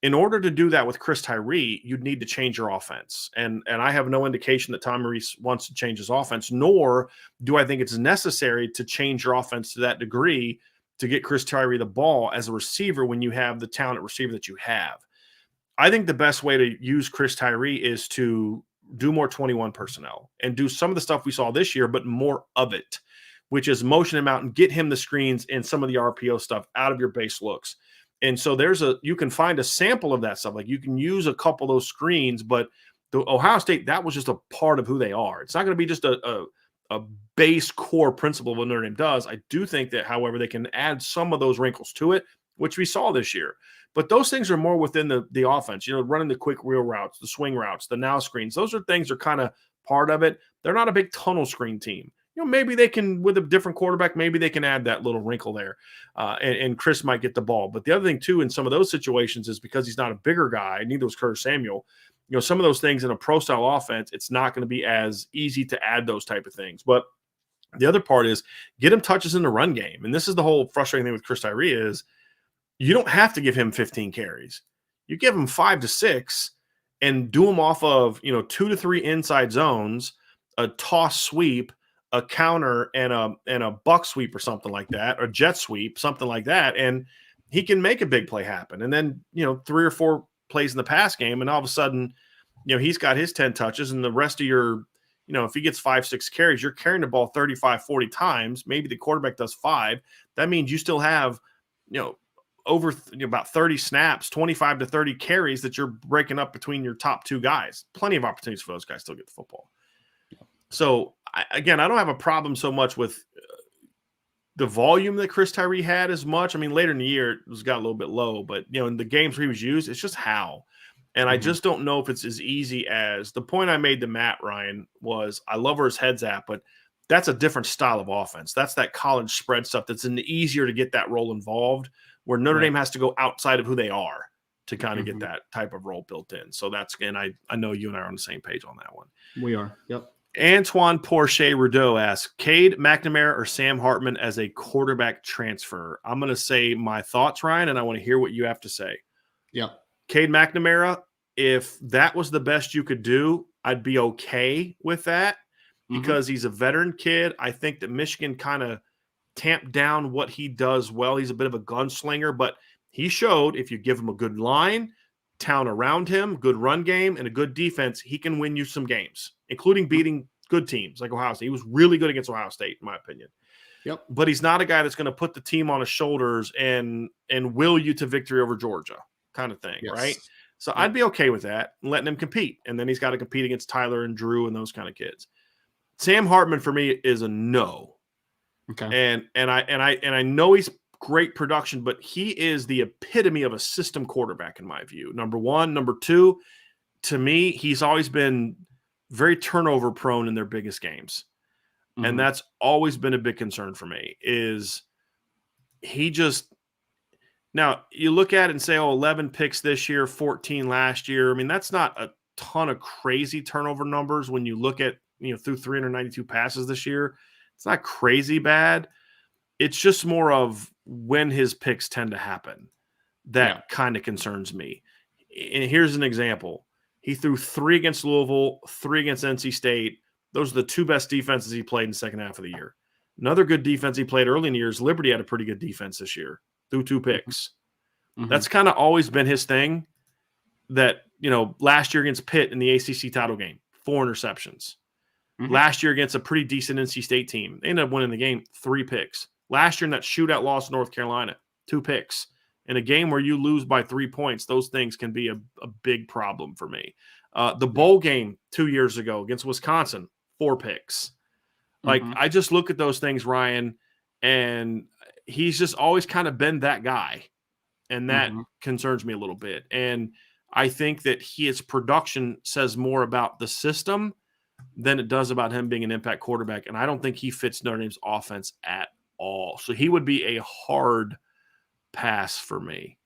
In order to do that with Chris Tyree, you'd need to change your offense. And I have no indication that Tom Reese wants to change his offense, nor do I think it's necessary to change your offense to that degree to get Chris Tyree the ball as a receiver when you have the talent receiver that you have. I think the best way to use Chris Tyree is to do more 21 personnel and do some of the stuff we saw this year, but more of it, which is motion him out and get him the screens and some of the RPO stuff out of your base looks. And so you can find a sample of that stuff. Like you can use a couple of those screens, but the Ohio State, that was just a part of who they are. It's not going to be just a base core principle of what Notre Dame does. I do think that, however, they can add some of those wrinkles to it, which we saw this year. But those things are more within the offense, running the quick wheel routes, the swing routes, the now screens. Those are things that are kind of part of it. They're not a big tunnel screen team. Maybe they can, with a different quarterback, maybe they can add that little wrinkle there, and Chris might get the ball. But the other thing, too, in some of those situations is because he's not a bigger guy, neither was Curtis Samuel, some of those things in a pro-style offense, it's not going to be as easy to add those type of things. But the other part is get him touches in the run game. And this is the whole frustrating thing with Chris Tyree is you don't have to give him 15 carries. You give him 5 to 6 and do them off of 2 to 3 inside zones, a toss sweep, a counter, and a buck sweep or something like that, or jet sweep, something like that, and he can make a big play happen. And then 3 or 4 plays in the pass game, and all of a sudden he's got his 10 touches, and the rest of your if he gets 5-6 carries, you're carrying the ball 35-40 times. Maybe the quarterback does 5. That means you still have over about 30 snaps, 25 to 30 carries that you're breaking up between your top 2 guys. Plenty of opportunities for those guys to still get the football. So, I don't have a problem so much with the volume that Chris Tyree had as much. I mean, later in the year, it got a little bit low, but, in the games where he was used, it's just how. And I just don't know if it's as easy as the point I made to Matt, Ryan, was I love where his head's at, but that's a different style of offense. That's that college spread stuff that's easier to get that role involved, where Notre Dame has to go outside of who they are to kind of get that type of role built in. So and I know you and I are on the same page on that one. We are. Yep. Antoine Porsche Rideau asks, Cade McNamara or Sam Hartman as a quarterback transfer? I'm going to say my thoughts, Ryan, and I want to hear what you have to say. Yeah. Cade McNamara, if that was the best you could do, I'd be okay with that because he's a veteran kid. I think that Michigan kind of tamped down what he does well. He's a bit of a gunslinger, but he showed if you give him a good line, talent around him, good run game, and a good defense, he can win you some games, including beating good teams like Ohio State. He was really good against Ohio State, in my opinion. Yep. But he's not a guy that's going to put the team on his shoulders and will you to victory over Georgia kind of thing, right? So I'd be okay with that and letting him compete. And then he's got to compete against Tyler and Drew and those kind of kids. Sam Hartman for me is a no. Okay. And I know he's great production, but he is the epitome of a system quarterback in my view. Number one. Number two, to me, he's always been very turnover prone in their biggest games. And that's always been a big concern for me is he just – now you look at it and say, 11 picks this year, 14 last year. I mean, that's not a ton of crazy turnover numbers when you look at, through 392 passes this year. It's not crazy bad. It's just more of when his picks tend to happen. That kind of concerns me. And here's an example. He threw 3 against Louisville, 3 against NC State. Those are the 2 best defenses he played in the second half of the year. Another good defense he played early in the year is Liberty had a pretty good defense this year. Threw 2 picks. That's kind of always been his thing that, last year against Pitt in the ACC title game, 4 interceptions. Last year against a pretty decent NC State team, they ended up winning the game, 3 picks. Last year in that shootout loss to North Carolina, 2 picks. In a game where you lose by 3 points, those things can be a big problem for me. The bowl game 2 years ago against Wisconsin, 4 picks. I just look at those things, Ryan, and he's just always kind of been that guy. And that Mm-hmm. concerns me a little bit. And I think that his production says more about the system than it does about him being an impact quarterback. And I don't think he fits Notre Dame's offense at all. So he would be a hard pass for me.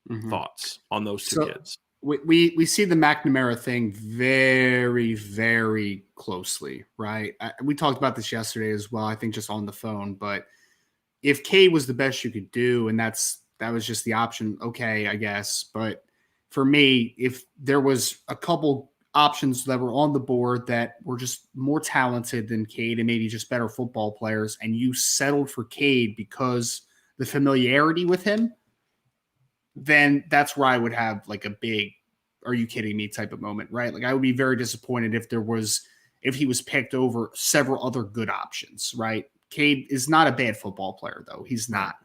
Mm-hmm. Thoughts on those two kids? We see the McNamara thing very, very closely, right? We talked about this yesterday as well, I think just on the phone. But if Cade was the best you could do, and that was just the option, okay, I guess. But for me, if there was a couple options that were on the board that were just more talented than Cade and maybe just better football players, and you settled for Cade because the familiarity with him, then that's where I would have like a big, are you kidding me type of moment, right? Like I would be very disappointed if he was picked over several other good options, right? Cade is not a bad football player though. He's not.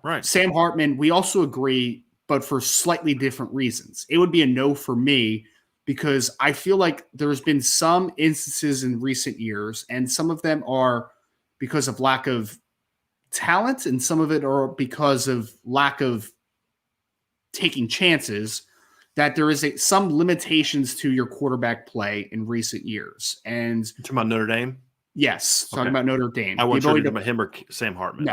Right. Sam Hartman, we also agree, but for slightly different reasons. It would be a no for me because I feel like there's been some instances in recent years, and some of them are because of lack of talent, and some of it are because of lack of taking chances, that there is some limitations to your quarterback play in recent years. And you're talking about Notre Dame? Yes, talking about Notre Dame. I wasn't sure about him or Sam Hartman.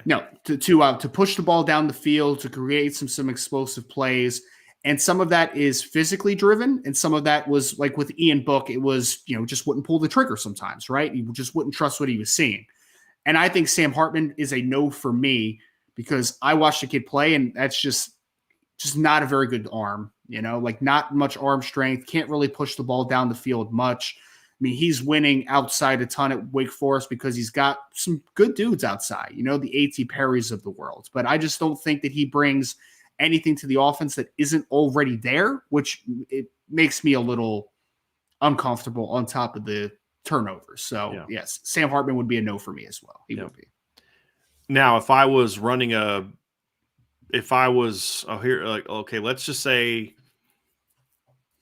No, to push the ball down the field, to create some explosive plays. And some of that is physically driven, and some of that was like with Ian Book, it was, just wouldn't pull the trigger sometimes, right? He just wouldn't trust what he was seeing. And I think Sam Hartman is a no for me because I watched the kid play, and that's just not a very good arm, like not much arm strength, can't really push the ball down the field much. I mean, he's winning outside a ton at Wake Forest because he's got some good dudes outside, the A.T. Perrys of the world. But I just don't think that he brings anything to the offense that isn't already there, which it makes me a little uncomfortable on top of the turnovers. So, yes, Sam Hartman would be a no for me as well. He would be. Now, if I was running let's just say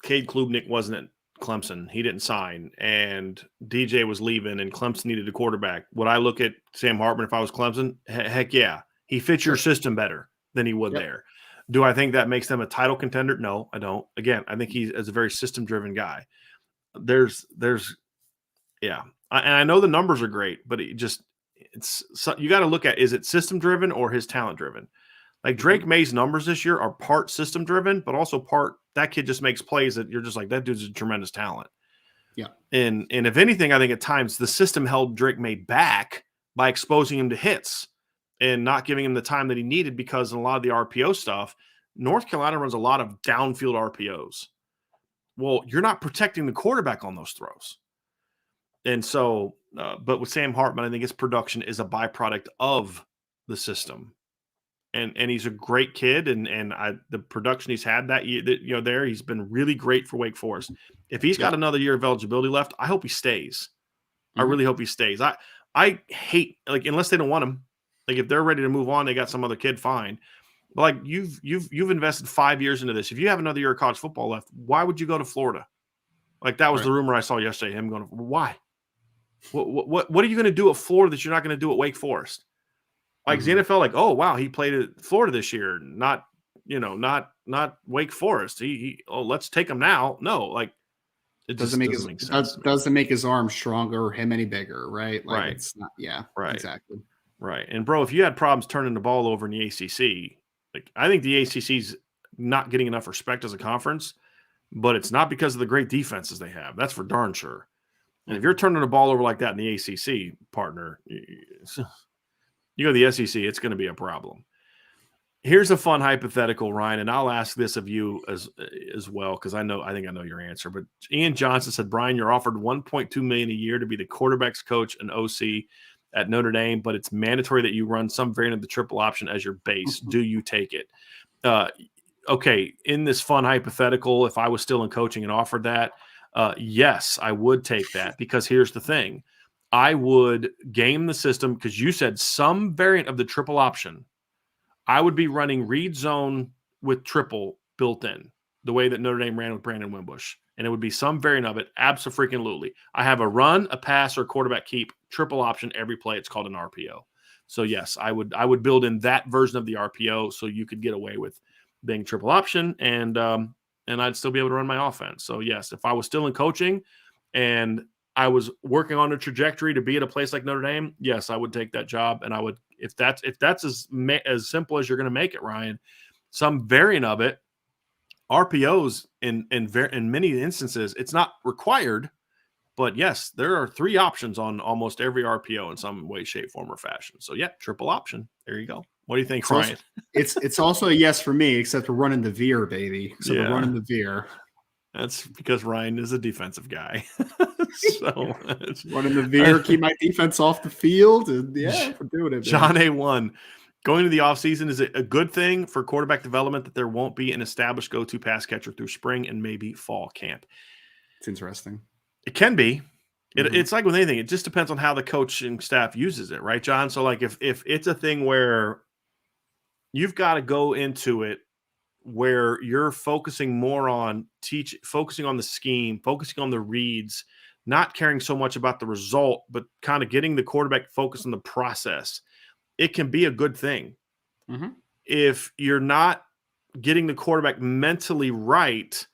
Cade Klubnik wasn't at Clemson. He didn't sign, and DJ was leaving, and Clemson needed a quarterback. Would I look at Sam Hartman if I was Clemson? Heck yeah. He fits your system better than he would there. Do I think that makes them a title contender? No, I don't. Again, I think he's a very system-driven guy. And I know the numbers are great, but you got to look at, is it system-driven or his talent-driven? Like Drake May's numbers this year are part system driven, but also part that kid just makes plays that you're just like, that dude's a tremendous talent. Yeah. And if anything, I think at times the system held Drake May back by exposing him to hits and not giving him the time that he needed, because in a lot of the RPO stuff, North Carolina runs a lot of downfield RPOs. Well, you're not protecting the quarterback on those throws. And so, but with Sam Hartman, I think his production is a byproduct of the system. And he's a great kid, and the production he's had that year, there, he's been really great for Wake Forest. If he's got another year of eligibility left, I hope he stays. I really hope he stays. I hate, like, unless they don't want him. Like, if they're ready to move on, they got some other kid, fine. But like, you've invested 5 years into this. If you have another year of college football left, why would you go to Florida? Like, that was the rumor I saw yesterday. Him going, why? What are you going to do at Florida that you're not going to do at Wake Forest? Like the NFL, like, oh wow, he played at Florida this year, not Wake Forest. Let's take him now. No, like it doesn't make sense. Doesn't make his arm stronger or him any bigger, right? Like, right. It's not. Yeah. Right. Exactly. Right. And bro, if you had problems turning the ball over in the ACC, like I think the ACC's not getting enough respect as a conference, but it's not because of the great defenses they have. That's for darn sure. And if you're turning the ball over like that in the ACC, partner. You go to the SEC, it's going to be a problem. Here's a fun hypothetical, Ryan, and I'll ask this of you as well, because I think I know your answer. But Ian Johnson said, Brian, you're offered $1.2 million a year to be the quarterback's coach and OC at Notre Dame, but it's mandatory that you run some variant of the triple option as your base. Do you take it? Okay, in this fun hypothetical, if I was still in coaching and offered that, yes, I would take that, because here's the thing. I would game the system, because you said some variant of the triple option. I would be running read zone with triple built in, the way that Notre Dame ran with Brandon Wimbush. And it would be some variant of it, abso-freaking-lutely. I have a run, a pass, or a quarterback keep, triple option every play. It's called an RPO. So yes, I would build in that version of the RPO so you could get away with being triple option, and I'd still be able to run my offense. So yes, if I was still in coaching and I was working on a trajectory to be at a place like Notre Dame, yes, I would take that job, and I would, if that's as simple as you're going to make it, Ryan, some variant of it. RPOs in many instances, it's not required, but yes, there are 3 options on almost every RPO in some way, shape, form, or fashion. So yeah, triple option. There you go. What do you think, Ryan? It's also a yes for me, except we're running the veer, baby. Except we're running the veer. That's because Ryan is a defensive guy. So running the veer, keep my defense off the field. And we're doing it. John A1. Going to the offseason, is it a good thing for quarterback development that there won't be an established go-to pass catcher through spring and maybe fall camp? It's interesting. It can be. It's like with anything. It just depends on how the coaching staff uses it, right, John? So, like, if it's a thing where you've got to go into it where you're focusing more on focusing on the scheme, focusing on the reads, not caring so much about the result, but kind of getting the quarterback focused on the process, it can be a good thing. If you're not getting the quarterback mentally right,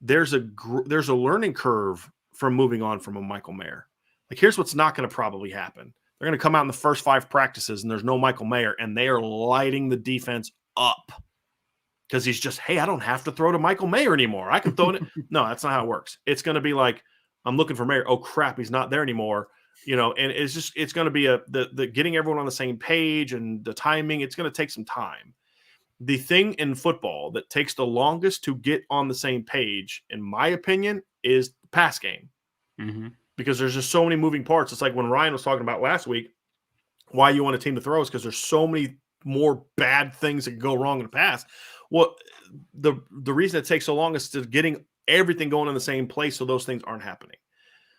there's a learning curve from moving on from a Michael Mayer. Like, here's what's not going to probably happen. They're going to come out in the first 5 practices and there's no Michael Mayer, and they are lighting the defense up because he's just, hey, I don't have to throw to Michael Mayer anymore. I can throw it. No, that's not how it works. It's going to be like, I'm looking for Mayer. Oh crap, he's not there anymore. And it's going to be the getting everyone on the same page and the timing. It's going to take some time. The thing in football that takes the longest to get on the same page, in my opinion, is the pass game. Because there's just so many moving parts. It's like when Ryan was talking about last week, why you want a team to throw is because there's so many more bad things that can go wrong in the pass. Well, the reason it takes so long is to getting everything going in the same place so those things aren't happening.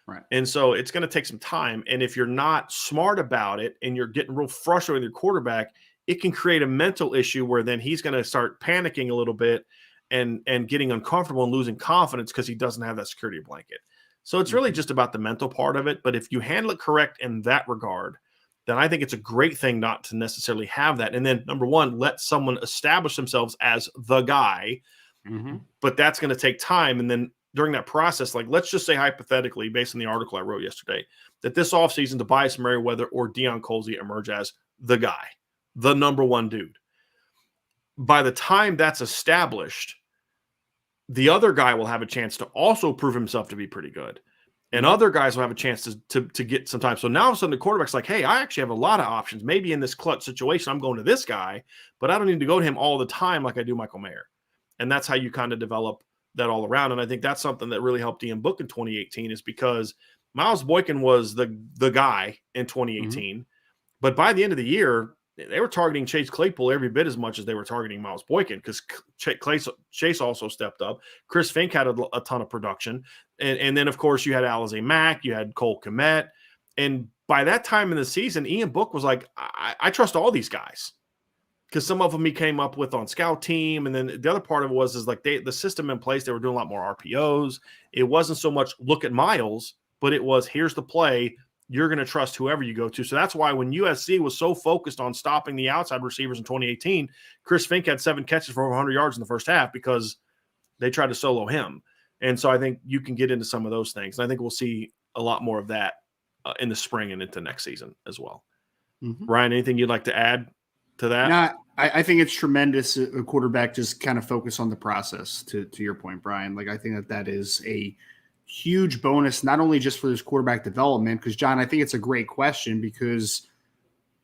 Right. And so it's going to take some time. And if you're not smart about it and you're getting real frustrated with your quarterback, it can create a mental issue where then he's going to start panicking a little bit and getting uncomfortable and losing confidence because he doesn't have that security blanket. So it's really just about the mental part of it. But if you handle it correct in that regard, then I think it's a great thing not to necessarily have that. And then, number one, let someone establish themselves as the guy. But that's going to take time. And then during that process, like, let's just say hypothetically, based on the article I wrote yesterday, that this offseason, Tobias Merriweather or Deion Colzie emerge as the guy, the number one dude. By the time that's established, the other guy will have a chance to also prove himself to be pretty good. And other guys will have a chance to get some time. So now all of a sudden the quarterback's like, hey, I actually have a lot of options. Maybe in this clutch situation, I'm going to this guy, but I don't need to go to him all the time like I do Michael Mayer. And that's how you kind of develop that all around. And I think that's something that really helped Ian Book in 2018 is because Miles Boykin was the guy in 2018. But by the end of the year, they were targeting Chase Claypool every bit as much as they were targeting Miles Boykin because Chase also stepped up. Chris Fink had a ton of production. And then, of course, you had Alizé Mack, you had Cole Kmet. And by that time in the season, Ian Book was like, I trust all these guys because some of them he came up with on scout team. And then the other part of it was like the system in place, they were doing a lot more RPOs. It wasn't so much look at Miles, but it was here's the play. You're going to trust whoever you go to. So that's why when USC was so focused on stopping the outside receivers in 2018, Chris Fink had 7 catches for over 100 yards in the first half because they tried to solo him. And so I think you can get into some of those things. And I think we'll see a lot more of that in the spring and into next season as well. Ryan, anything you'd like to add to that? No, I think it's tremendous. A quarterback just kind of focus on the process to your point, Brian. Like, I think that is a huge bonus, not only just for his quarterback development, because John, I think it's a great question because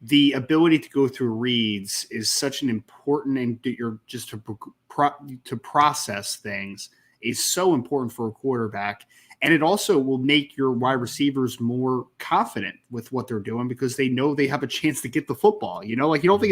the ability to go through reads is such an important, and you're just to process things is so important for a quarterback. And it also will make your wide receivers more confident with what they're doing because they know they have a chance to get the football. Like you don't think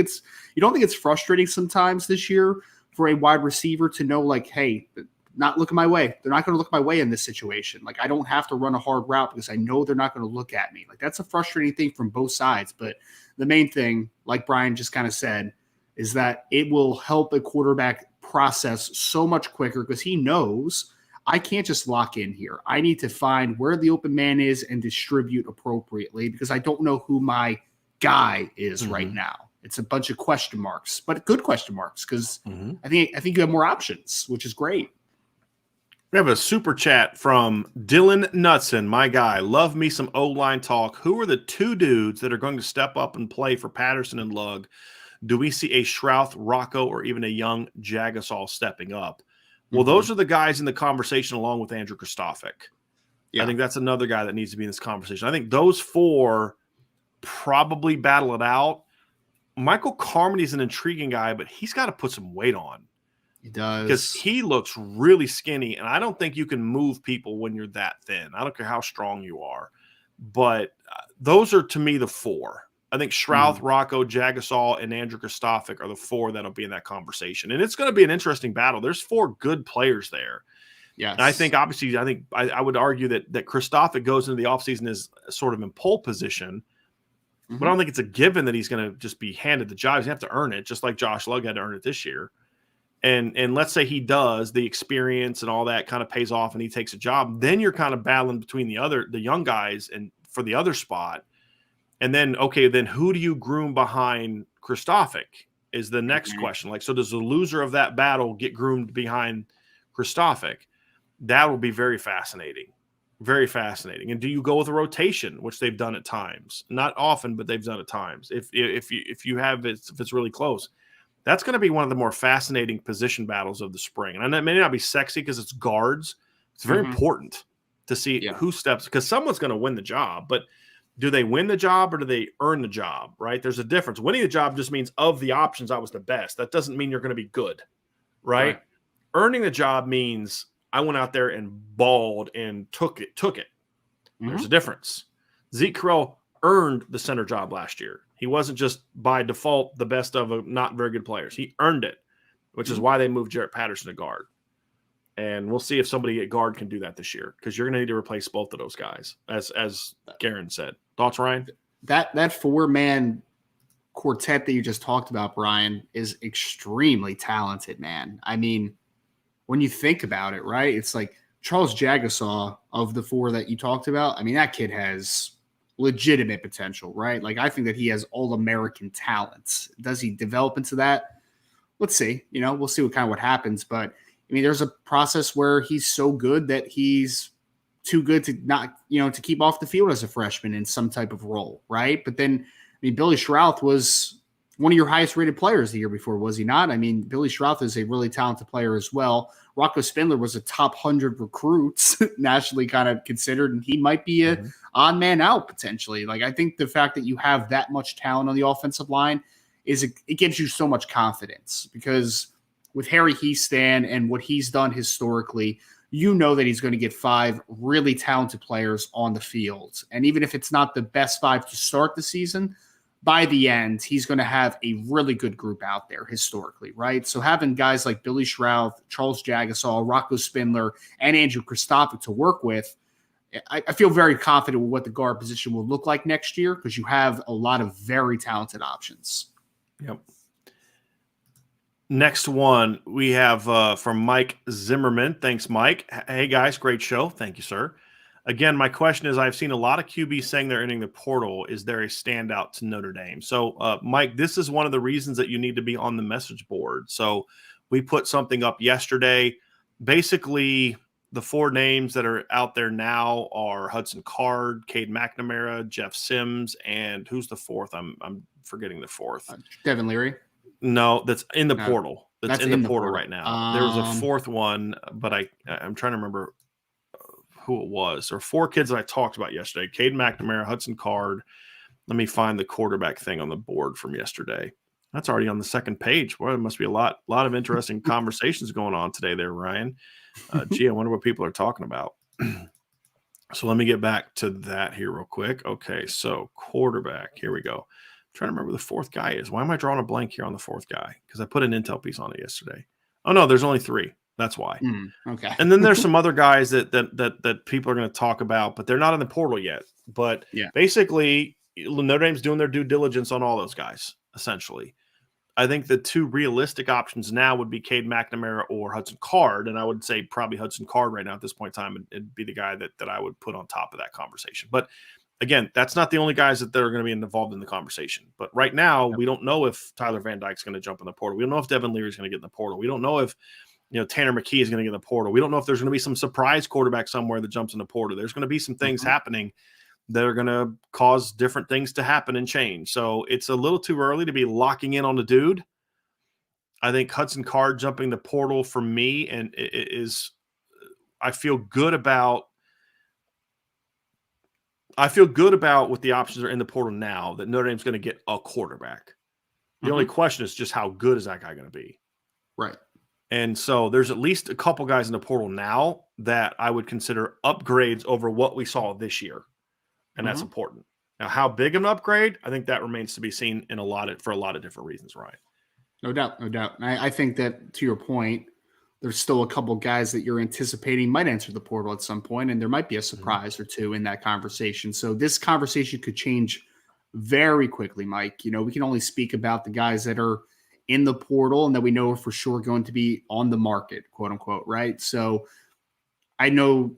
it's frustrating sometimes this year for a wide receiver to know, like, hey, not looking my way. They're not going to look my way in this situation. Like, I don't have to run a hard route because I know they're not going to look at me. Like, that's a frustrating thing from both sides. But the main thing, like Brian just kind of said, is that it will help a quarterback process so much quicker because he knows I can't just lock in here. I need to find where the open man is and distribute appropriately because I don't know who my guy is right now. It's a bunch of question marks, but good question marks because I think you have more options, which is great. We have a super chat from Dylan Knudsen, my guy. Love me some O-line talk. Who are the two dudes that are going to step up and play for Patterson and Lugg? Do we see a Shrouth, Rocco, or even a young Jagasol stepping up? Well, those are the guys in the conversation along with Andrew Kristofic. Yeah. I think that's another guy that needs to be in this conversation. I think those four probably battle it out. Michael Carmody is an intriguing guy, but he's got to put some weight on. He does. Because he looks really skinny, and I don't think you can move people when you're that thin. I don't care how strong you are. But those are, to me, the four. I think Shrouth, Rocco, Jagasol, and Andrew Kristofic are the four that'll be in that conversation. And it's going to be an interesting battle. There's four good players there. Yes. And I think, obviously, I would argue that Kristofic goes into the offseason as sort of in pole position. But I don't think it's a given that he's going to just be handed the job. He's going to have to earn it, just like Josh Lugg had to earn it this year. And let's say he does, the experience and all that kind of pays off and he takes a job. Then you're kind of battling between the young guys and for the other spot. And then, okay, then who do you groom behind Kristofic is the next question. Like, so does the loser of that battle get groomed behind Kristofic? That will be very fascinating. Very fascinating. And do you go with a rotation, which they've done at times? Not often, but they've done at times. If it's really close. That's going to be one of the more fascinating position battles of the spring. And it may not be sexy because it's guards. It's very important to see who steps, because someone's going to win the job. But do they win the job or do they earn the job, right? There's a difference. Winning the job just means of the options, I was the best. That doesn't mean you're going to be good, right? Earning the job means I went out there and balled and took it. There's a difference. Zeke Correll earned the center job last year. He wasn't just by default the best of not very good players. He earned it, which is why they moved Jarrett Patterson to guard. And we'll see if somebody at guard can do that this year, because you're going to need to replace both of those guys, as Garen said. Thoughts, Ryan? That four-man quartet that you just talked about, Brian, is extremely talented, man. I mean, when you think about it, right, it's like Charles Jagasaw of the four that you talked about. I mean, that kid has legitimate potential, right? Like, I think that he has all-American talents. Does he develop into that? Let's see. We'll see what happens. But, I mean, there's a process where he's so good that he's too good to not, to keep off the field as a freshman in some type of role, right? But then, I mean, Billy Shrouth was one of your highest-rated players the year before, was he not? I mean, Billy Shrouth is a really talented player as well. Rocco Spindler was a top 100 recruits, nationally kind of considered, and he might be a odd man out potentially. Like, I think the fact that you have that much talent on the offensive line it gives you so much confidence, because with Harry Heastan and what he's done historically, that he's going to get 5 really talented players on the field. And even if it's not the best 5 to start the season, by the end, he's going to have a really good group out there historically, right? So having guys like Billy Shrouth, Charles Jagasaw, Rocco Spindler, and Andrew Kristofic to work with, I feel very confident with what the guard position will look like next year, because you have a lot of very talented options. Yep. Next one we have from Mike Zimmerman. Thanks, Mike. Hey, guys, great show. Thank you, sir. Again, my question is, I've seen a lot of QBs saying they're entering the portal. Is there a standout to Notre Dame? So, Mike, this is one of the reasons that you need to be on the message board. So we put something up yesterday. Basically, the 4 names that are out there now are Hudson Card, Cade McNamara, Jeff Sims, and who's the fourth? I'm forgetting the fourth. Devin Leary? No, that's in the portal. That's in the portal right now. There was a fourth one, but I'm trying to remember who it was. There were 4 kids that I talked about yesterday: Cade McNamara, Hudson Card. Let me find the quarterback thing on the board from yesterday. That's already on the second page. Well, there must be a lot of interesting conversations going on today there, Ryan. Gee, I wonder what people are talking about. So let me get back to that here real quick. Okay, so quarterback. Here we go. I'm trying to remember who the 4th guy is. Why am I drawing a blank here on the 4th guy? Because I put an intel piece on it yesterday. Oh, no, there's only 3. That's why. Okay. And then there's some other guys that people are going to talk about, but they're not in the portal yet. But basically, Notre Dame's doing their due diligence on all those guys, essentially. I think the 2 realistic options now would be Cade McNamara or Hudson Card, and I would say probably Hudson Card right now at this point in time. It'd be the guy that I would put on top of that conversation. But again, that's not the only guys that are going to be involved in the conversation. But right now, we don't know if Tyler Van Dyke's going to jump in the portal. We don't know if Devin Leary's going to get in the portal. We don't know if Tanner McKee is going to get in the portal. We don't know if there's going to be some surprise quarterback somewhere that jumps in the portal. There's going to be some things happening that are going to cause different things to happen and change. So it's a little too early to be locking in on the dude. I think Hudson Card jumping the portal for me and I feel good about what the options are in the portal now that Notre Dame's going to get a quarterback. The only question is just how good is that guy going to be? Right. And so there's at least a couple guys in the portal now that I would consider upgrades over what we saw this year. And that's important. Now, how big of an upgrade? I think that remains to be seen for a lot of different reasons, Ryan. No doubt. And I think that, to your point, there's still a couple guys that you're anticipating might enter the portal at some point, and there might be a surprise or two in that conversation. So this conversation could change very quickly, Mike. We can only speak about the guys that are in the portal and that we know are for sure going to be on the market, quote unquote, right? So I know,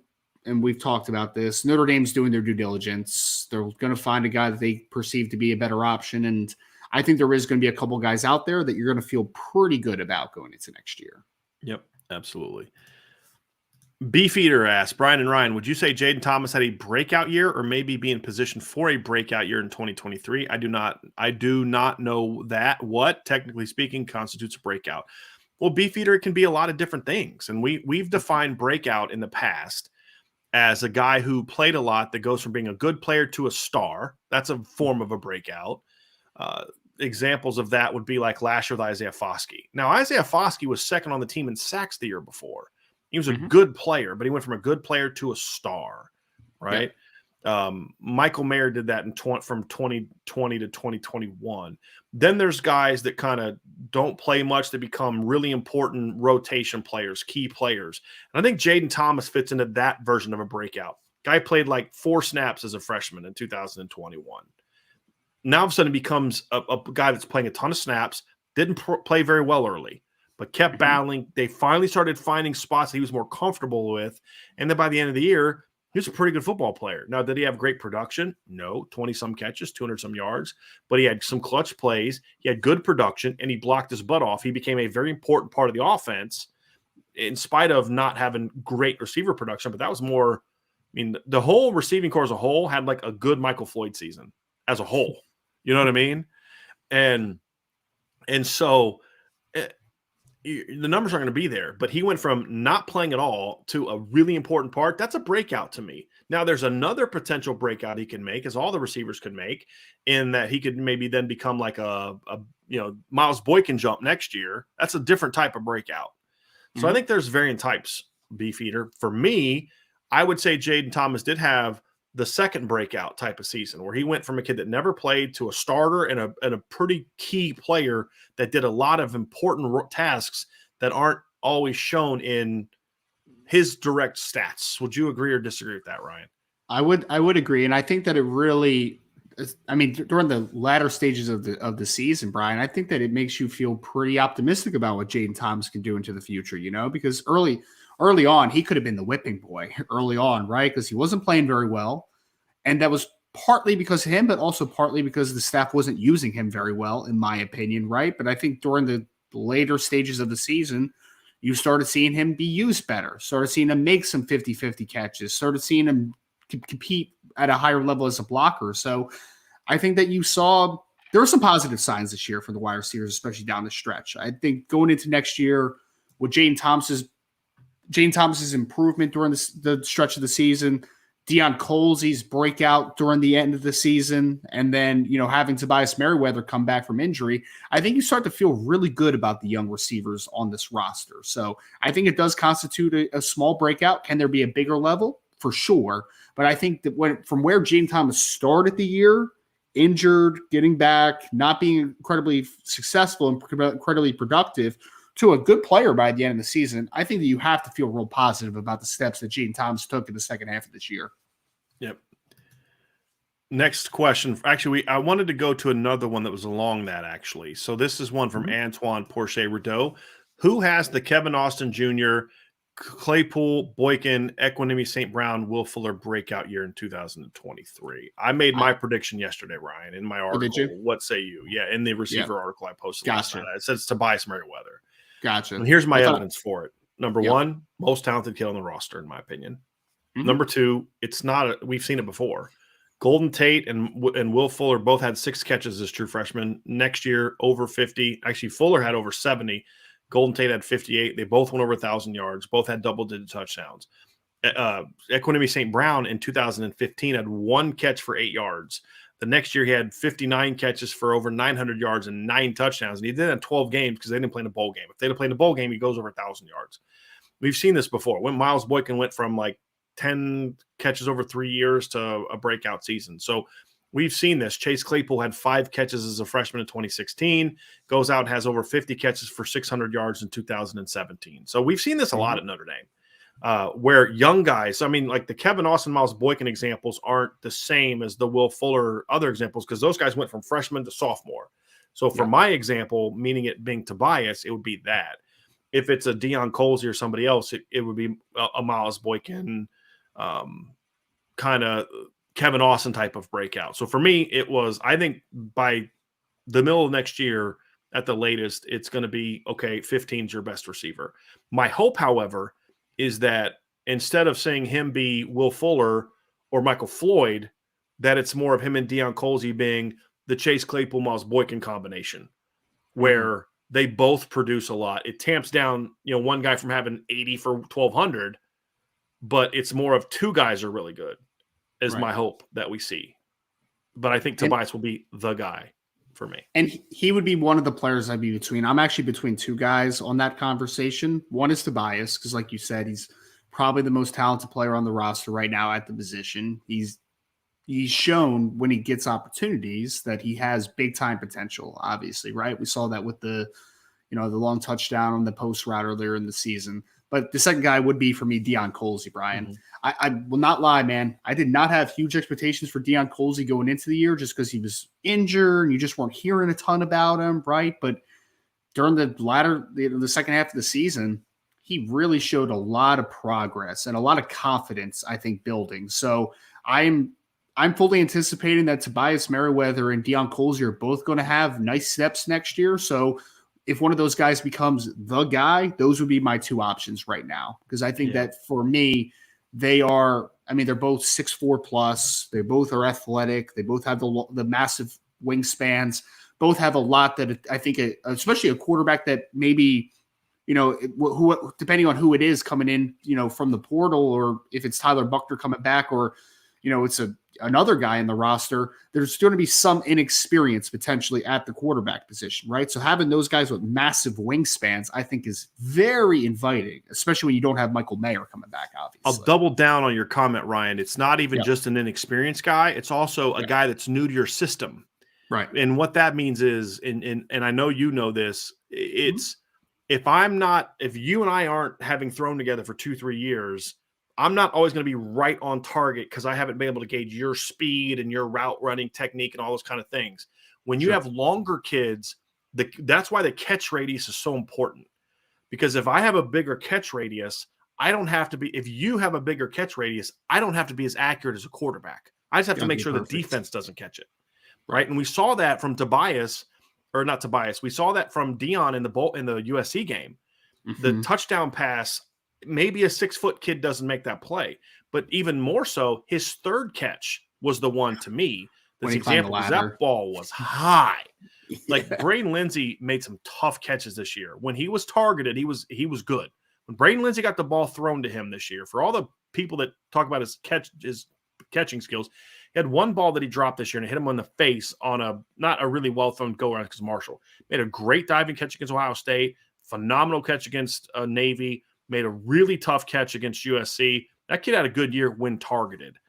and we've talked about this, Notre Dame's doing their due diligence. They're going to find a guy that they perceive to be a better option. And I think there is going to be a couple guys out there that you're going to feel pretty good about going into next year. Yep, absolutely. Beefeater asks, Brian and Ryan, would you say Jaden Thomas had a breakout year or maybe be in position for a breakout year in 2023? I do not know that what, technically speaking, constitutes a breakout. Well, Beefeater can be a lot of different things. And we've defined breakout in the past as a guy who played a lot that goes from being a good player to a star. That's a form of a breakout. Examples of that would be like last year with Isaiah Foskey. Now, Isaiah Foskey was second on the team in sacks the year before. He was a good player, but he went from a good player to a star, right? Yeah. Michael Mayer did that from 2020 to 2021. Then there's guys that kind of don't play much that become really important rotation players, key players. And I think Jaden Thomas fits into that version of a breakout. Guy played like 4 snaps as a freshman in 2021. Now all of a sudden becomes a guy that's playing a ton of snaps, didn't play very well early, but kept battling. They finally started finding spots that he was more comfortable with. And then by the end of the year, he was a pretty good football player. Now, did he have great production? No, 20-some catches, 200-some yards. But he had some clutch plays. He had good production, and he blocked his butt off. He became a very important part of the offense in spite of not having great receiver production. But that was more – the whole receiving corps as a whole had like a good Michael Floyd season as a whole. You know what I mean? And so the numbers aren't going to be there, but he went from not playing at all to a really important part. That's a breakout to me. Now there's another potential breakout he can make, as all the receivers could make, in that he could maybe then become like a Miles Boykin jump next year. That's a different type of breakout. So I think there's varying types, Beefeater. For me, I would say Jaden Thomas did have the second breakout type of season where he went from a kid that never played to a starter and a pretty key player that did a lot of important tasks that aren't always shown in his direct stats. Would you agree or disagree with that, Ryan? I would agree. And I think that it really, during the latter stages of the season, Brian, I think that it makes you feel pretty optimistic about what Jaden Thomas can do into the future, because early on, he could have been the whipping boy early on, right? Because he wasn't playing very well. And that was partly because of him, but also partly because the staff wasn't using him very well, in my opinion, right? But I think during the later stages of the season, you started seeing him be used better, started seeing him make some 50-50 catches, started seeing him compete at a higher level as a blocker. So I think that there were some positive signs this year for the wide receivers, especially down the stretch. I think going into next year with Jaden Thomas's improvement during the stretch of the season, Deion Coles's breakout during the end of the season, and then, having Tobias Merriweather come back from injury, I think you start to feel really good about the young receivers on this roster. So I think it does constitute a small breakout. Can there be a bigger level? For sure. But I think that from where Jaden Thomas started the year, injured, getting back, not being incredibly successful and incredibly productive, to a good player by the end of the season, I think that you have to feel real positive about the steps that Jaden Thomas took in the second half of this year. Yep. Next question. Actually, I wanted to go to another one that was along that, actually. So this is one from Antoine Porcher Rideau. Who has the Kevin Austin Jr. Claypool, Boykin, Equanimous St. Brown, Will Fuller breakout year in 2023. I made my prediction yesterday, Ryan, in my Oh, did article. you? What say you? Yeah, in the Yeah. receiver article I posted last Gotcha. night. It says Tobias Merriweather. Gotcha. And here's my I thought, evidence for it. Number Yep. one, most talented kid on the roster, in my opinion. Mhm. Number two, it's not we've seen it before. Golden Tate and Will Fuller both had 6 catches as true freshmen. Next year, over 50. Actually, Fuller had over 70. Golden Tate had 58. They both went over 1,000 yards. Both had double-digit touchdowns. Equanimous St. Brown in 2015 had 1 catch for 8 yards. The next year, he had 59 catches for over 900 yards and 9 touchdowns. And he did it in 12 games because they didn't play in a bowl game. If they'd have played in a bowl game, he goes over 1,000 yards. We've seen this before. When Miles Boykin went from like 10 catches over 3 years to a breakout season. So we've seen this. Chase Claypool had 5 catches as a freshman in 2016, goes out and has over 50 catches for 600 yards in 2017. So we've seen this a lot at Notre Dame, where young guys, I mean, like the Kevin Austin, Miles Boykin examples aren't the same as the Will Fuller other examples because those guys went from freshman to sophomore. So for my example, meaning it being Tobias, it would be that. If it's a Deion Colsey or somebody else, it would be a Miles Boykin, kind of Kevin Austin type of breakout. So for me, it was, I think by the middle of next year at the latest, it's going to be, okay, 15's your best receiver. My hope, however, is that instead of saying him be Will Fuller or Michael Floyd, that it's more of him and Deion Colsey being the Chase Claypool, Miles Boykin combination, where they both produce a lot. It tamps down, one guy from having 80 for 1,200, but it's more of 2 guys are really good is my hope that we see. But I think Tobias will be the guy for me. And he would be one of the players I'd be between. I'm actually between 2 guys on that conversation. One is Tobias, because like you said, he's probably the most talented player on the roster right now at the position. He's shown when he gets opportunities that he has big time potential, obviously, right? We saw that with the long touchdown on the post route earlier in the season. But the second guy would be for me, Deion Colsey, Brian. I will not lie, man. I did not have huge expectations for Deion Colsey going into the year just because he was injured and you just weren't hearing a ton about him, right? But during the second half of the season, he really showed a lot of progress and a lot of confidence, I think, building. So I'm fully anticipating that Tobias Merriweather and Deion Colsey are both going to have nice steps next year. So if one of those guys becomes the guy, those would be my 2 options right now. Because I think that for me, they're both 6'4" plus. They both are athletic. They both have the massive wingspans. Both have a lot that I think, especially a quarterback that maybe, who depending on who it is coming in, from the portal, or if it's Tyler Buckner coming back, or, it's another guy in the roster, there's going to be some inexperience potentially at the quarterback position, right? So having those guys with massive wingspans, I think, is very inviting, especially when you don't have Michael Mayer coming back, obviously. I'll double down on your comment, Ryan. It's not even just an inexperienced guy. It's also a guy that's new to your system. Right. And what that means is, and I know you know this, it's if you and I aren't having thrown together for 2-3 years, I'm not always going to be right on target because I haven't been able to gauge your speed and your route running technique and all those kind of things. When you have longer kids, that's why the catch radius is so important. Because if I have a bigger catch radius, I don't have to be – if you have a bigger catch radius, I don't have to be as accurate as a quarterback. I just have to make sure the defense doesn't catch it, right? And we saw that from Tobias – or not Tobias. We saw that from Deion in the USC game. The touchdown pass – maybe a 6-foot kid doesn't make that play, but even more so, his third catch was the one to me. This example, because that ball was high. Like Braden Lindsey made some tough catches this year. When he was targeted, he was good. When Braden Lindsey got the ball thrown to him this year, for all the people that talk about his catching skills, he had one ball that he dropped this year and it hit him on the face on not a really well thrown go around because Marshall made a great diving catch against Ohio State, phenomenal catch against Navy. Made a really tough catch against USC. That kid had a good year when targeted.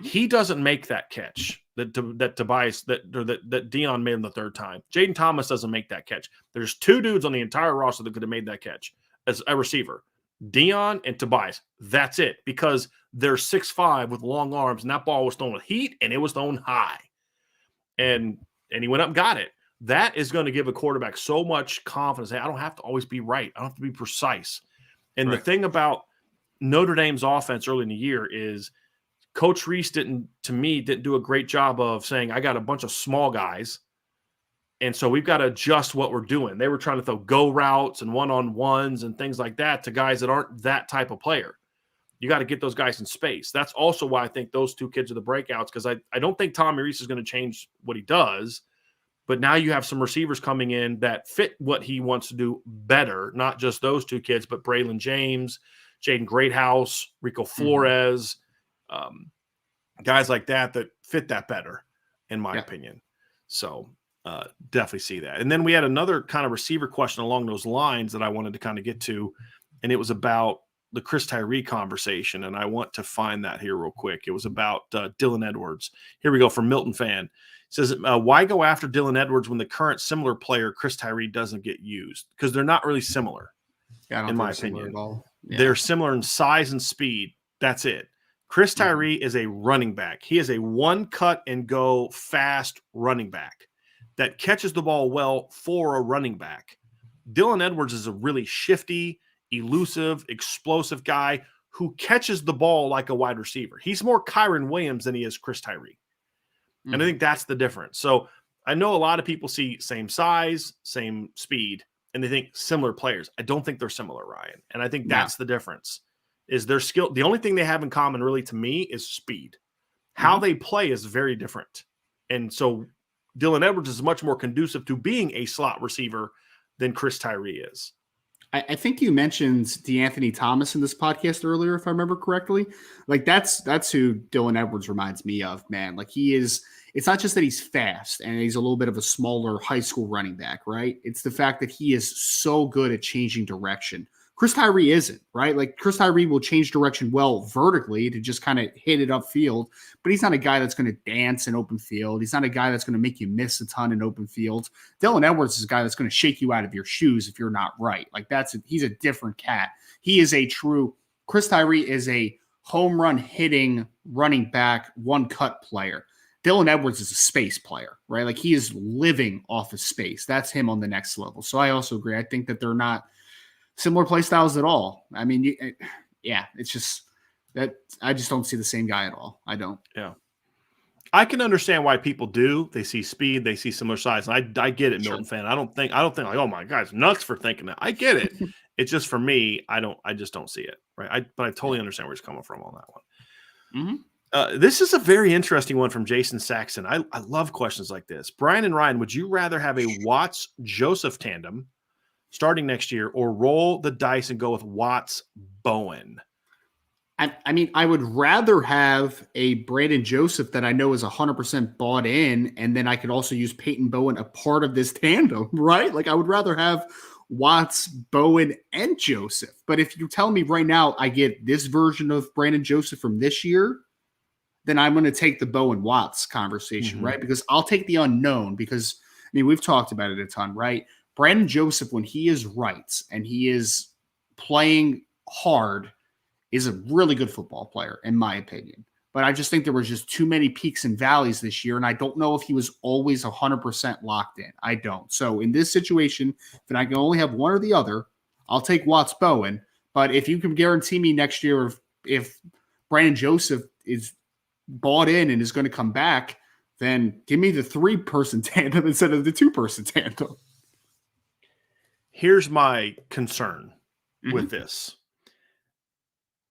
He doesn't make that catch that Tobias that Deion made him the third time. Jaden Thomas doesn't make that catch. There's 2 dudes on the entire roster that could have made that catch as a receiver. Deion and Tobias. That's it, because they're 6'5" with long arms, and that ball was thrown with heat and it was thrown high. And he went up and got it. That is going to give a quarterback so much confidence. Hey, I don't have to always be right. I don't have to be precise. And the Right. thing about Notre Dame's offense early in the year is Coach Reese didn't do a great job of saying, I got a bunch of small guys, and so we've got to adjust what we're doing. They were trying to throw go routes and one-on-ones and things like that to guys that aren't that type of player. You got to get those guys in space. That's also why I think those two kids are the breakouts, because I don't think Tommy Reese is going to change what he does, but now you have some receivers coming in that fit what he wants to do better, not just those two kids, but Braylon James, Jaden Greathouse, Rico Flores, guys like that fit that better, in my opinion. So definitely see that. And then we had another kind of receiver question along those lines that I wanted to kind of get to, and it was about the Chris Tyree conversation, and I want to find that here real quick. It was about Dylan Edwards. Here we go from Milton Fan. It says, why go after Dylan Edwards when the current similar player, Chris Tyree, doesn't get used? Because they're not really similar, in my opinion. They're similar in size and speed. That's it. Chris Tyree is a running back. He is a one-cut-and-go fast running back that catches the ball well for a running back. Dylan Edwards is a really shifty, elusive, explosive guy who catches the ball like a wide receiver. He's more Kyron Williams than he is Chris Tyree. And I think that's the difference. So I know a lot of people see same size, same speed, and they think similar players. I don't think they're similar, Ryan. And I think that's the difference, is their skill. The only thing they have in common really to me is speed. How they play is very different. And so Dylan Edwards is much more conducive to being a slot receiver than Chris Tyree is. I think you mentioned DeAnthony Thomas in this podcast earlier, if I remember correctly. Like that's who Dylan Edwards reminds me of, man. Like it's not just that he's fast and he's a little bit of a smaller high school running back, right? It's the fact that he is so good at changing direction. Chris Tyree isn't, right? Like Chris Tyree will change direction well vertically to just kind of hit it upfield, but he's not a guy that's going to dance in open field. He's not a guy that's going to make you miss a ton in open field. Dylan Edwards is a guy that's going to shake you out of your shoes if you're not right. Like he's a different cat. Chris Tyree is a home run hitting running back, one cut player. Dylan Edwards is a space player, right? Like he is living off of space. That's him on the next level. So I also agree. I think that they're not similar play styles at all. I mean, it's just that I just don't see the same guy at all. I don't. Yeah. I can understand why people do. They see speed, they see similar size. And I get it, Milton Fan. I don't think like, oh my guy's nuts for thinking that. I get it. It's just for me, I just don't see it. Right. But I totally understand where he's coming from on that one. This is a very interesting one from Jason Saxon. I love questions like this. Brian and Ryan, would you rather have a Watts-Joseph tandem starting next year, or roll the dice and go with Watts-Bowen? I mean, I would rather have a Brandon Joseph that I know is 100% bought in, and then I could also use Peyton Bowen, a part of this tandem, right? Like I would rather have Watts, Bowen, and Joseph. But if you tell me right now I get this version of Brandon Joseph from this year, then I'm going to take the Bowen Watts conversation, right? Because I'll take the unknown, because I mean, we've talked about it a ton, right? Brandon Joseph, when he is right and he is playing hard, is a really good football player, in my opinion. But I just think there was just too many peaks and valleys this year, and I don't know if he was always 100% locked in. I don't. So in this situation, if I can only have one or the other, I'll take Watts-Bowen. But if you can guarantee me next year if Brandon Joseph is bought in and is going to come back, then give me the 3-person tandem instead of the 2-person tandem. Here's my concern with this.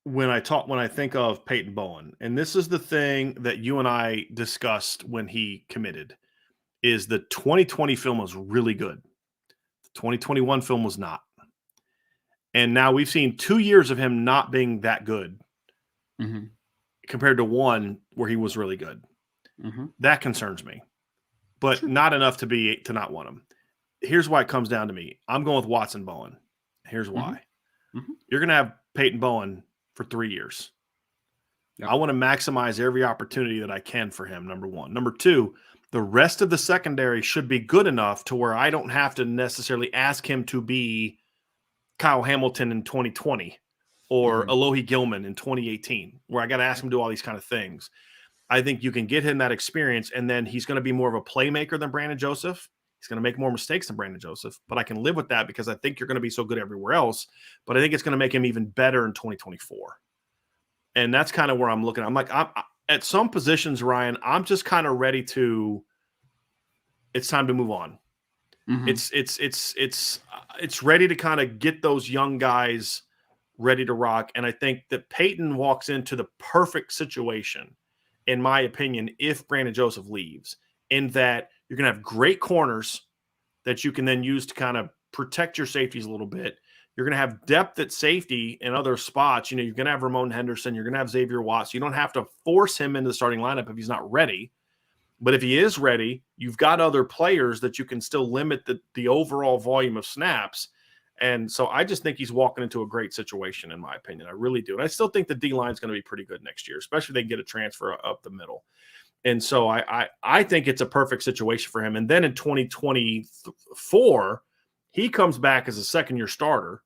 When I think of Peyton Bowen, and this is the thing that you and I discussed when he committed, is the 2020 film was really good. The 2021 film was not. And now we've seen 2 years of him not being that good compared to one where he was really good. That concerns me, but not enough to not want him. Here's why it comes down to me. I'm going with Watson-Bowen. Here's why. You're going to have Peyton Bowen for 3 years. Yep. I want to maximize every opportunity that I can for him, number one. Number two, the rest of the secondary should be good enough to where I don't have to necessarily ask him to be Kyle Hamilton in 2020 or Alohi Gilman in 2018, where I got to ask him to do all these kind of things. I think you can get him that experience, and then he's going to be more of a playmaker than Brandon Joseph. He's going to make more mistakes than Brandon Joseph, but I can live with that because I think you're going to be so good everywhere else. But I think it's going to make him even better in 2024. And that's kind of where I'm looking. I'm like, at some positions, Ryan, I'm just kind of ready to. It's time to move on. Mm-hmm. It's ready to kind of get those young guys ready to rock. And I think that Peyton walks into the perfect situation, in my opinion, if Brandon Joseph leaves, in that you're going to have great corners that you can then use to kind of protect your safeties a little bit. You're going to have depth at safety in other spots. You're going to have Ramon Henderson. You're going to have Xavier Watts. You don't have to force him into the starting lineup if he's not ready. But if he is ready, you've got other players that you can still limit the overall volume of snaps. And so I just think he's walking into a great situation, in my opinion. I really do. And I still think the D-line is going to be pretty good next year, especially if they get a transfer up the middle. And so I think it's a perfect situation for him. And then in 2024, he comes back as a second-year starter.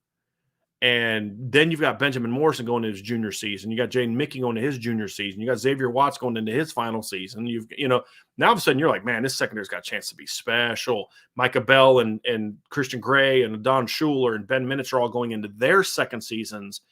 And then you've got Benjamin Morrison going into his junior season. You got Jaden Mickey going to his junior season. You got Xavier Watts going into his final season. Now all of a sudden you're like, man, this secondary's got a chance to be special. Micah Bell and Christian Gray and Don Schuler and Ben Minich are all going into their second seasons.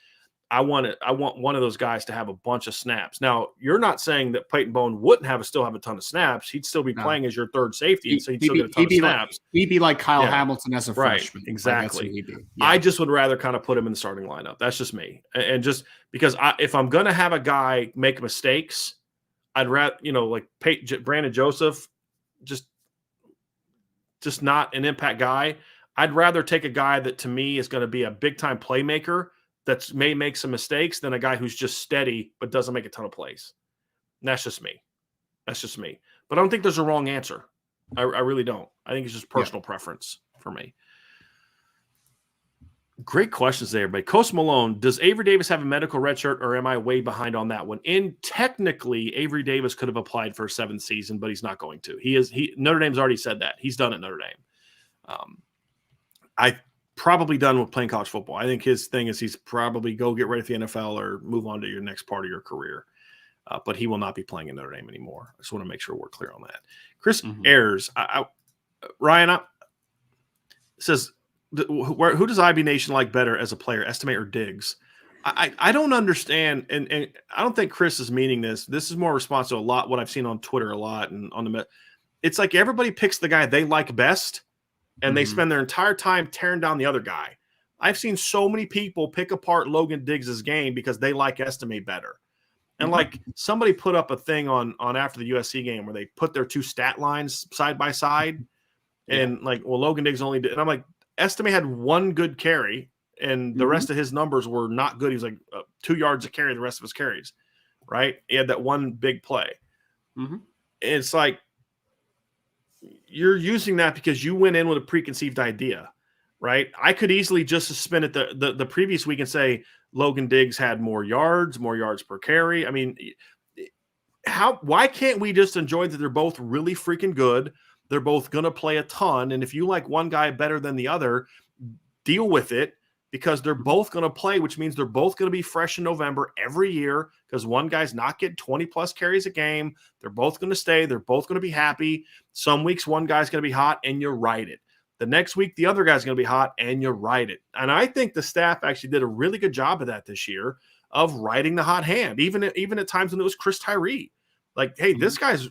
I want one of those guys to have a bunch of snaps. Now, you're not saying that Peyton Bowen wouldn't still have a ton of snaps. He'd still be playing as your third safety, and so he'd still get a ton of snaps. He'd be like Kyle Hamilton as a freshman. Right, exactly. I just would rather kind of put him in the starting lineup. That's just me. And just because if I'm going to have a guy make mistakes, I'd rather, like Brandon Joseph, just not an impact guy. I'd rather take a guy that to me is going to be a big-time playmaker that may make some mistakes than a guy who's just steady but doesn't make a ton of plays. And that's just me. But I don't think there's a wrong answer. I really don't. I think it's just personal preference for me. Great questions there, everybody. Coast Malone, does Avery Davis have a medical red shirt, or am I way behind on that one? Technically, Avery Davis could have applied for a seventh season, but he's not going to. Notre Dame's already said that. He's done at Notre Dame. I probably done with playing college football. I think his thing is he's probably go get ready for the NFL or move on to your next part of your career. But he will not be playing in Notre Dame anymore. I just want to make sure we're clear on that. Chris Ayers, Ryan says, who does IB Nation like better as a player, Estimate or Diggs? I don't understand, and I don't think Chris is meaning this. This is more response to a lot what I've seen on Twitter a lot and on the. It's like everybody picks the guy they like best, and they spend their entire time tearing down the other guy. I've seen so many people pick apart Logan Diggs' game because they like Estimate better. And like somebody put up a thing on after the USC game where they put their two stat lines side by side, and like, well, Logan Diggs only did, and I'm like, Estimate had one good carry, and the rest of his numbers were not good. He was like 2 yards a carry the rest of his carries, right? He had that one big play. It's like you're using that because you went in with a preconceived idea, right? I could easily just spin it the previous week and say Logan Diggs had more yards per carry. I mean, why can't we just enjoy that they're both really freaking good? They're both going to play a ton. And if you like one guy better than the other, deal with it, because they're both going to play, which means they're both going to be fresh in November every year because one guy's not getting 20-plus carries a game. They're both going to stay. They're both going to be happy. Some weeks one guy's going to be hot, and you ride it. The next week, the other guy's going to be hot, and you ride it. And I think the staff actually did a really good job of that this year, of riding the hot hand, even at times when it was Chris Tyree. Like, hey, this guy's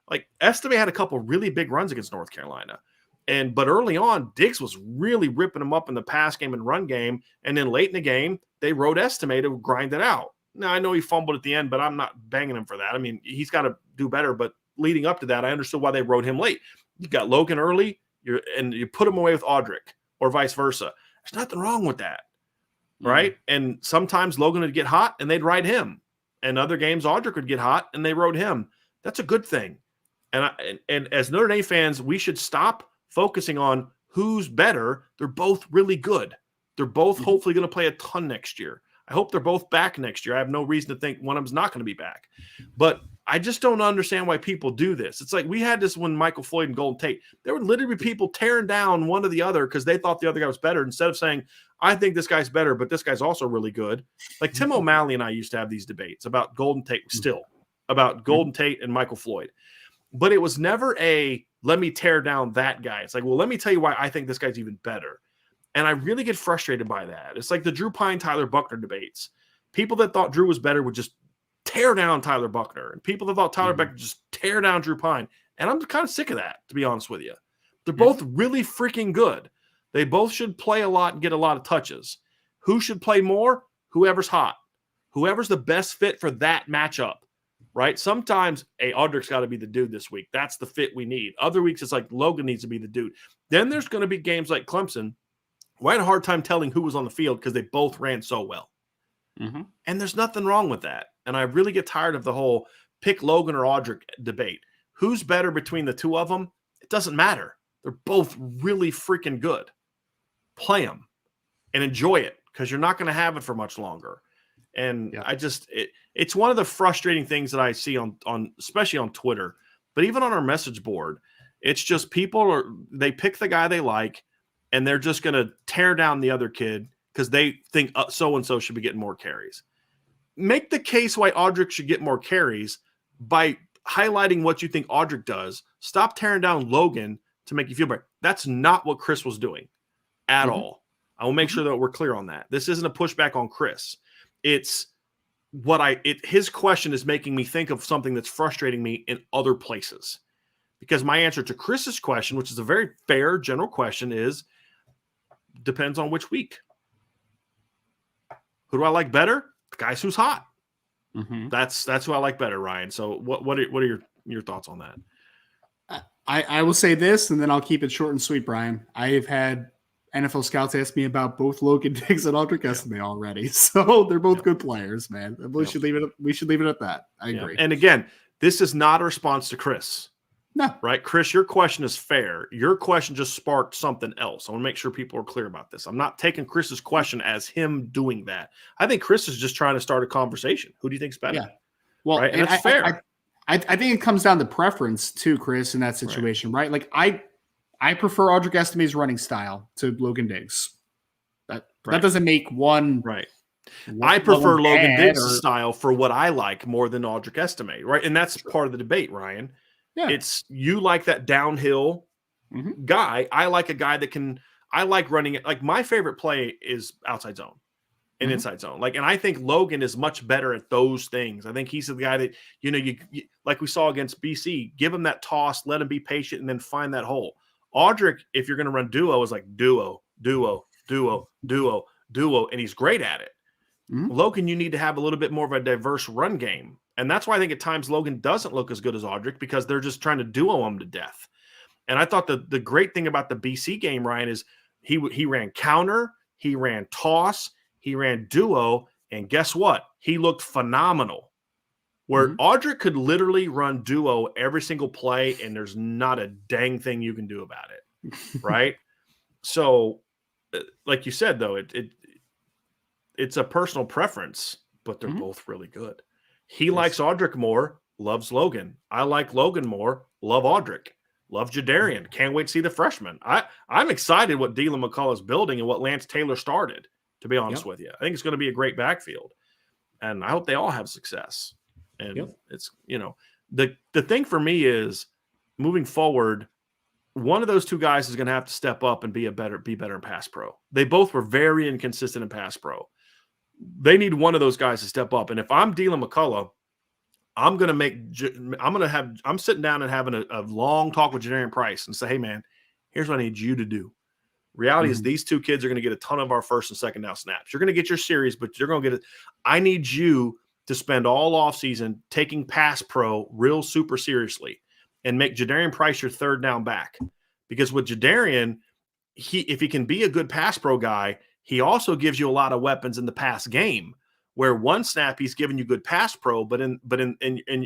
like Estimate had a couple really big runs against North Carolina. But early on, Diggs was really ripping him up in the pass game and run game. And then late in the game, they rode Estimate to grind it out. Now, I know he fumbled at the end, but I'm not banging him for that. I mean, he's got to do better. But leading up to that, I understood why they rode him late. You got Logan early, you put him away with Audric, or vice versa. There's nothing wrong with that, right? And sometimes Logan would get hot, and they'd ride him. And other games, Audric would get hot, and they rode him. That's a good thing. And as Notre Dame fans, we should stop focusing on who's better. They're both really good. They're both hopefully going to play a ton next year. I hope they're both back next year. I have no reason to think one of them's not going to be back. But I just don't understand why people do this. It's like we had this when Michael Floyd and Golden Tate. There would literally be people tearing down one or the other because they thought the other guy was better, instead of saying, I think this guy's better, but this guy's also really good. Like Tim O'Malley and I used to have these debates about Golden Tate and Michael Floyd. But it was never let me tear down that guy. It's like, well, let me tell you why I think this guy's even better. And I really get frustrated by that. It's like the Drew Pine, Tyler Buckner debates. People that thought Drew was better would just tear down Tyler Buckner. And people that thought Tyler Buckner just tear down Drew Pine. And I'm kind of sick of that, to be honest with you. They're both really freaking good. They both should play a lot and get a lot of touches. Who should play more? Whoever's hot. Whoever's the best fit for that matchup, right? Sometimes, hey, Audric's got to be the dude this week. That's the fit we need. Other weeks, it's like Logan needs to be the dude. Then there's going to be games like Clemson where I had a hard time telling who was on the field because they both ran so well. And there's nothing wrong with that. And I really get tired of the whole pick Logan or Audric debate. Who's better between the two of them? It doesn't matter. They're both really freaking good. Play them and enjoy it because you're not going to have it for much longer. And I just it's one of the frustrating things that I see on especially on Twitter, but even on our message board. It's just they pick the guy they like, and they're just going to tear down the other kid because they think so and so should be getting more carries. Make the case why Audric should get more carries by highlighting what you think Audric does. Stop tearing down Logan to make you feel better. That's not what Chris was doing at all. I will make sure that we're clear on that. This isn't a pushback on Chris. It's his question is making me think of something that's frustrating me in other places. Because my answer to Chris's question, which is a very fair general question, is depends on which week. Who do I like better? The guys who's hot. That's who I like better, Ryan. So what are your thoughts on that? I will say this, and then I'll keep it short and sweet, Brian. I have had NFL scouts ask me about both Logan Diggs and Audric Estime already. So they're both good players, man. We should leave it at that. I agree. And again, this is not a response to Chris. No. Right? Chris, your question is fair. Your question just sparked something else. I want to make sure people are clear about this. I'm not taking Chris's question as him doing that. I think Chris is just trying to start a conversation. Who do you think's better? Yeah. Well, right? And that's fair. I think it comes down to preference too, Chris, in that situation, right? Like I prefer Audric Estime's running style to Logan Diggs. That doesn't make one right. I prefer Logan Diggs' style for what I like more than Audric Estime, right? And that's part of the debate, Ryan. Yeah. It's you like that downhill guy. I like a guy that I like running it. Like my favorite play is outside zone and inside zone. Like, and I think Logan is much better at those things. I think he's the guy that, you like we saw against BC, give him that toss, let him be patient, and then find that hole. Audric, if you're going to run duo, is like duo, and he's great at it. Logan, you need to have a little bit more of a diverse run game. And that's why I think at times Logan doesn't look as good as Audric because they're just trying to duo him to death. And I thought the great thing about the BC game, Ryan, is he ran counter, he ran toss, he ran duo, and guess what? He looked phenomenal. Where Audric could literally run duo every single play, and there's not a dang thing you can do about it, right? So, like you said, though, it's a personal preference, but they're both really good. He likes Audric more, loves Logan. I like Logan more, love Audric. Love Jadarian. Can't wait to see the freshman. I'm excited what Dylan McCullough is building and what Lance Taylor started, to be honest with you. I think it's going to be a great backfield. And I hope they all have success. And it's, the thing for me is moving forward, one of those two guys is going to have to step up and be better in pass pro. They both were very inconsistent in pass pro. They need one of those guys to step up. And if I'm Dylan McCullough, I'm sitting down and having a long talk with Jadarian Price and say, hey man, here's what I need you to do. Reality is these two kids are going to get a ton of our first and second down snaps. You're going to get your series, but you're going to get it. I need you to spend all offseason taking pass pro real super seriously and make Jadarian Price your third down back. Because with Jadarian, if he can be a good pass pro guy, he also gives you a lot of weapons in the pass game where one snap he's giving you good pass pro, but in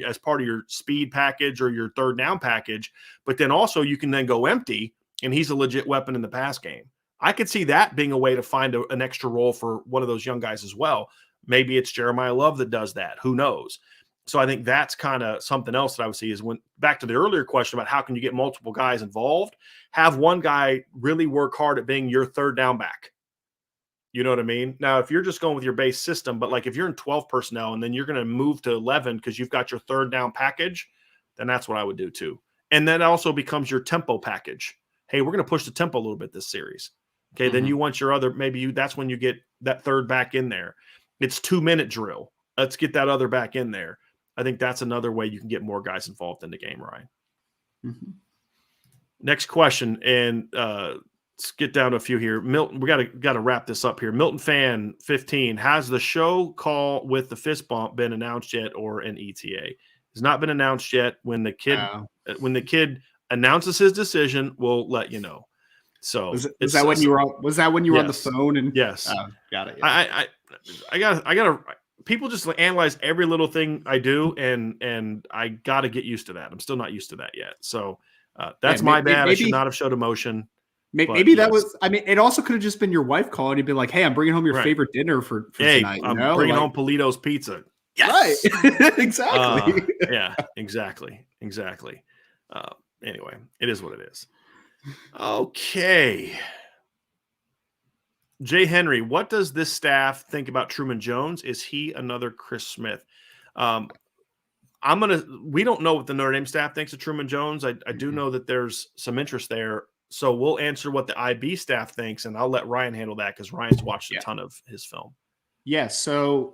as part of your speed package or your third down package, but then also you can then go empty and he's a legit weapon in the pass game. I could see that being a way to find an extra role for one of those young guys as well. Maybe it's Jeremiah Love that does that. Who knows? So I think that's kind of something else that I would see is when back to the earlier question about how can you get multiple guys involved, have one guy really work hard at being your third down back. You know what I mean? Now, if you're just going with your base system, but like if you're in 12 personnel and then you're going to move to 11 because you've got your third down package, then that's what I would do too. And that also becomes your tempo package. Hey, we're going to push the tempo a little bit this series. Okay, then you want your other, that's when you get that third back in there. It's 2-minute drill. Let's get that other back in there. I think that's another way you can get more guys involved in the game, Ryan. Next question, and let's get down to a few here. Milton, we got to wrap this up here. Milton Fan 15, has the show call with the fist bump been announced yet, or an ETA? Has not been announced yet. When the kid announces his decision, we'll let you know. So was that when you were on the phone? And yes, got it. Yeah. I gotta. People just analyze every little thing I do, and I gotta get used to that. I'm still not used to that yet. So that's my bad. I should not have showed emotion. Maybe that was. I mean, it also could have just been your wife calling. You'd be like, "Hey, I'm bringing home your favorite dinner for tonight." I'm bringing home Polito's pizza. Yes! Right. Exactly. Yeah. Exactly. Anyway, it is what it is. Okay. Jay Henry, what does this staff think about Truman Jones? Is he another Chris Smith? We don't know what the Notre Dame staff thinks of Truman Jones. I do know that there's some interest there. So we'll answer what the IB staff thinks, and I'll let Ryan handle that because Ryan's watched a ton of his film. Yeah. So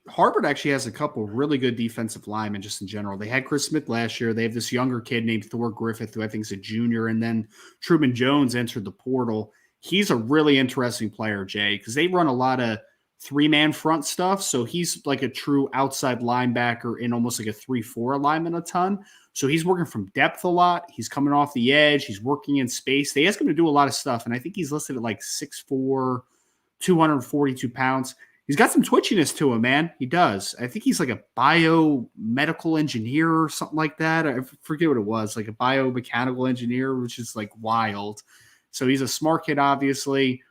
Harvard actually has a couple really good defensive linemen just in general. They had Chris Smith last year. They have this younger kid named Thor Griffith, who I think is a junior. And then Truman Jones entered the portal. He's a really interesting player, Jay, because they run a lot of 3-man front stuff. So he's like a true outside linebacker in almost like a 3-4 alignment a ton. So he's working from depth a lot. He's coming off the edge. He's working in space. They ask him to do a lot of stuff. And I think he's listed at like 6'4", 242 pounds. He's got some twitchiness to him, man. He does. I think he's like a biomedical engineer or something like that. I forget what it was, like a biomechanical engineer, which is like wild. So he's a smart kid, obviously,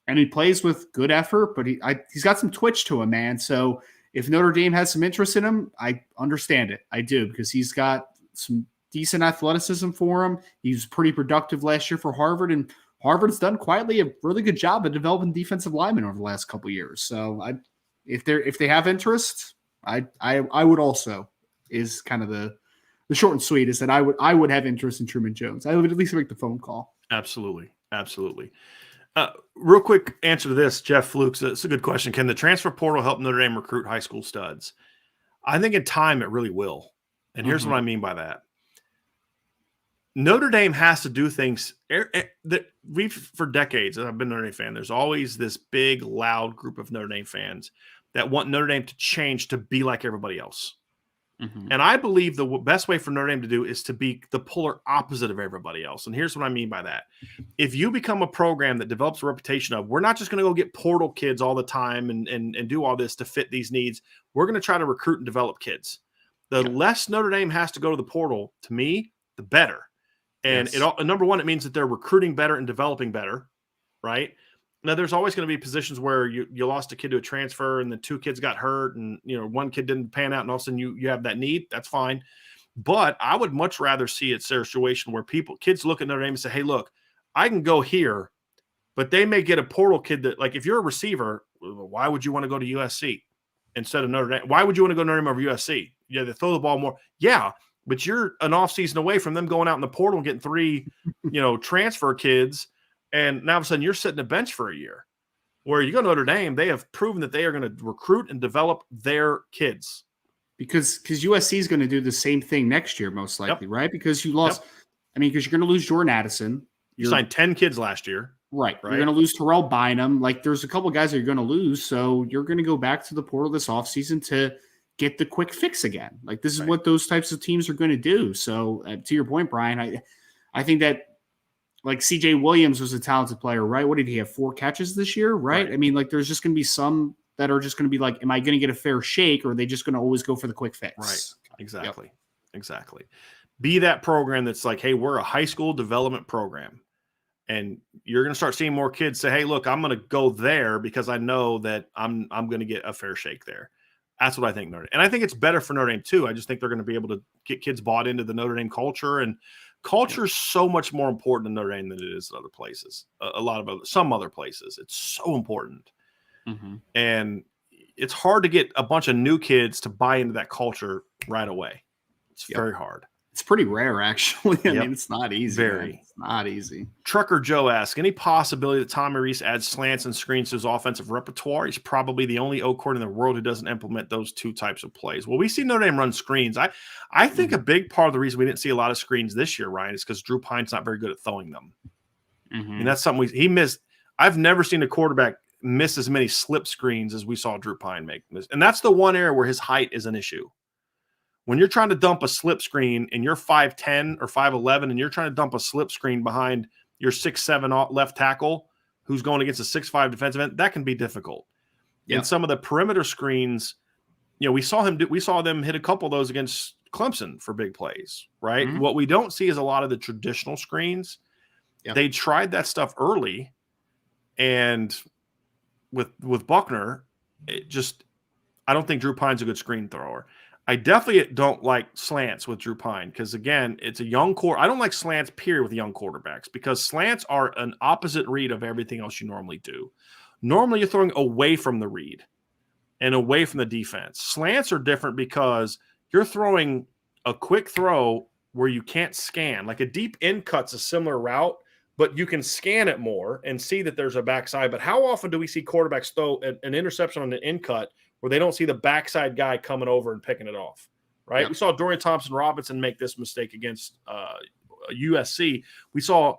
and he plays with good effort, but he's got some twitch to him, man. So if Notre Dame has some interest in him, I understand it. I do, because he's got some decent athleticism for him. He was pretty productive last year for Harvard, and Harvard's done quietly a really good job of developing defensive linemen over the last couple of years. So if they have interest, I would also, is kind of the short and sweet, is that I would have interest in Truman Jones. I would at least make the phone call. Absolutely. Real quick answer to this, Jeff Flukes. It's a good question. Can the transfer portal help Notre Dame recruit high school studs? I think in time it really will. And here's what I mean by that. Notre Dame has to do things that for decades, and I've been a Notre Dame fan, there's always this big, loud group of Notre Dame fans that want Notre Dame to change to be like everybody else. And I believe the best way for Notre Dame to do is to be the polar opposite of everybody else. And here's what I mean by that. If you become a program that develops a reputation of, we're not just going to go get portal kids all the time and do all this to fit these needs. We're going to try to recruit and develop kids. The less Notre Dame has to go to the portal, to me, the better. And number one, it means that they're recruiting better and developing better, right? Now, there's always going to be positions where you lost a kid to a transfer and the 2 kids got hurt and, one kid didn't pan out and all of a sudden you have that need. That's fine. But I would much rather see a situation where kids look at Notre Dame and say, hey, look, I can go here, but they may get a portal kid that, like, if you're a receiver, why would you want to go to USC instead of Notre Dame? Why would you want to go to Notre Dame over USC? Yeah, they throw the ball more. Yeah, but you're an offseason away from them going out in the portal and getting 3, transfer kids. And now all of a sudden you're sitting a bench for a year. Where you go to Notre Dame, they have proven that they are going to recruit and develop their kids. Because USC is going to do the same thing next year, most likely, right? Because you lost, because you're going to lose Jordan Addison. You signed 10 kids last year. Right. You're going to lose Terrell Bynum. Like, there's a couple guys that you're going to lose. So you're going to go back to the portal this offseason to get the quick fix again. Like, this is what those types of teams are going to do. So to your point, Brian, I think that, like, CJ Williams was a talented player, right? What did he have? 4 catches this year, right? I mean, like, there's just going to be some that are just going to be like, am I going to get a fair shake, or are they just going to always go for the quick fix? Right. Exactly. Be that program that's like, hey, we're a high school development program. And you're going to start seeing more kids say, hey, look, I'm going to go there because I know that I'm going to get a fair shake there. That's what I think Notre Dame. And I think it's better for Notre Dame too. I just think they're going to be able to get kids bought into the Notre Dame culture, and culture is so much more important in Notre Dame than it is in other places. Some other places, it's so important. And it's hard to get a bunch of new kids to buy into that culture right away. It's very hard. pretty rare, actually. I Yep. mean, it's not easy. Very. Man. It's not easy. Trucker Joe asks, any possibility that Tommy Rees adds slants and screens to his offensive repertoire? He's probably the only O-court in the world who doesn't implement those two types of plays. Well, we see Notre Dame run screens. I think a big part of the reason we didn't see a lot of screens this year, Ryan, is because Drew Pine's not very good at throwing them. And that's something he missed. I've never seen a quarterback miss as many slip screens as we saw Drew Pine make. And that's the one area where his height is an issue. When you're trying to dump a slip screen and you're 5'10 or 5'11 and you're trying to dump a slip screen behind your 6'7 left tackle who's going against a 6'5 defensive end, that can be difficult. Yeah. And some of the perimeter screens, we saw them hit a couple of those against Clemson for big plays, right? Mm-hmm. What we don't see is a lot of the traditional screens. Yep. They tried that stuff early, and with Buckner, I don't think Drew Pine's a good screen thrower. I definitely don't like slants with Drew Pine because, again, it's a young core. I don't like slants, period, with young quarterbacks because slants are an opposite read of everything else you normally do. Normally, you're throwing away from the read and away from the defense. Slants are different because you're throwing a quick throw where you can't scan. Like a deep in cut's a similar route, but you can scan it more and see that there's a backside. But how often do we see quarterbacks throw an interception on an in cut where they don't see the backside guy coming over and picking it off, right? Yep. We saw Dorian Thompson-Robinson make this mistake against USC. We saw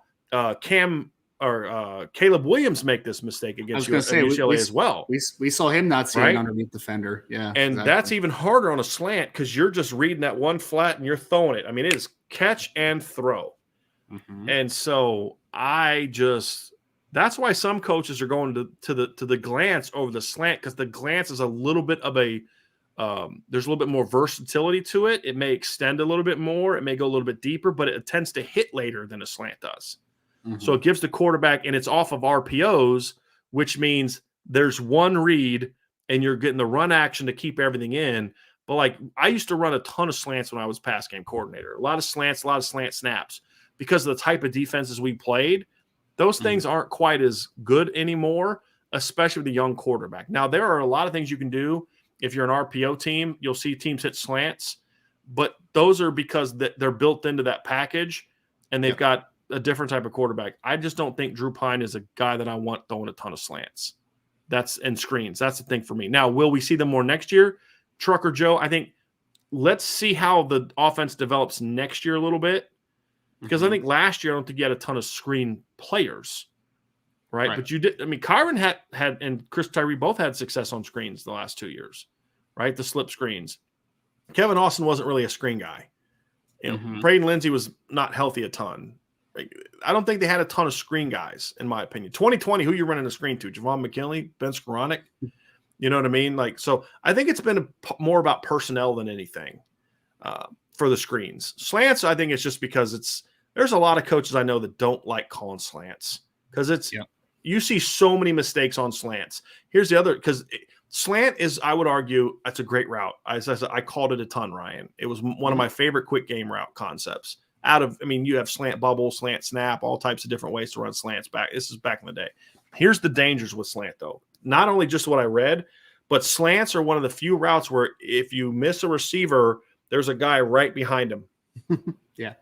Caleb Williams make this mistake against UCLA as well. We saw him not seeing an underneath defender. Yeah, and exactly. That's even harder on a slant because you're just reading that one flat and you're throwing it. I mean, it is catch and throw. Mm-hmm. And so that's why some coaches are going to the glance over the slant because the glance is a little bit of there's a little bit more versatility to it. It may extend a little bit more. It may go a little bit deeper, but it tends to hit later than a slant does. Mm-hmm. So it gives the quarterback, and it's off of RPOs, which means there's one read and you're getting the run action to keep everything in. But like I used to run a ton of slants when I was pass game coordinator, a lot of slants, a lot of slant snaps because of the type of defenses we played. Those things aren't quite as good anymore, especially with a young quarterback. Now, there are a lot of things you can do. If you're an RPO team, you'll see teams hit slants, but those are because they're built into that package, and they've got a different type of quarterback. I just don't think Drew Pine is a guy that I want throwing a ton of slants. And screens. That's the thing for me. Now, will we see them more next year? Trucker Joe, I think let's see how the offense develops next year a little bit. Because I think last year I don't think you had a ton of screen players, right? But you did. I mean, Kyron had and Chris Tyree both had success on screens the last 2 years, right? The slip screens. Kevin Austin wasn't really a screen guy. Braden Lindsey was not healthy a ton. I don't think they had a ton of screen guys, in my opinion. 2020, who you running a screen to? Javon McKinley, Ben Skoranek? You know what I mean? So I think it's been more about personnel than anything for the screens. Slants, I think it's just because there's a lot of coaches I know that don't like calling slants because you see so many mistakes on slants. Here's the other, because slant is, I would argue, that's a great route. I called it a ton, Ryan. It was one of my favorite quick game route concepts. You have slant bubble, slant snap, all types of different ways to run slants back. This is back in the day. Here's the dangers with slant, though. Not only just what I read, but slants are one of the few routes where if you miss a receiver, there's a guy right behind him.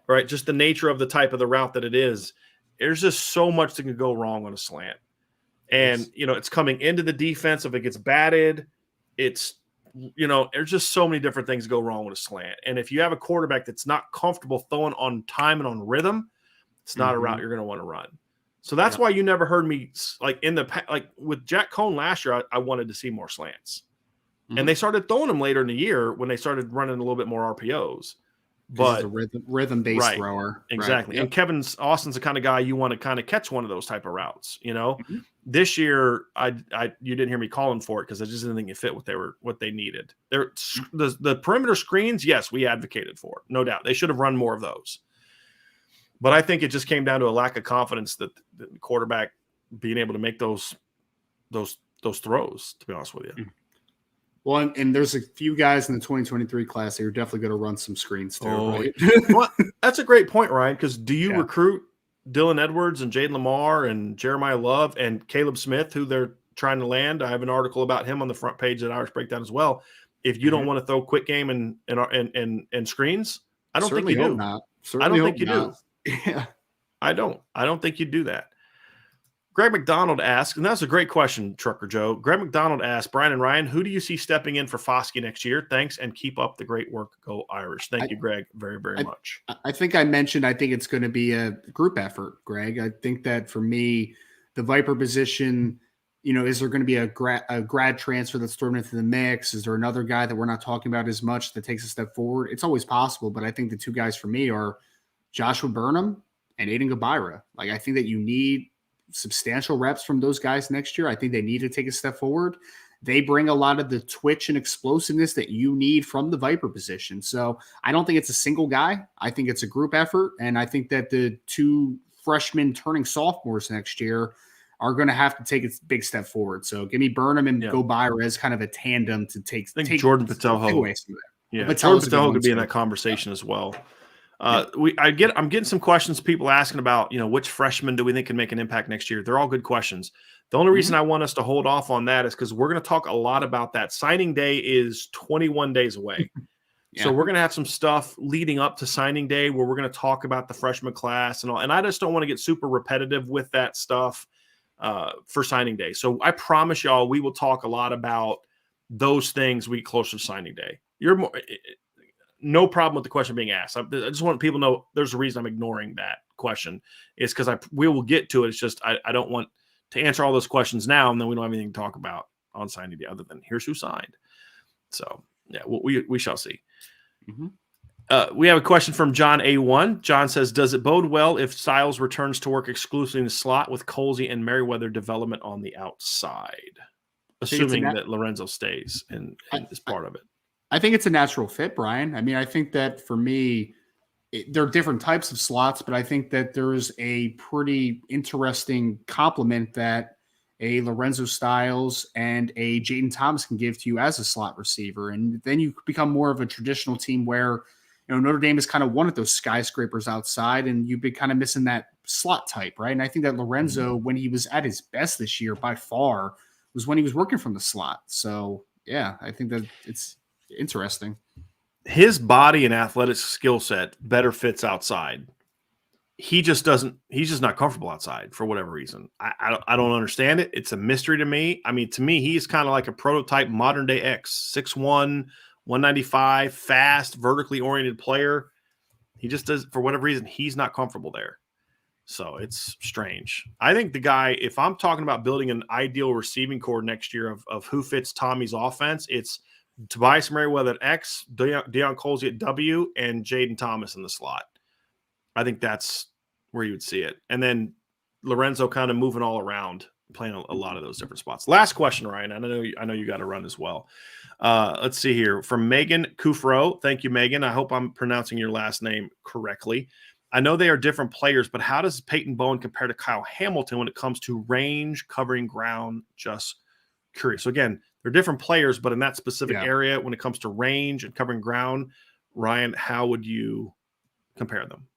Right. Just the nature of the type of the route that it is. There's just so much that can go wrong on a slant. And, it's coming into the defense. If it gets batted, there's just so many different things go wrong with a slant. And if you have a quarterback that's not comfortable throwing on time and on rhythm, it's not a route you're going to want to run. So that's why you never heard me with Jack Cohn last year, I wanted to see more slants. And they started throwing them later in the year when they started running a little bit more RPOs. But he's a rhythm-based thrower. Exactly. Right. And Kevin Austin's the kind of guy you want to kind of catch one of those type of routes, This year, you didn't hear me calling for it because I just didn't think it fit what they needed. The perimeter screens, yes, we advocated for it, no doubt. They should have run more of those. But I think it just came down to a lack of confidence that the quarterback being able to make those throws, to be honest with you. Well, and there's a few guys in the 2023 class that are definitely going to run some screens too, right? Well, that's a great point, Ryan, because do you recruit Dylan Edwards and Jaden Lamar and Jeremiah Love and Caleb Smith, who they're trying to land? I have an article about him on the front page at Irish Breakdown as well. If you don't want to throw quick game and screens, I don't think Certainly you hope do. not. I Certainly don't hope think you do. not. Yeah. I don't think you do that. Greg McDonald asked, and that's a great question, Trucker Joe. Greg McDonald asked, Brian and Ryan, who do you see stepping in for Foskey next year? Thanks, and keep up the great work. Go Irish. Thank you, Greg, very, very much. I think I mentioned I think it's going to be a group effort, Greg. I think that for me, the Viper position, is there going to be a grad transfer that's thrown into the mix? Is there another guy that we're not talking about as much that takes a step forward? It's always possible, but I think the two guys for me are Joshua Burnham and Aiden Gabira. Like, I think that you need substantial reps from those guys next year. I think they need to take a step forward. They bring a lot of the twitch and explosiveness that you need from the Viper position. So I don't think it's a single guy. I think it's a group effort. And I think that the two freshmen turning sophomores next year are going to have to take a big step forward. So give me Burnham and Gobira as kind of a tandem to take Jordan Patelho away some of that. Yeah, Jordan Patelho could be in that conversation as well. I'm getting some questions, people asking about, which freshmen do we think can make an impact next year? They're all good questions. The only reason I want us to hold off on that is because we're going to talk a lot about that. Signing day is 21 days away. So we're going to have some stuff leading up to signing day where we're going to talk about the freshman class and all. And I just don't want to get super repetitive with that stuff for signing day. So I promise y'all, we will talk a lot about those things we get closer to signing day. No problem with the question being asked. I just want people to know there's a reason I'm ignoring that question. It's because we will get to it. It's just I don't want to answer all those questions now, and then we don't have anything to talk about on signing day other than here's who signed. So, yeah, we shall see. Mm-hmm. We have a question from John A1. John says, does it bode well if Styles returns to work exclusively in the slot with Colsey and Merriweather development on the outside, assuming that Lorenzo stays and is part of it? I think it's a natural fit, Brian. I mean, I think that for me, there are different types of slots, but I think that there's a pretty interesting complement that a Lorenzo Styles and a Jaden Thomas can give to you as a slot receiver. And then you become more of a traditional team where, Notre Dame is kind of one of those skyscrapers outside and you've been kind of missing that slot type, right? And I think that Lorenzo, when he was at his best this year by far, was when he was working from the slot. So, yeah, I think that it's interesting. His body and athletic skill set better fits outside. He's just not comfortable outside for whatever reason. I don't understand it. It's a mystery to me. I mean, to me, he's kind of like a prototype modern day X, 6'1", 195, fast, vertically oriented player. He just does, for whatever reason, he's not comfortable there. So it's strange. I think the guy, if I'm talking about building an ideal receiving core next year of who fits Tommy's offense, it's Tobias Merriweather at X, Deion Colsey at W, and Jaden Thomas in the slot. I think that's where you would see it. And then Lorenzo kind of moving all around, playing a lot of those different spots. Last question, Ryan. I know you got to run as well. Let's see here. From Megan Kufro. Thank you, Megan. I hope I'm pronouncing your last name correctly. I know they are different players, but how does Peyton Bowen compare to Kyle Hamilton when it comes to range, covering ground? Just curious. So again, they're different players, but in that specific area, when it comes to range and covering ground, Ryan, how would you compare them?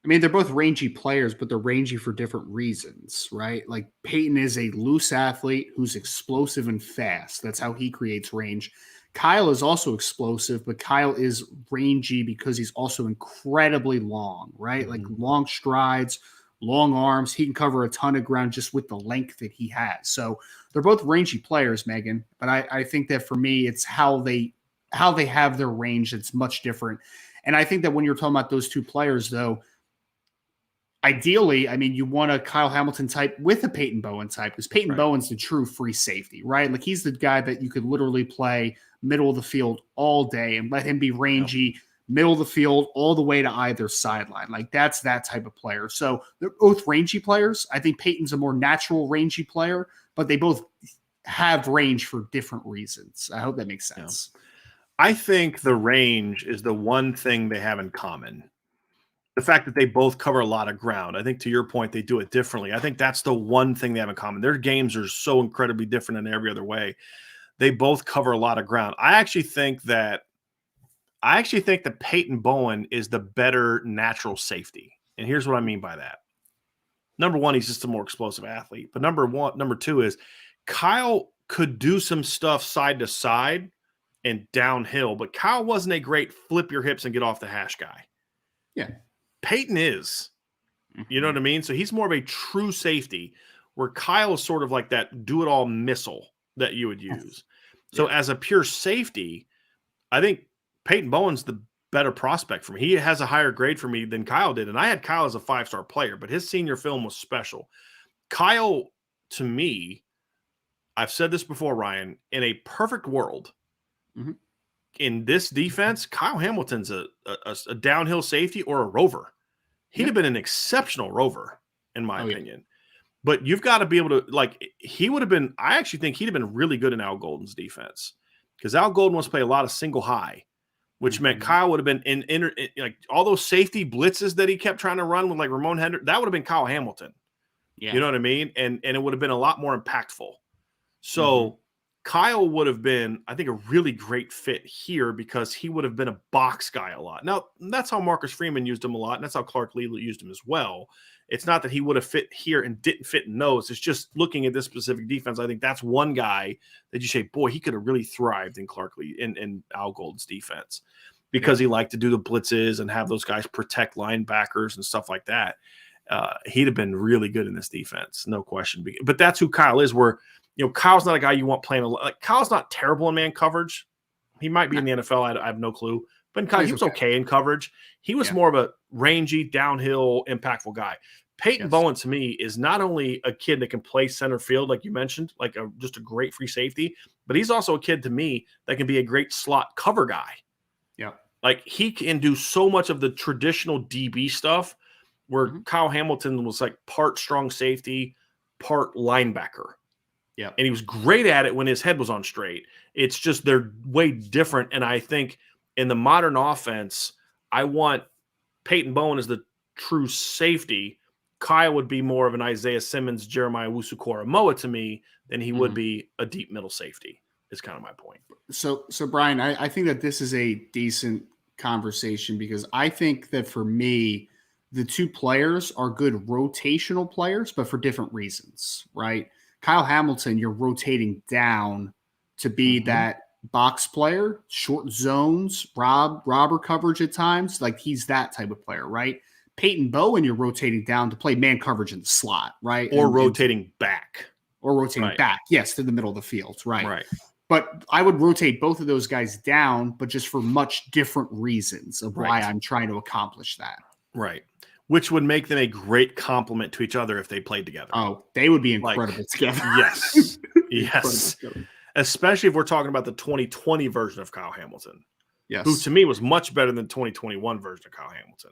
I mean, they're both rangy players, but they're rangy for different reasons, right? Like Peyton is a loose athlete who's explosive and fast. That's how he creates range. Kyle is also explosive, but Kyle is rangy because he's also incredibly long, right? Like long strides, long arms. He can cover a ton of ground just with the length that he has. So they're both rangy players, Megan. But I think that for me, it's how they have their range that's much different. And I think that when you're talking about those two players, though, ideally, I mean, you want a Kyle Hamilton type with a Peyton Bowen type because Peyton Bowen's the true free safety, right? Like he's the guy that you could literally play middle of the field all day and let him be rangy, middle of the field all the way to either sideline. Like that's that type of player. So they're both rangy players. I think Peyton's a more natural rangy player, but they both have range for different reasons. I hope that makes sense. Yeah. I think the range is the one thing they have in common. The fact that they both cover a lot of ground. I think to your point, they do it differently. I think that's the one thing they have in common. Their games are so incredibly different in every other way. They both cover a lot of ground. I actually think that Peyton Bowen is the better natural safety. And here's what I mean by that. Number one, he's just a more explosive athlete. But number two is Kyle could do some stuff side to side and downhill, but Kyle wasn't a great flip your hips and get off the hash guy. Yeah. Peyton is. You know what I mean? So he's more of a true safety, where Kyle is sort of like that do-it-all missile that you would use. So as a pure safety, I think Peyton Bowen's the better prospect for me. He has a higher grade for me than Kyle did. And I had Kyle as a 5-star player, but his senior film was special. Kyle, to me, I've said this before, Ryan, in a perfect world, in this defense, Kyle Hamilton's a downhill safety or a rover. He'd have been an exceptional rover, in my opinion. But you've got to be able to, like, he would have been, I actually think he'd have been really good in Al Golden's defense, because Al Golden wants to play a lot of single high, which meant Kyle would have been in like all those safety blitzes that he kept trying to run with like Ramon Hendrick. That would have been Kyle Hamilton. You know what I mean? And it would have been a lot more impactful. So Kyle would have been, I think, a really great fit here, because he would have been a box guy a lot. Now, that's how Marcus Freeman used him a lot, and that's how Clark Lee used him as well. It's not that he would have fit here and didn't fit in those. It's just looking at this specific defense, I think that's one guy that you say, boy, he could have really thrived in Clark Lee, in Al Golden's defense, because he liked to do the blitzes and have those guys protect linebackers and stuff like that. He'd have been really good in this defense, no question. But that's who Kyle is, where, you know, Kyle's not a guy you want playing. Like, Kyle's not terrible in man coverage. He might be in the NFL. I have no clue. But in Kyle, he was okay in coverage. He was more of a rangy, downhill, impactful guy. Peyton Bowen, to me, is not only a kid that can play center field, like you mentioned, like just a great free safety, but he's also a kid, to me, that can be a great slot cover guy. Yeah. Like, he can do so much of the traditional DB stuff, where Kyle Hamilton was like part strong safety, part linebacker. Yeah. And he was great at it when his head was on straight. It's just they're way different. And I think in the modern offense, I want Peyton Bowen as the true safety. Kyle would be more of an Isaiah Simmons, Jeremiah Owusu-Koramoah to me than he would be a deep middle safety, is kind of my point. So Brian, I think that this is a decent conversation, because I think that for me, the two players are good rotational players, but for different reasons, right? Kyle Hamilton, you're rotating down to be that box player, short zones, robber coverage at times. Like, he's that type of player, right? Peyton Bowen, you're rotating down to play man coverage in the slot, right? Or rotating back. Or rotating back, yes, to the middle of the field, right? Right. But I would rotate both of those guys down, but just for much different reasons of why I'm trying to accomplish that. Right. Which would make them a great complement to each other if they played together. Oh, they would be incredible together. Yes. Yes. Especially if we're talking about the 2020 version of Kyle Hamilton. Yes. Who, to me, was much better than the 2021 version of Kyle Hamilton.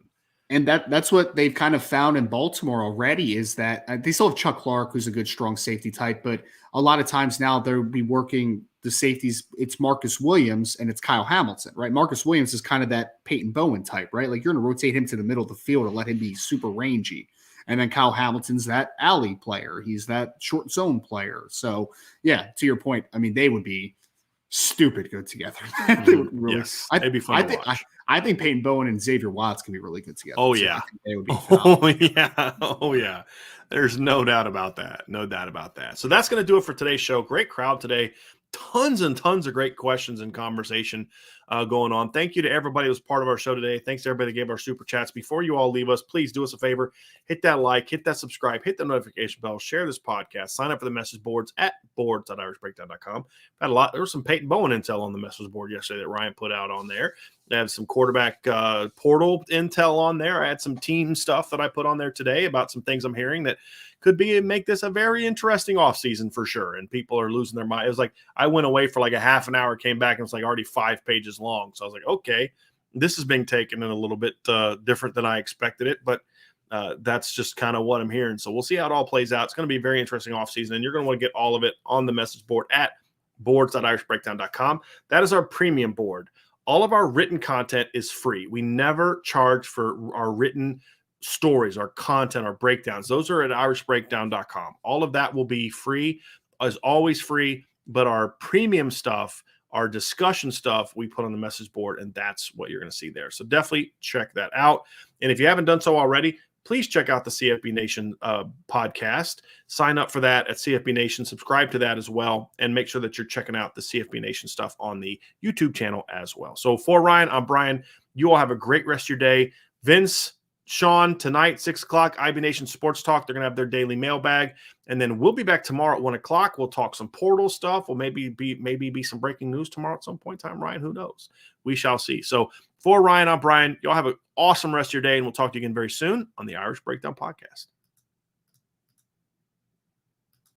And that's what they've kind of found in Baltimore already, is that they still have Chuck Clark, who's a good, strong safety type, but a lot of times now they'll be working the safeties. It's Marcus Williams and it's Kyle Hamilton, right? Marcus Williams is kind of that Peyton Bowen type, right? Like, you're going to rotate him to the middle of the field and let him be super rangy. And then Kyle Hamilton's that alley player. He's that short zone player. So, yeah, to your point, I mean, they would be stupid good together. They would really, yes, it'd be fun to watch. I think Peyton Bowen and Xavier Watts can be really good together. Oh, yeah. They would be Oh, yeah. There's no doubt about that. No doubt about that. So that's going to do it for today's show. Great crowd today. Tons and tons of great questions and conversation going on. Thank you to everybody who was part of our show today. Thanks to everybody that gave our super chats. Before you all leave us, please do us a favor. Hit that like, hit that subscribe, hit the notification bell, share this podcast, sign up for the message boards at boards.irishbreakdown.com. Had a lot. There was some Peyton Bowen intel on the message board yesterday that Ryan put out on there. I had some quarterback portal intel on there. I had some team stuff that I put on there today about some things I'm hearing that could make this a very interesting offseason for sure. And people are losing their mind. It was like I went away for like a half an hour, came back, and it's like already 5 pages long. So I was like, okay, this is being taken in a little bit different than I expected it. But that's just kind of what I'm hearing. So we'll see how it all plays out. It's going to be a very interesting offseason, and you're going to want to get all of it on the message board at boards.irishbreakdown.com. That is our premium board. All of our written content is free. We never charge for our written stories, our content, our breakdowns. Those are at irishbreakdown.com. All of that will be free, as always free, but our premium stuff, our discussion stuff, we put on the message board, and that's what you're going to see there. So definitely check that out. And if you haven't done so already, please check out the CFB Nation podcast. Sign up for that at CFB Nation. Subscribe to that as well, and make sure that you're checking out the CFB Nation stuff on the YouTube channel as well. So for Ryan, I'm Brian. You all have a great rest of your day. Vince, Sean, tonight, 6 o'clock, IB Nation Sports Talk. They're going to have their daily mailbag. And then we'll be back tomorrow at 1 o'clock. We'll talk some portal stuff. We'll maybe be some breaking news tomorrow at some point in time. Ryan, who knows? We shall see. So for Ryan, I'm Brian. Y'all have an awesome rest of your day, and we'll talk to you again very soon on the Irish Breakdown Podcast.